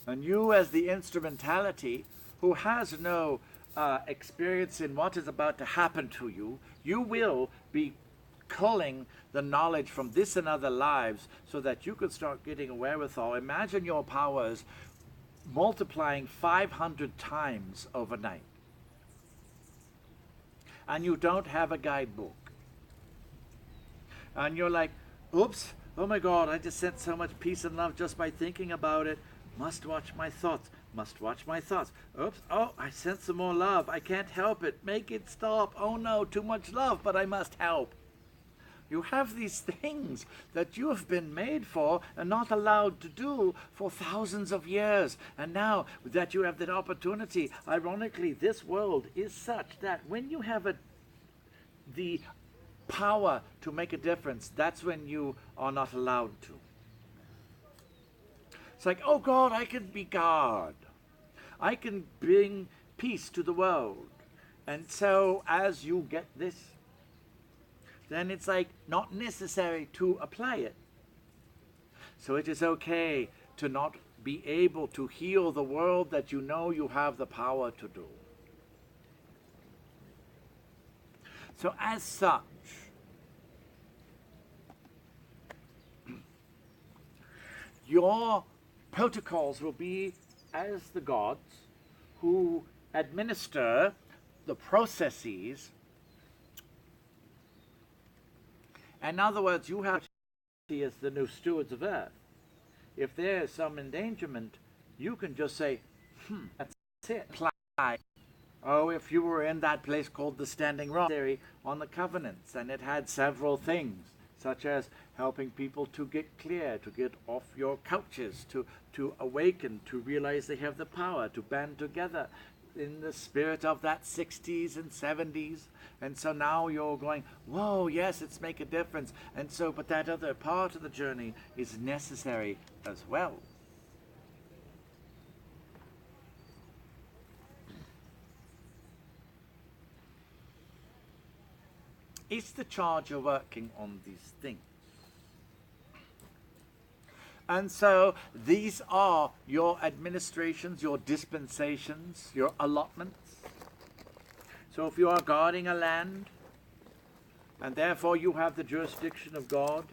[SPEAKER 5] and you as the instrumentality who has no experience in what is about to happen to you, you will be culling the knowledge from this and other lives so that you can start getting a wherewithal. Imagine your powers multiplying 500 times overnight, and you don't have a guidebook, and you're like, oops, oh my God, I just sent so much peace and love just by thinking about it. Must watch my thoughts, must watch my thoughts. Oops, oh, I sent some more love, I can't help it, make it stop. Oh no, too much love, but I must help. You have these things that you have been made for and not allowed to do for thousands of years. And now that you have that opportunity, ironically, this world is such that when you have the power to make a difference, that's when you are not allowed to. It's like, oh God, I can be God. I can bring peace to the world. And so as you get this, then it's like not necessary to apply it. So it is okay to not be able to heal the world that you know you have the power to do. So as such, your protocols will be as the gods who administer the processes. In other words, you have to be as the new stewards of Earth. If there is some endangerment, you can just say, that's it. Apply. Oh, if you were in that place called the Standing Rock theory on the covenants, and it had several things, such as helping people to get clear, to get off your couches, to awaken, to realize they have the power, to band together in the spirit of that 60s and 70s. And so now you're going, whoa, yes, it's make a difference. And so, but that other part of the journey is necessary as well. It's the charge of working on these things. And so these are your administrations, your dispensations, your allotments. So if you are guarding a land, and therefore you have the jurisdiction of God,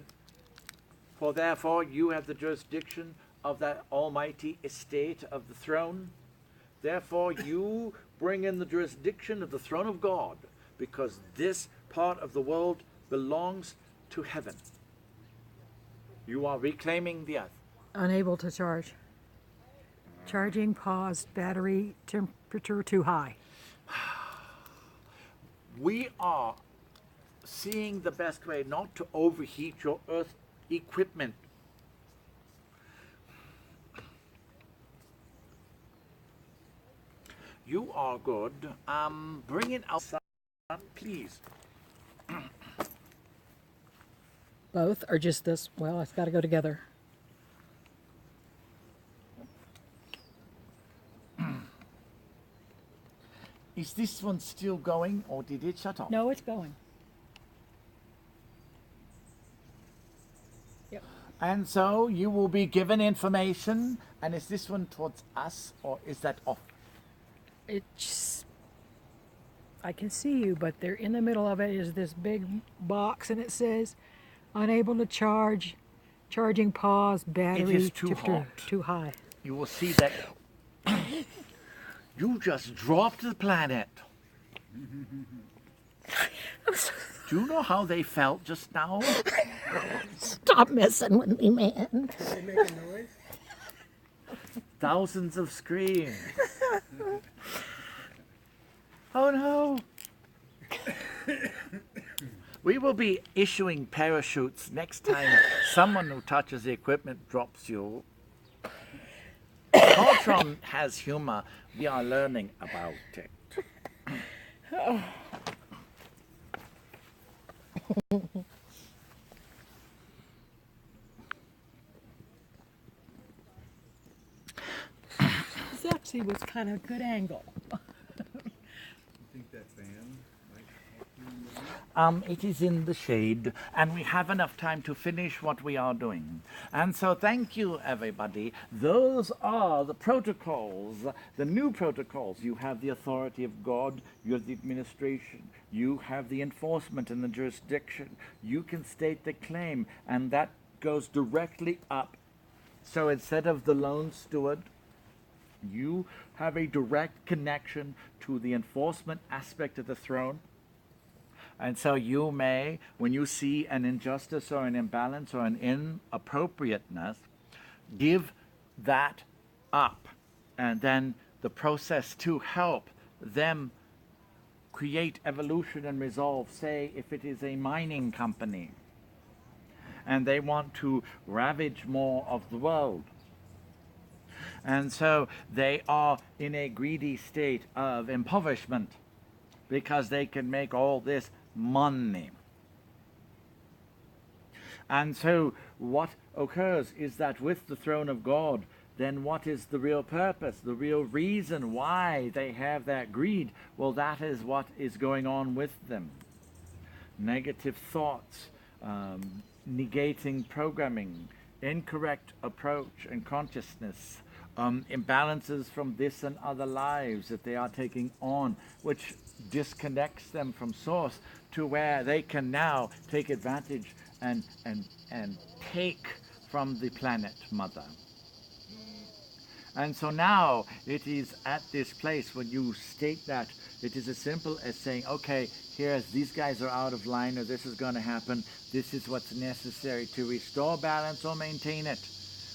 [SPEAKER 5] for therefore you have the jurisdiction of that almighty estate of the throne, therefore you bring in the jurisdiction of the throne of God, because this part of the world belongs to heaven. You are reclaiming the earth.
[SPEAKER 3] Unable to charge. Charging paused, battery temperature too high.
[SPEAKER 5] We are seeing the best way not to overheat your earth equipment. You are good. Bring it outside, please.
[SPEAKER 3] Both or just this? Well, it's got to go together.
[SPEAKER 5] Is this one still going, or did it shut off?
[SPEAKER 3] No, it's going. Yep.
[SPEAKER 5] And so you will be given information, and is this one towards us, or is that off?
[SPEAKER 3] It's, I can see you, but they're in the middle of it is this big box, and it says, unable to charge, charging pause, battery
[SPEAKER 5] It is too hot.
[SPEAKER 3] Too high.
[SPEAKER 5] You will see that you just dropped the planet. Do you know how they felt just now?
[SPEAKER 3] Stop messing with me, man.
[SPEAKER 1] Did they make a noise?
[SPEAKER 5] Thousands of screams. Oh no. We will be issuing parachutes next time someone who touches the equipment drops you. Kartron has humor. We are learning about it.
[SPEAKER 3] This actually was kind of a good angle.
[SPEAKER 2] You think that fan might help you in the room?
[SPEAKER 5] It is in the shade, and we have enough time to finish what we are doing. And so thank you, everybody. Those are the protocols, the new protocols. You have the authority of God, you have the administration, you have the enforcement and the jurisdiction. You can state the claim, and that goes directly up. So instead of the lone steward, you have a direct connection to the enforcement aspect of the throne. And so you may, when you see an injustice or an imbalance or an inappropriateness, give that up. And then the process to help them create evolution and resolve, say if it is a mining company and they want to ravage more of the world. And so they are in a greedy state of impoverishment because they can make all this money. And so what occurs is that with the throne of God, then what is the real purpose, the real reason why they have that greed? Well, that is what is going on with them. Negative thoughts, negating programming, incorrect approach and consciousness, imbalances from this and other lives that they are taking on, which disconnects them from source to where they can now take advantage and take from the planet mother. And so now it is at this place when you state that, it is as simple as saying, okay, here's these guys are out of line, or this is going to happen, this is what's necessary to restore balance or maintain it.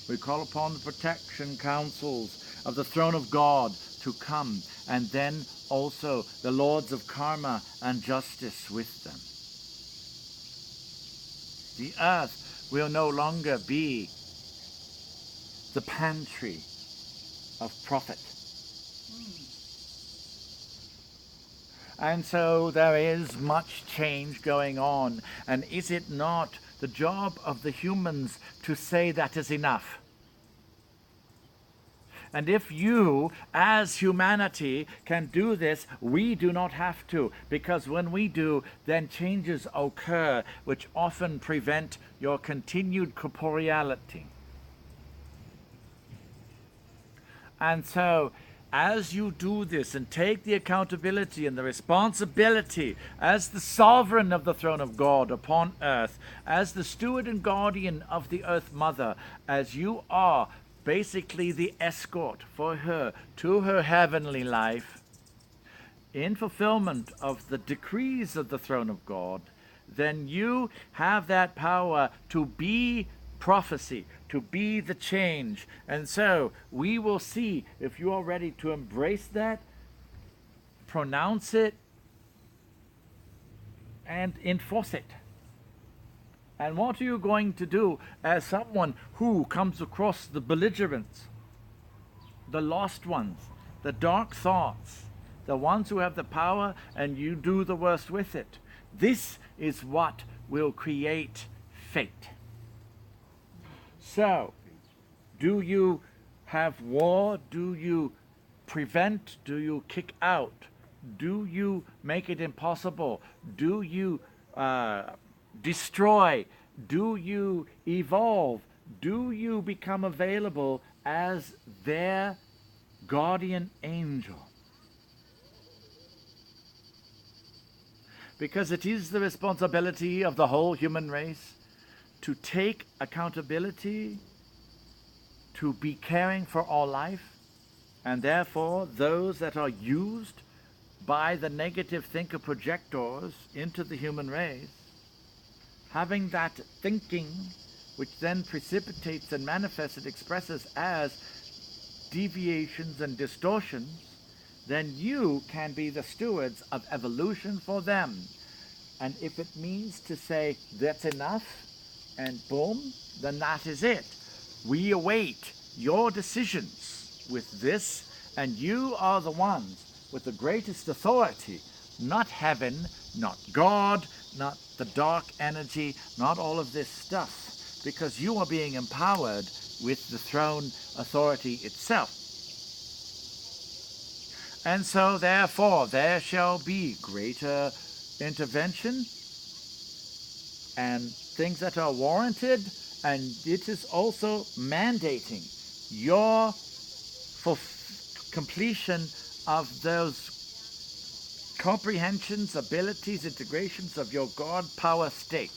[SPEAKER 5] We call upon the protection councils of the throne of God to come, and then also the lords of karma and justice with them. The earth will no longer be the pantry of profit. And so there is much change going on. And is it not the job of the humans to say that is enough? And if you, as humanity, can do this, we do not have to. Because when we do, then changes occur which often prevent your continued corporeality. And so, as you do this and take the accountability and the responsibility as the sovereign of the throne of God upon earth, as the steward and guardian of the earth mother, as you are basically the escort for her to her heavenly life, in fulfillment of the decrees of the throne of God, then you have that power to be prophecy, to be the change. And so we will see if you are ready to embrace that, pronounce it, and enforce it. And what are you going to do as someone who comes across the belligerents, the lost ones, the dark thoughts, the ones who have the power and you do the worst with it? This is what will create fate. So, do you have war? Do you prevent? Do you kick out? Do you make it impossible? Do you destroy? Do you evolve? Do you become available as their guardian angel? Because it is the responsibility of the whole human race to take accountability, to be caring for all life, and therefore those that are used by the negative thinker projectors into the human race, having that thinking which then precipitates and manifests and expresses as deviations and distortions, then you can be the stewards of evolution for them. And if it means to say that's enough, and boom, then that is it. We await your decisions with this, and you are the ones with the greatest authority not heaven, not God, not the dark energy, not all of this stuff, because you are being empowered with the throne authority itself. And so therefore there shall be greater intervention and things that are warranted, and it is also mandating your completion of those comprehensions, abilities, integrations of your God power state.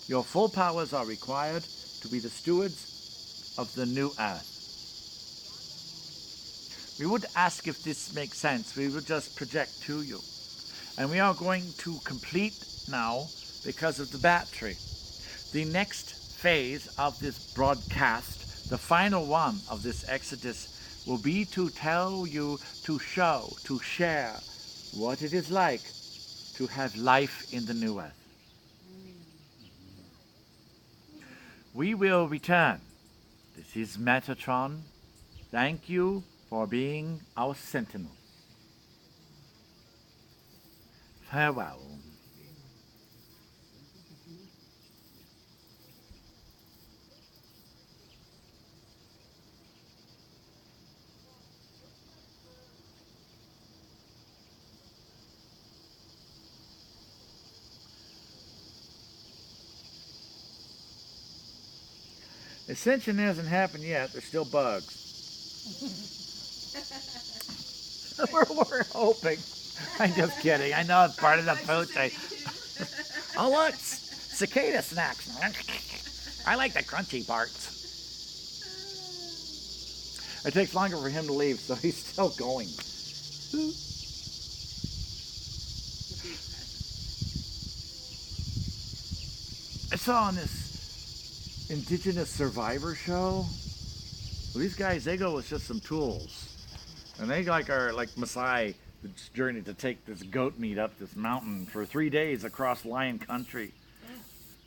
[SPEAKER 5] Your full powers are required to be the stewards of the new earth. We would ask if this makes sense. We would just project to you. And we are going to complete now, because of the battery, the next phase of this broadcast, the final one of this Exodus, will be to tell you, to show, to share what it is like to have life in the new earth. We will return. This is Metatron. Thank you for being our sentinel. Farewell. Ascension hasn't happened yet. There's still bugs. we're hoping. I'm just kidding. I know it's part of the food thing. Oh, look. Cicada snacks. I like the crunchy parts. It takes longer for him to leave, so he's still going. I saw on this Indigenous Survivor show, well, these guys, they go with just some tools. And they are like Maasai, this journey to take this goat meat up this mountain for 3 days across lion country.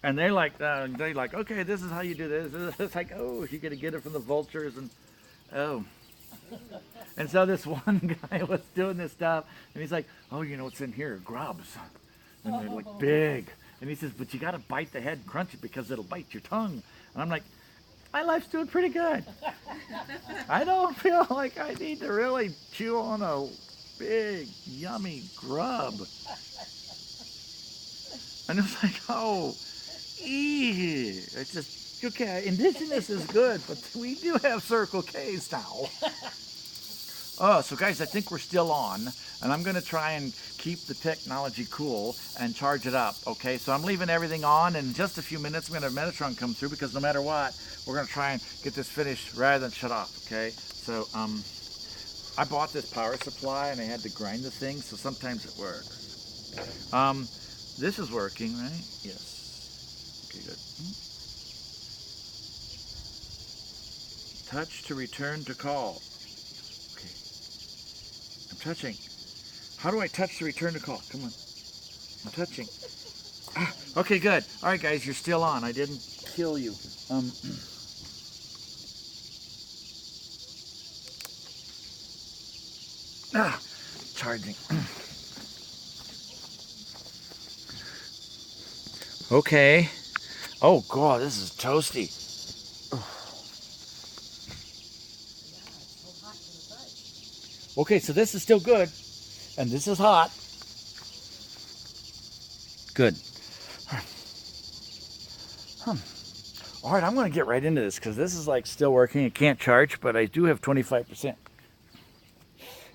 [SPEAKER 5] And they're like, okay, this is how you do this. It's like, oh, you got to get it from the vultures, and oh. And so this one guy was doing this stuff, and he's like, oh, you know what's in here? Grubs. And they're like big. And he says, but you got to bite the head and crunch it because it'll bite your tongue. And I'm like, my life's doing pretty good. I don't feel like I need to really chew on a big, yummy grub. And it's like, oh, it's just, okay, Indigenous is good, but we do have Circle K's now. Oh, so guys, I think we're still on, and I'm going to try and keep the technology cool and charge it up, okay? So I'm leaving everything on, and in just a few minutes, we're going to have Metatron come through, because no matter what, we're going to try and get this finished rather than shut off, okay? So, I bought this power supply, and I had to grind the thing, so sometimes it works. This is working, right? Yes. Okay, good. Touch to return to call. Touching. How do I touch to return to call? Come on. I'm touching. Okay, good. All right, guys, you're still on. I didn't kill you. Charging. Okay. Oh, God, this is toasty. Okay, so this is still good, and this is hot. Good. All right, I'm going to get right into this, because this is like still working. It can't charge, but I do have 25%.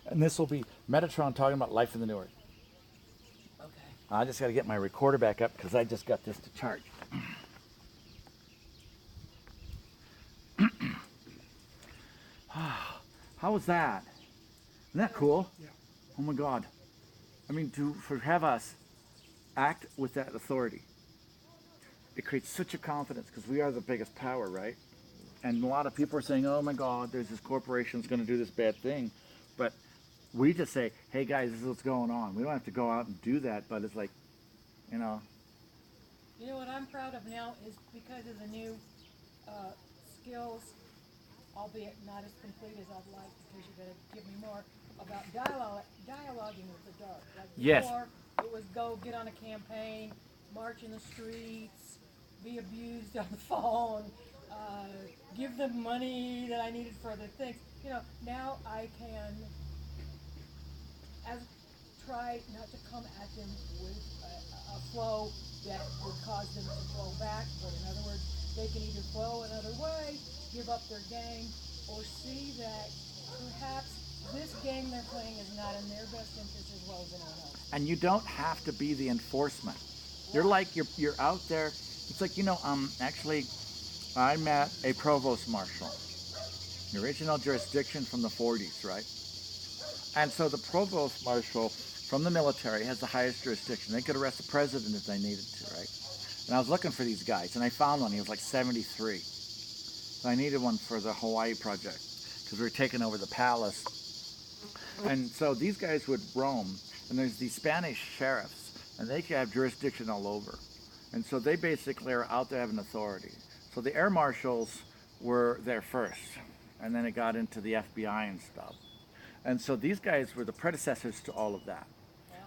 [SPEAKER 5] And this will be Metatron talking about life in the new earth.
[SPEAKER 9] Okay.
[SPEAKER 5] I just got to get my recorder back up, because I just got this to charge. How was that? Isn't that cool?
[SPEAKER 1] Yeah.
[SPEAKER 5] Oh my God. I mean, have us act with that authority. It creates such a confidence, because we are the biggest power, right? And a lot of people are saying, oh my God, there's this corporation that's going to do this bad thing. But we just say, hey guys, this is what's going on. We don't have to go out and do that, but it's like, you know.
[SPEAKER 3] You know what I'm proud of now is because of the new skills, albeit not as complete as I'd like, because you're going to give me more. about dialoguing with the dark. Like
[SPEAKER 5] Yes.
[SPEAKER 3] before, it was go get on a campaign, march in the streets, be abused on the phone, give them money that I needed for other things. You know, now I can try not to come at them with a flow that would cause them to flow back, but in other words, they can either flow another way, give up their game, or see that perhaps this game they're playing is not in their best interest as well as anyone else.
[SPEAKER 5] And you don't have to be the enforcement. You're like you're out there. It's like, you know, actually I met a provost marshal, the original jurisdiction from the 40s, right? And so the provost marshal from the military has the highest jurisdiction. They could arrest the president if they needed to, right? And I was looking for these guys, and I found one. He was like 73. So I needed one for the Hawaii project because we were taking over the palace. And so these guys would roam, and there's these Spanish sheriffs, and they could have jurisdiction all over. And so they basically are out there having authority. So the air marshals were there first, and then it got into the FBI and stuff. And so these guys were the predecessors to all of that.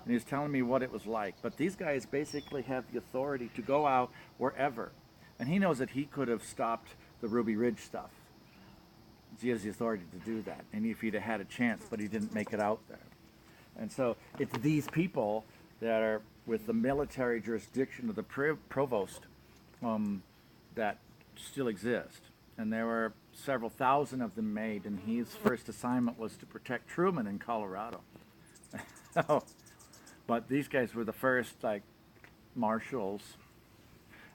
[SPEAKER 5] And he was telling me what it was like. But these guys basically have the authority to go out wherever. And he knows that he could have stopped the Ruby Ridge stuff. He has the authority to do that. And if he'd have had a chance, but he didn't make it out there. And so it's these people that are with the military jurisdiction of the provost that still exist. And there were several thousand of them made, and his first assignment was to protect Truman in Colorado. So, but these guys were the first, like, marshals.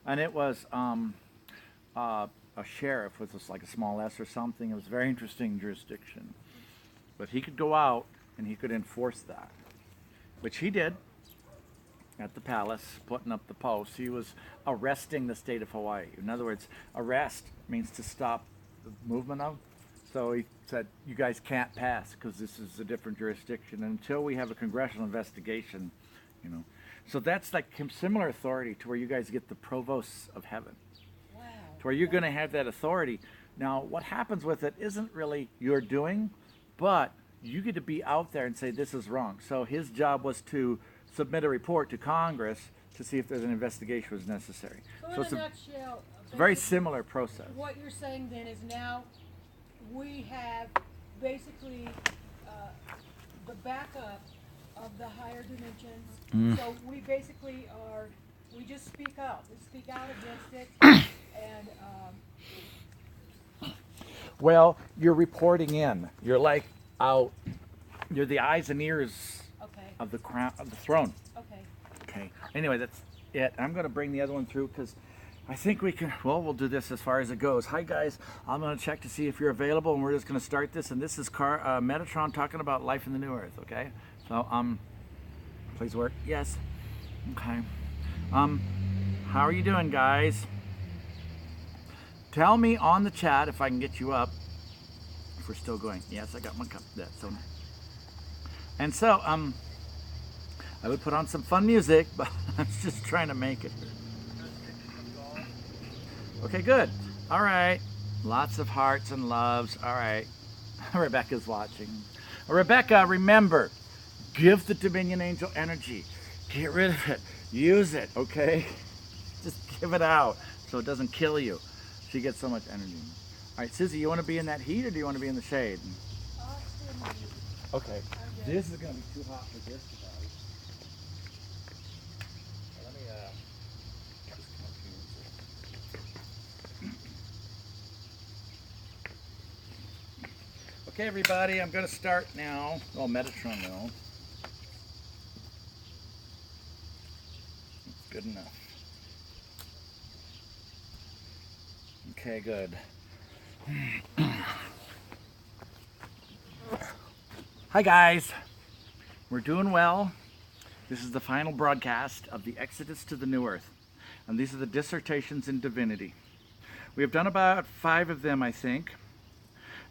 [SPEAKER 5] And it was a sheriff with just like a small S or something. It was a very interesting jurisdiction. But he could go out and he could enforce that, which he did at the palace, putting up the posts. He was arresting the state of Hawaii. In other words, arrest means to stop the movement of. So he said, you guys can't pass because this is a different jurisdiction until we have a congressional investigation, you know. So that's like similar authority to where you guys get the provosts of heaven. Wow. To where you're going to have that authority. Now, what happens with it isn't really your doing, but you get to be out there and say this is wrong. So his job was to submit a report to Congress to see if there's an investigation was necessary.
[SPEAKER 3] So in a nutshell,
[SPEAKER 5] it's a very similar process.
[SPEAKER 3] What you're saying then is now we have basically the backup of the higher dimensions. So we basically we just speak out. We speak out against it. And
[SPEAKER 5] well, you're reporting in. You're like out. You're the eyes and ears of the crown, of the throne. Okay. Anyway, that's it. I'm going to bring the other one through because I think we can. Well, we'll do this as far as it goes. Hi guys, I'm going to check to see if you're available, and we're just going to start this. And this is Metatron talking about life in the new Earth. Okay. So please work. Yes. Okay. How are you doing, guys? Tell me on the chat if I can get you up. If we're still going. Yes, I got my cup. That's so. And so I would put on some fun music, but I was just trying to make it. Okay, good. All right. Lots of hearts and loves. All right. Rebecca's watching. Rebecca, remember, give the Dominion Angel energy. Get rid of it. Use it, okay? Just give it out so it doesn't kill you. She gets so much energy. All right, Susie, you want to be in that heat or do you want to be in the shade? Okay. This is going to be too hot for this device. Let me just come up here. Okay, everybody, I'm going to start now. Oh, Metatron now. Good enough. Okay, good. Hi guys, we're doing well. This is the final broadcast of the Exodus to the New Earth, and these are the dissertations in divinity. We have done about 5 of them, I think,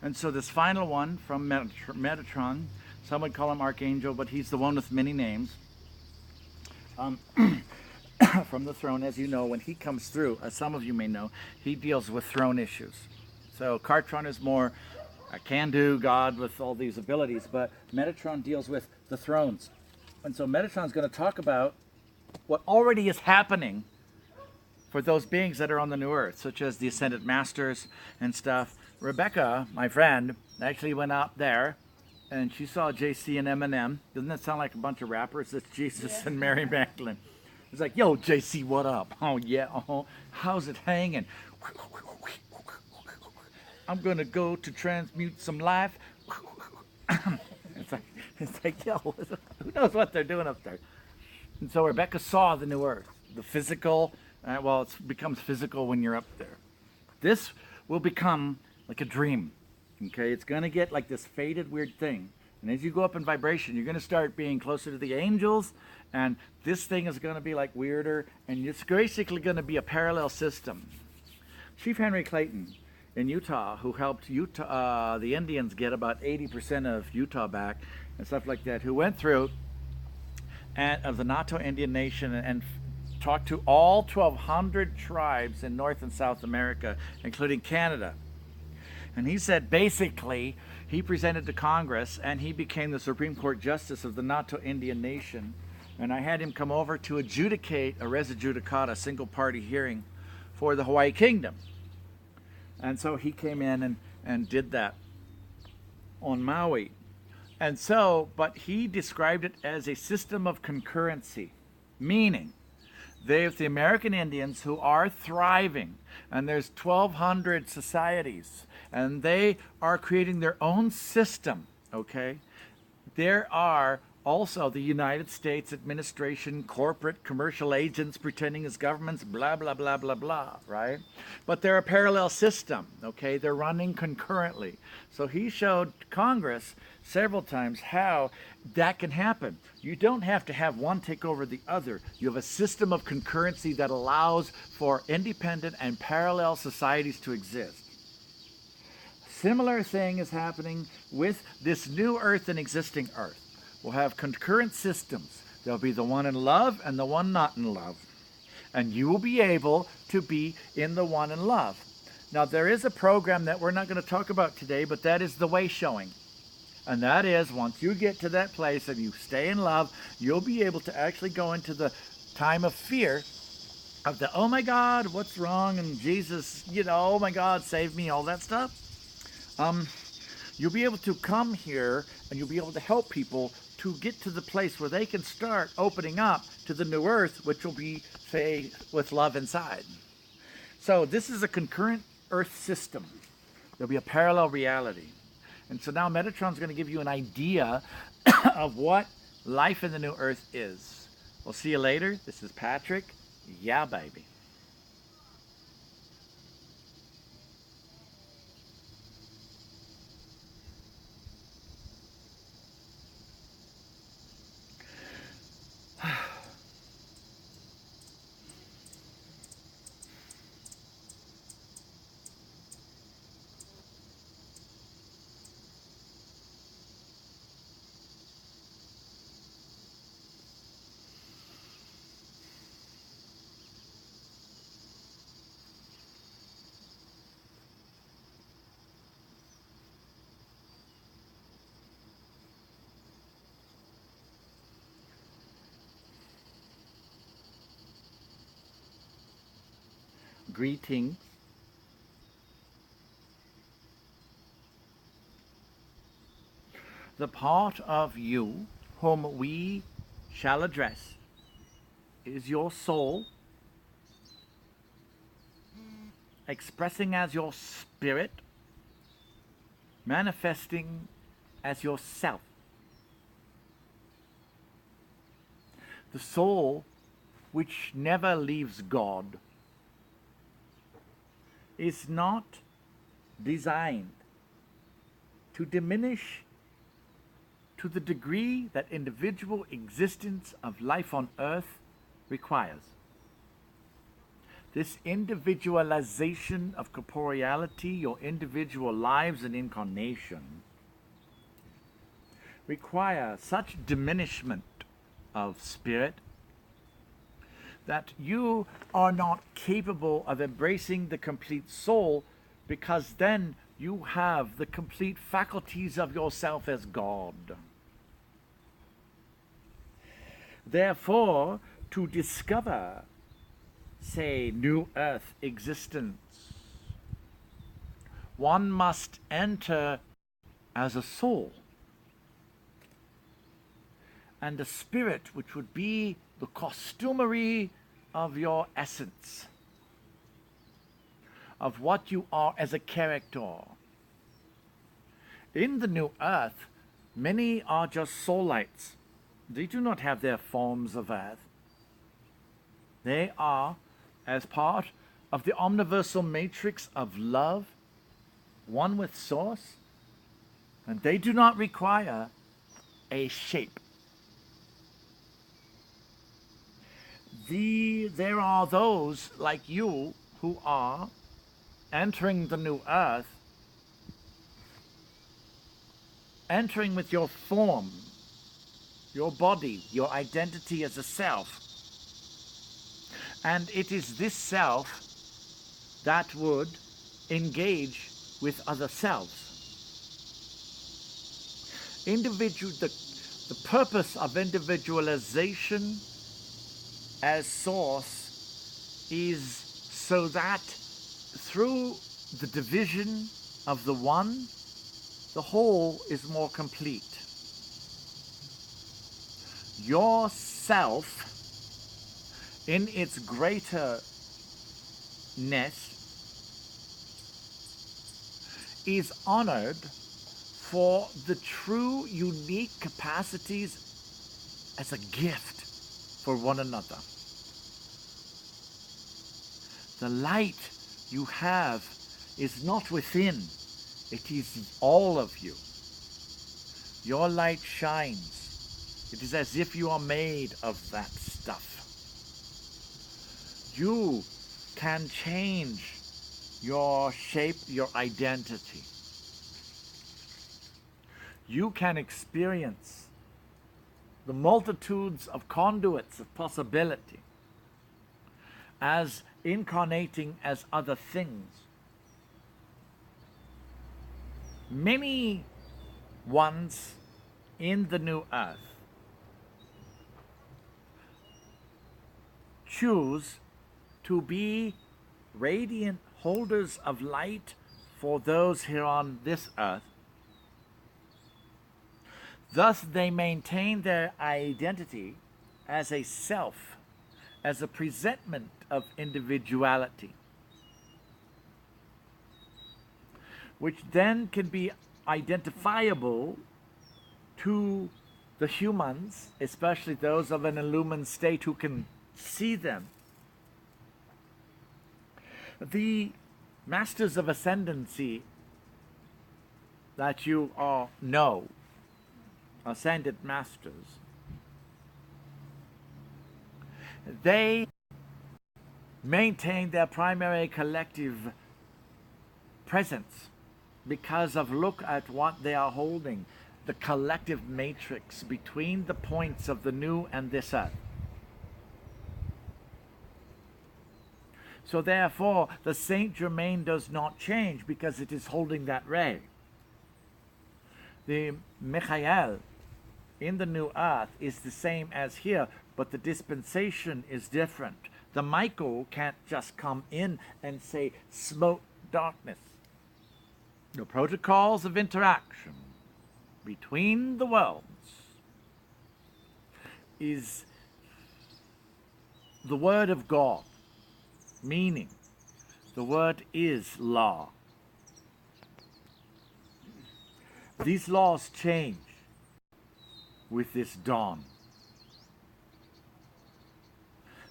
[SPEAKER 5] and so this final one from Metatron, some would call him Archangel, but he's the one with many names. From the throne, as you know, when he comes through, as some of you may know, he deals with throne issues. So Kartron is more a can-do God with all these abilities, but Metatron deals with the thrones. And so Metatron's going to talk about what already is happening for those beings that are on the new earth, such as the Ascended Masters and stuff. Rebecca, my friend, actually went out there and she saw JC and Eminem. Doesn't that sound like a bunch of rappers? It's Jesus and Mary Magdalene. It's like, yo, JC, what up? Oh, yeah, how's it hanging? I'm going to go to transmute some life. It's like, yo, who knows what they're doing up there? And so Rebecca saw the new earth, the physical. Well, it becomes physical when you're up there. This will become like a dream. Okay, it's going to get like this faded, weird thing. And as you go up in vibration, you're going to start being closer to the angels. And this thing is going to be like weirder. And it's basically going to be a parallel system. Chief Henry Clayton in Utah, who helped the Indians get about 80% of Utah back and stuff like that, who went through of the Nato Indian Nation and talked to all 1,200 tribes in North and South America, including Canada. And he said basically he presented to Congress and he became the Supreme Court Justice of the Nato Indian Nation. And I had him come over to adjudicate a res judicata, single party hearing for the Hawaii Kingdom. And so he came in and did that on Maui. And so, but he described it as a system of concurrency, meaning there's the American Indians who are thriving, and there's 1,200 societies, and they are creating their own system, okay? There are also the United States administration, corporate, commercial agents pretending as governments, blah, blah, blah, blah, blah, right? But they're a parallel system, okay? They're running concurrently. So he showed Congress several times how that can happen. You don't have to have one take over the other. You have a system of concurrency that allows for independent and parallel societies to exist. Similar thing is happening with this new earth and existing earth. We'll have concurrent systems. There'll be the one in love and the one not in love. And you will be able to be in the one in love. Now, there is a program that we're not going to talk about today, but that is the way showing. And that is, once you get to that place and you stay in love, you'll be able to actually go into the time of fear of the, oh my God, what's wrong? And Jesus, oh my God, save me, all that stuff. You'll be able to come here and you'll be able to help people to get to the place where they can start opening up to the new earth, which will be, say, with love inside. So this is a concurrent earth system. There'll be a parallel reality. And so now Metatron's going to give you an idea of what life in the new earth is. We'll see you later. This is Patrick. Yeah, baby. Greetings. The part of you whom we shall address is your soul, expressing as your spirit, manifesting as yourself. The soul which never leaves God is not designed to diminish to the degree that individual existence of life on earth requires. This individualization of corporeality, your individual lives and incarnation, require such diminishment of spirit that you are not capable of embracing the complete soul, because then You have the complete faculties of yourself as God. Therefore, to discover, say, new earth existence, one must enter as a soul. And a spirit which would be the costumery of your essence, of what you are as a character. In the new earth, many are just soulites. They do not have their forms of earth. They are, as part of the omniversal matrix of love, one with source, and they do not require a shape. There are those like you who are entering the new earth, entering with your form, your body, your identity as a self. And it is this self that would engage with other selves. The purpose of individualization as source is so that through the division of the one, the whole is more complete. Your self, in its greaterness, is honored for the true unique capacities as a gift for one another. The light you have is not within, it is all of you. Your light shines. It is as if you are made of that stuff. You can change your shape, your identity. You can experience the multitudes of conduits of possibility as incarnating as other things. Many ones in the new earth choose to be radiant holders of light for those here on this earth. Thus they maintain their identity as a self, as a presentment of individuality, which then can be identifiable to the humans, especially those of an illumined state who can see them. The masters of ascendancy that you all know, ascended masters, they maintain their primary collective presence because of, look at what they are holding, the collective matrix between the points of the new and this earth. So therefore, the Saint Germain does not change because it is holding that ray. The Michael in the new earth is the same as here, but the dispensation is different. The Michael can't just come in and say, smote darkness. The protocols of interaction between the worlds is the word of God, meaning the word is law. These laws change with this dawn.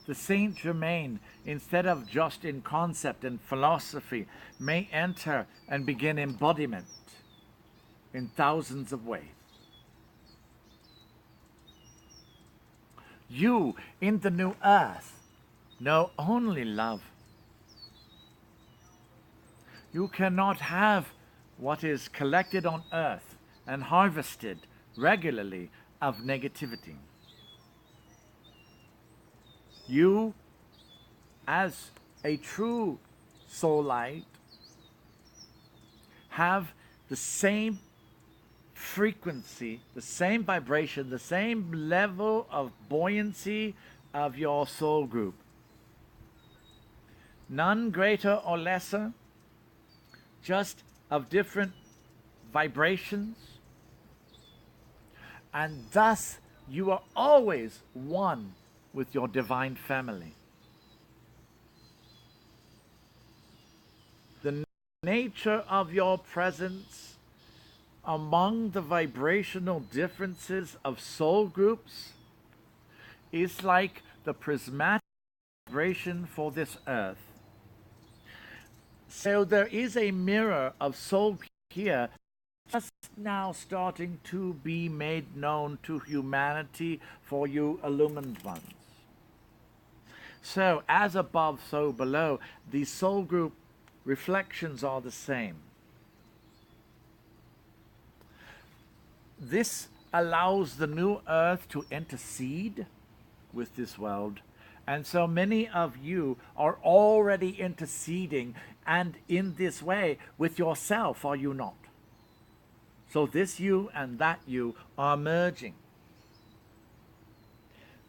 [SPEAKER 5] The Saint Germain, instead of just in concept and philosophy, may enter and begin embodiment in thousands of ways. You, in the new earth, know only love. You cannot have what is collected on earth and harvested regularly of negativity. You, as a true soul light, have the same frequency, the same vibration, the same level of buoyancy of your soul group. None greater or lesser, just of different vibrations. And thus you are always one with your divine family. The nature of your presence among the vibrational differences of soul groups is like the prismatic vibration for this earth. So there is a mirror of soul here just now starting to be made known to humanity for you illumined ones. So as above, so below, the soul group reflections are the same. This allows the new earth to intercede with this world, and so many of you are already interceding, and in this way with yourself, are you not? So this you and that you are merging.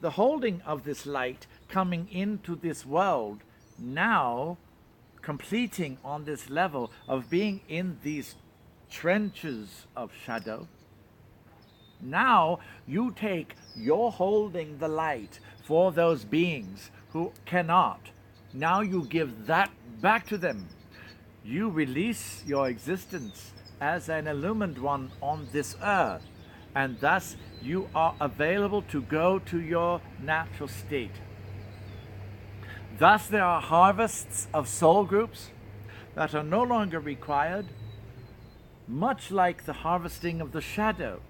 [SPEAKER 5] The holding of this light coming into this world, now completing on this level of being in these trenches of shadow. Now you take your holding the light for those beings who cannot. Now you give that back to them. You release your existence as an illumined one on this earth, and thus you are available to go to your natural state. Thus there are harvests of soul groups that are no longer required, much like the harvesting of the shadow,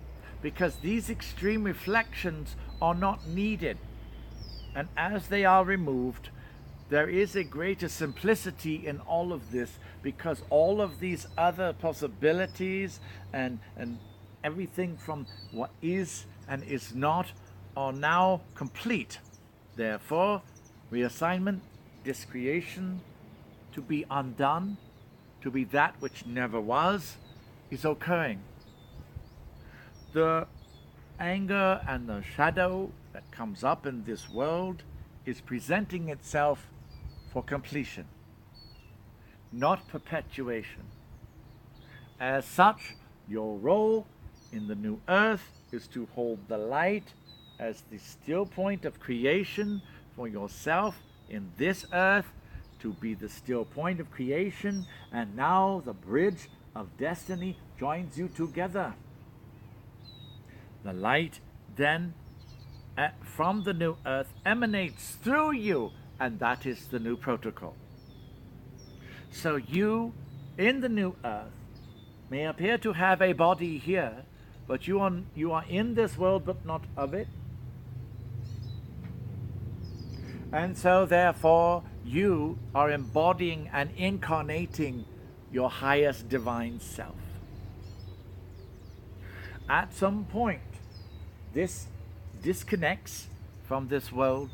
[SPEAKER 5] because these extreme reflections are not needed. And as they are removed, there is a greater simplicity in all of this, because all of these other possibilities and everything from what is and is not are now complete. Therefore, reassignment, discreation, to be undone, to be that which never was, is occurring. The anger and the shadow that comes up in this world is presenting itself for completion, not perpetuation. As such, your role in the new earth is to hold the light as the still point of creation for yourself in this earth, to be the still point of creation, and now the bridge of destiny joins you together. The light then from the new earth emanates through you, and that is the new protocol. So you, in the new earth, may appear to have a body here, but you are in this world but not of it. And so therefore you are embodying and incarnating your highest divine self. At some point, this disconnects from this world,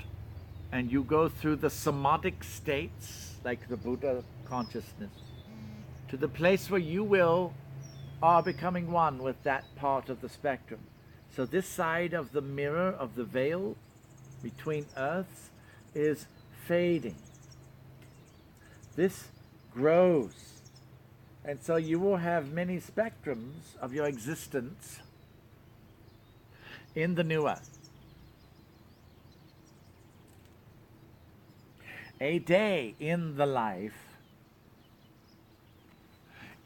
[SPEAKER 5] and you go through the samadhic states, like the Buddha consciousness, to the place where you are becoming one with that part of the spectrum. So this side of the mirror, of the veil between earths, is fading. This grows. And so you will have many spectrums of your existence in the new earth. A day in the life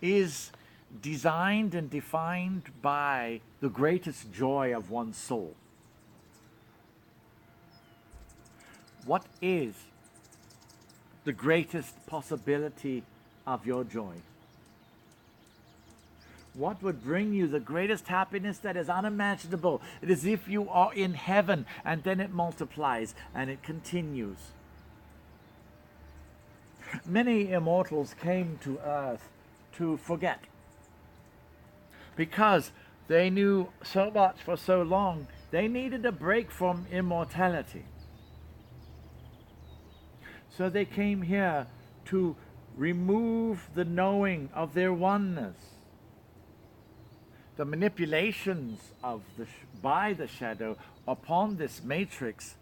[SPEAKER 5] is designed and defined by the greatest joy of one's soul. What is the greatest possibility of your joy? What would bring you the greatest happiness that is unimaginable? It is if you are in heaven, and then it multiplies and it continues. Many immortals came to earth to forget, because they knew so much for so long, they needed a break from immortality. So they came here to remove the knowing of their oneness. The manipulations of by the shadow upon this matrix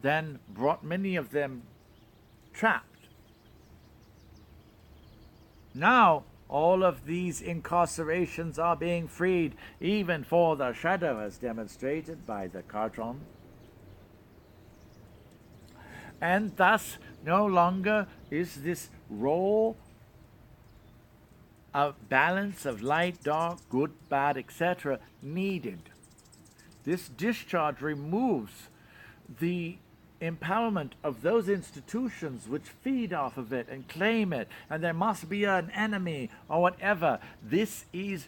[SPEAKER 5] then brought many of them trapped. Now all of these incarcerations are being freed, even for the shadow, as demonstrated by the Kartron. And thus no longer is this role of balance of light, dark, good, bad, etc. needed. This discharge removes the empowerment of those institutions which feed off of it and claim it, and there must be an enemy or whatever. This is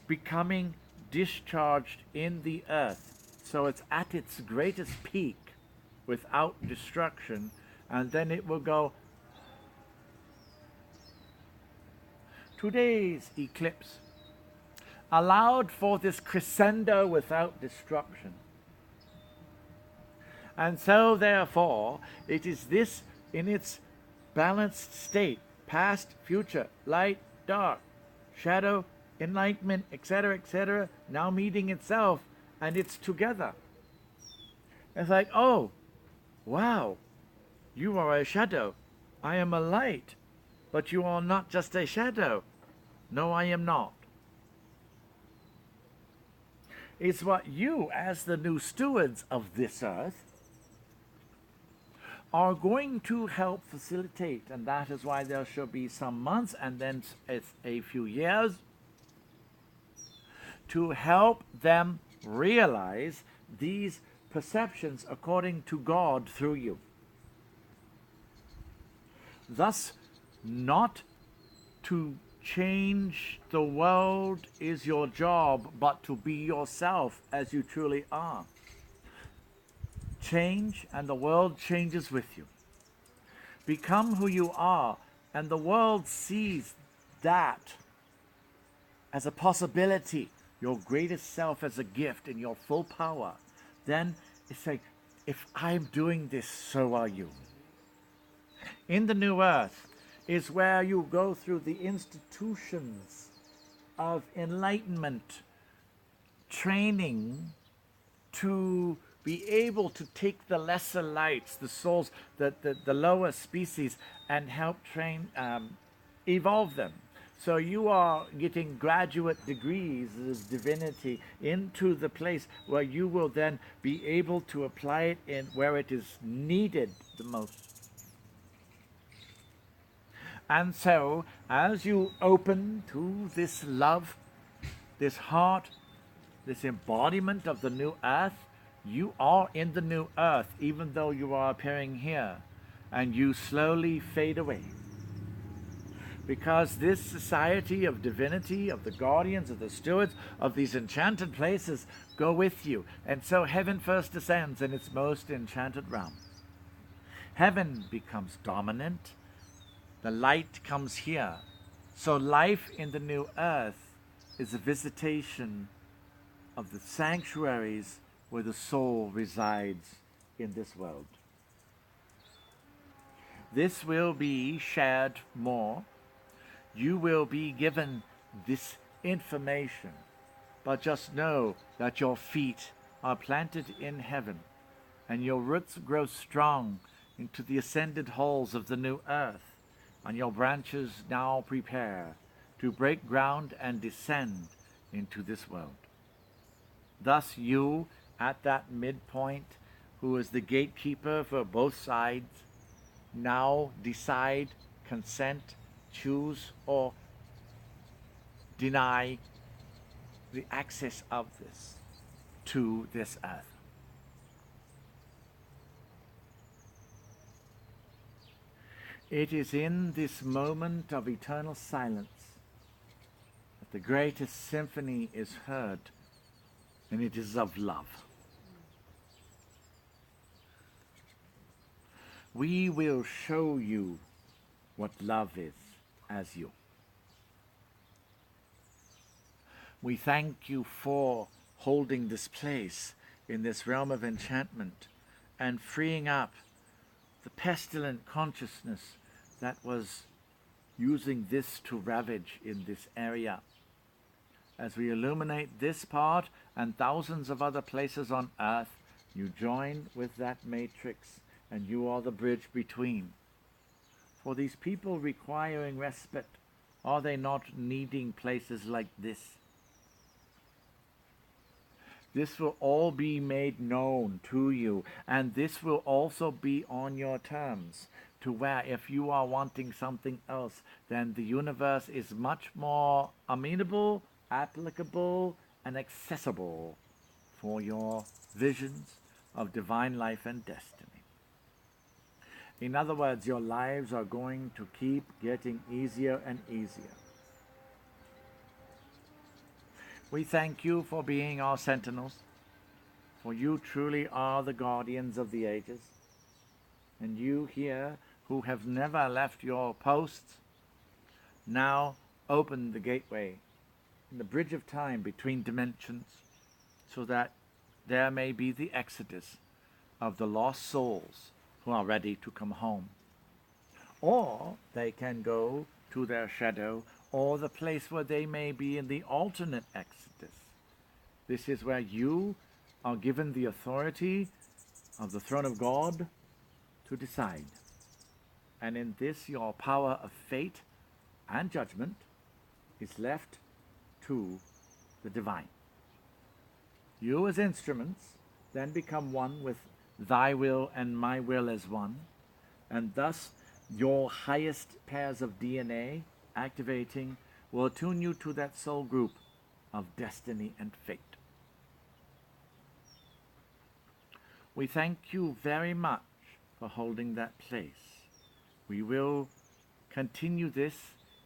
[SPEAKER 5] becoming discharged in the earth. So it's at its greatest peak without destruction, and then it will go. Today's eclipse allowed for this crescendo without destruction. And so therefore it is this in its balanced state, past, future, light, dark, shadow, enlightenment, etc., now meeting itself, and it's together. It's like, oh, wow, you are a shadow, I am a light, but you are not just a shadow. No, I am not. It's what you, as the new stewards of this earth, are going to help facilitate, and that is why there shall be some months and then it's a few years to help them realize these perceptions according to God through you. Thus, not to change the world is your job, but to be yourself as you truly are. Change, and the world changes with you. Become who you are, and the world sees that as a possibility, your greatest self as a gift in your full power. Then it's like, if I'm doing this, so are you. In the new earth is where you go through the institutions of enlightenment, training to be able to take the lesser lights, the souls, the lower species, and help train, evolve them. So you are getting graduate degrees of divinity into the place where you will then be able to apply it in where it is needed the most. And so, as you open to this love, this heart, this embodiment of the new earth, you are in the new earth, even though you are appearing here, and you slowly fade away. Because this society of divinity, of the guardians, of the stewards, of these enchanted places, go with you. And so heaven first descends in its most enchanted realm. Heaven becomes dominant. The light comes here. So life in the new earth is a visitation of the sanctuaries where the soul resides in this world. This will be shared more. You will be given this information, but just know that your feet are planted in heaven and your roots grow strong into the ascended halls of the new earth, and your branches now prepare to break ground and descend into this world. Thus you, at that midpoint, who is the gatekeeper for both sides, now decide, consent, choose, or deny the access of this to this earth. It is in this moment of eternal silence that the greatest symphony is heard, and it is of love. We will show you what love is as you. We thank you for holding this place in this realm of enchantment and freeing up the pestilent consciousness that was using this to ravage in this area. As we illuminate this part and thousands of other places on Earth, you join with that matrix, and you are the bridge between. For these people requiring respite, are they not needing places like this? This will all be made known to you, and this will also be on your terms, to where if you are wanting something else, then the universe is much more amenable, applicable, and accessible for your visions of divine life and destiny. In other words, your lives are going to keep getting easier and easier. We thank you for being our sentinels, for you truly are the guardians of the ages. And you here, who have never left your posts, now open the gateway in the bridge of time between dimensions, so that there may be the exodus of the lost souls who are ready to come home. Or they can go to their shadow, or the place where they may be in the alternate exodus. This is where you are given the authority of the throne of God to decide. And in this, your power of fate and judgment is left to the divine. You as instruments then become one with thy will and my will as one, and thus your highest pairs of DNA activating will attune you to that soul group of destiny and fate. We thank you very much for holding that place. We will continue this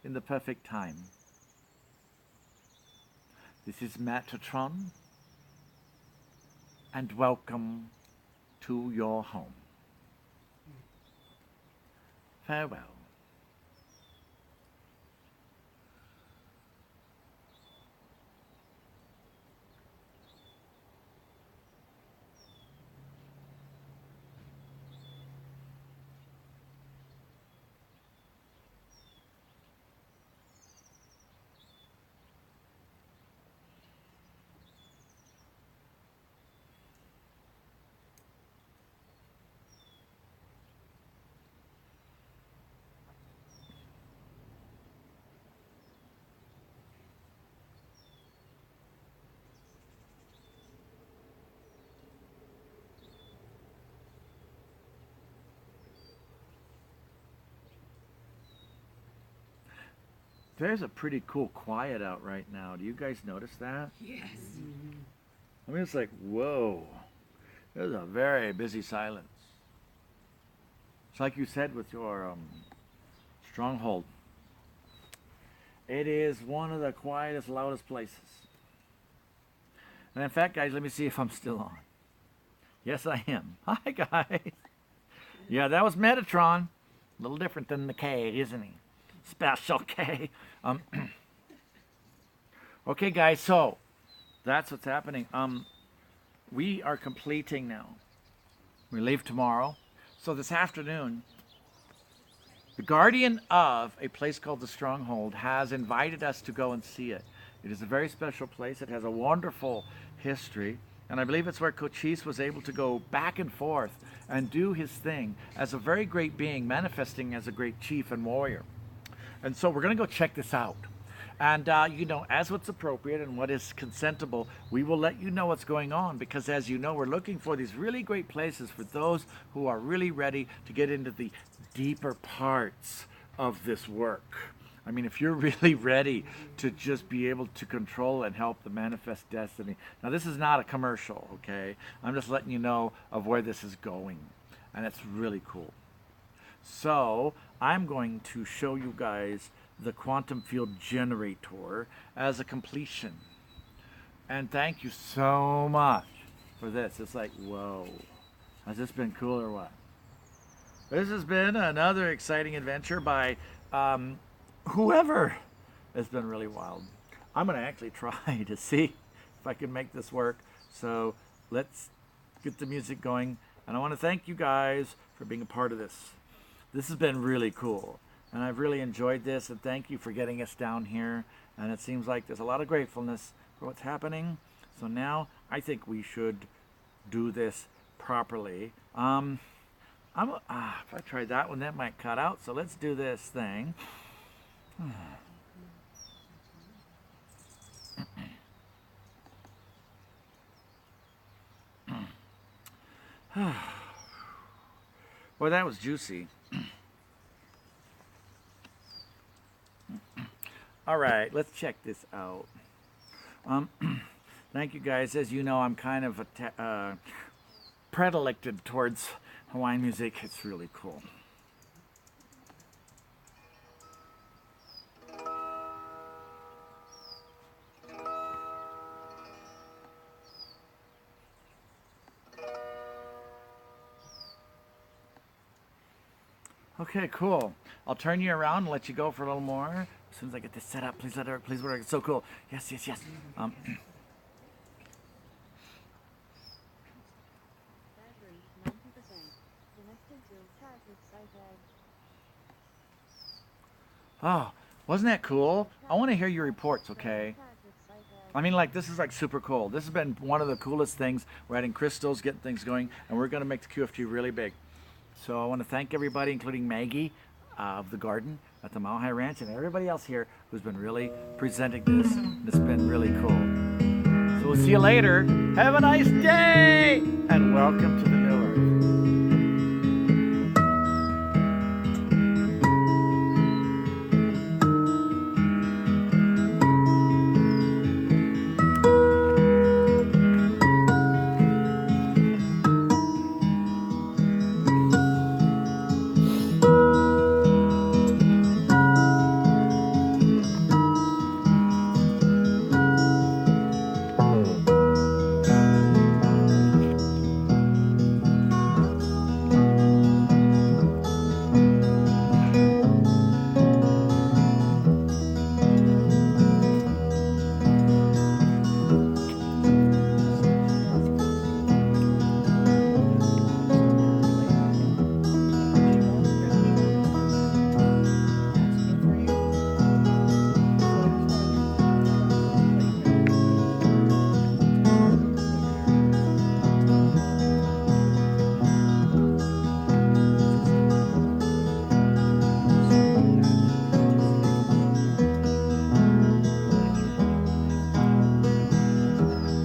[SPEAKER 5] in the perfect time. This is Metatron, and welcome to your home. Farewell. There's a pretty cool quiet out right now. Do you guys notice that?
[SPEAKER 9] Yes.
[SPEAKER 5] I mean, it's like, whoa. There's a very busy silence. It's like you said with your stronghold. It is one of the quietest, loudest places. And in fact, guys, let me see if I'm still on. Yes, I am. Hi, guys. Yeah, that was Metatron. A little different than the K, isn't he? Special K. Okay, guys, so that's what's happening. We are completing now. We leave tomorrow. So this afternoon, the guardian of a place called the Stronghold has invited us to go and see it. It is a very special place. It has a wonderful history. And I believe it's where Cochise was able to go back and forth and do his thing as a very great being, manifesting as a great chief and warrior. And so we're going to go check this out. And, you know, as what's appropriate and what is consentable, we will let you know what's going on. Because as you know, we're looking for these really great places for those who are really ready to get into the deeper parts of this work. I mean, if you're really ready to just be able to control and help the manifest destiny. Now, this is not a commercial, okay? I'm just letting you know of where this is going. And it's really cool. So I'm going to show you guys the quantum field generator as a completion. And thank you so much for this. It's like, whoa. Has this been cool or what? This has been another exciting adventure by whoever. It's been really wild. I'm going to actually try to see if I can make this work. So let's get the music going. And I want to thank you guys for being a part of this. This has been really cool. and I've really enjoyed this, and thank you for getting us down here. And it seems like there's a lot of gratefulness for what's happening. So now I think we should do this properly. If I tried that one, that might cut out. So let's do this thing. Boy, that was juicy. All right, let's check this out. Thank you guys. As you know, I'm kind of predilected towards Hawaiian music. It's really cool. Okay, cool. I'll turn you around and let you go for a little more. As soon as I get this set up, please let it work. Please work. It's so cool. Yes, yes, yes. Oh, wasn't that cool? I want to hear your reports, okay? I mean, like, this is like super cool. This has been one of the coolest things. We're adding crystals, getting things going, and we're going to make the QFT really big. So I want to thank everybody, including Maggie of the garden at the Maui Ranch, and everybody else here who's been really presenting this. It's been really cool. So we'll see you later. Have a nice day, and welcome to the New Earth.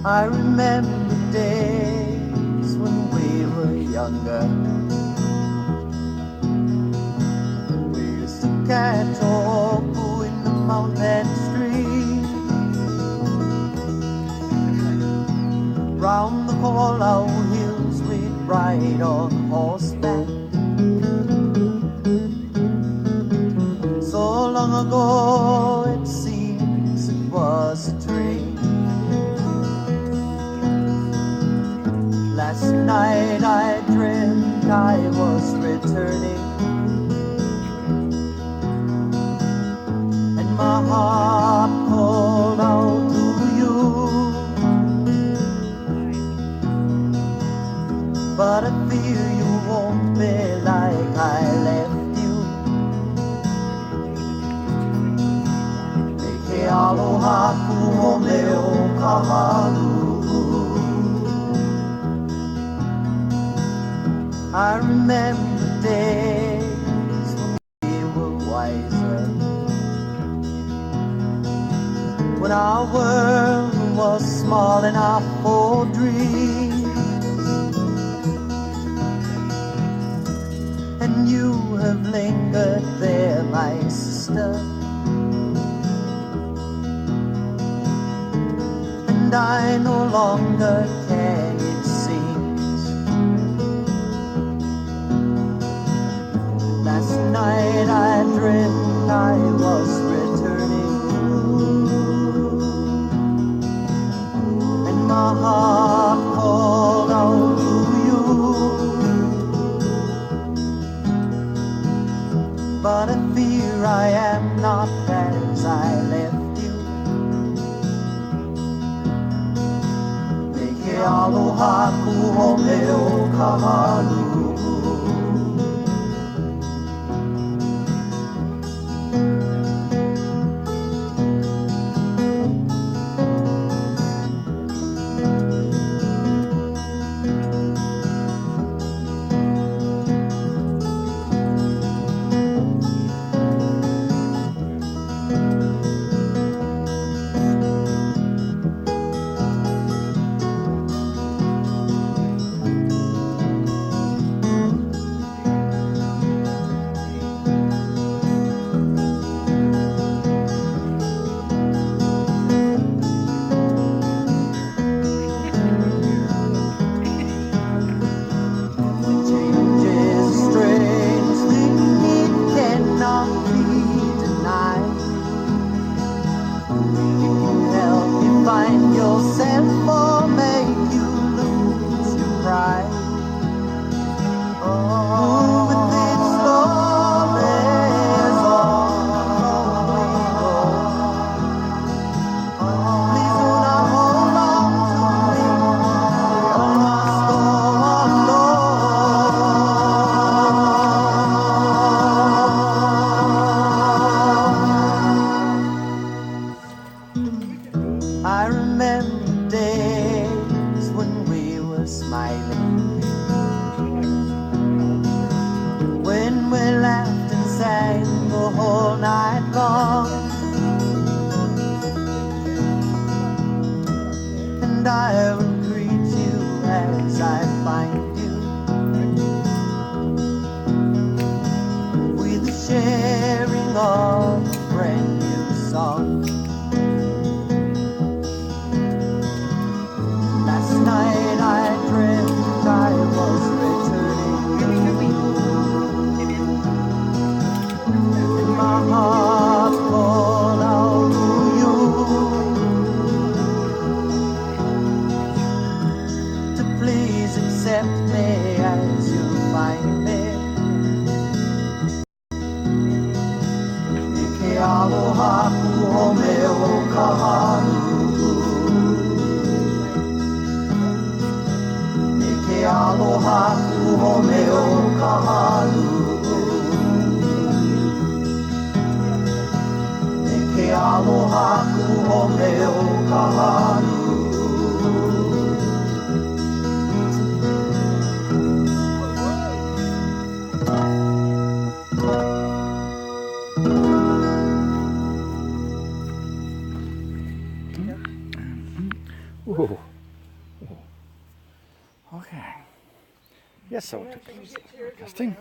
[SPEAKER 6] I remember days when we were younger. We used to catch oku in the mountain stream. Round the Kolau hills we'd ride on horseback. So long ago it seems it was a dream. Last night I dreamt I was returning, and my heart called out to you. But I fear you won't be like I left you. Eke aloha ku home o kahalu. I remember days when we were wiser, when our world was small enough for dreams. And you have lingered there, my sister, and I no longer can, it seems. Last night I dreamt I was returning, and my heart called out to you. But I fear I am not as I left you. Eke aloha ku home o kahalu. come, and I will greet you as I find you, with the sharing of a brand new song. Last night I dreamt I was returning, and my heart called out to you to please accept me as you find me. Ike aloha ku home o ka hanu, Ike aloha ku home o ka hanu, Ike aloha ku home o ka hanu.
[SPEAKER 5] Ooh. Okay. Yes, so testing.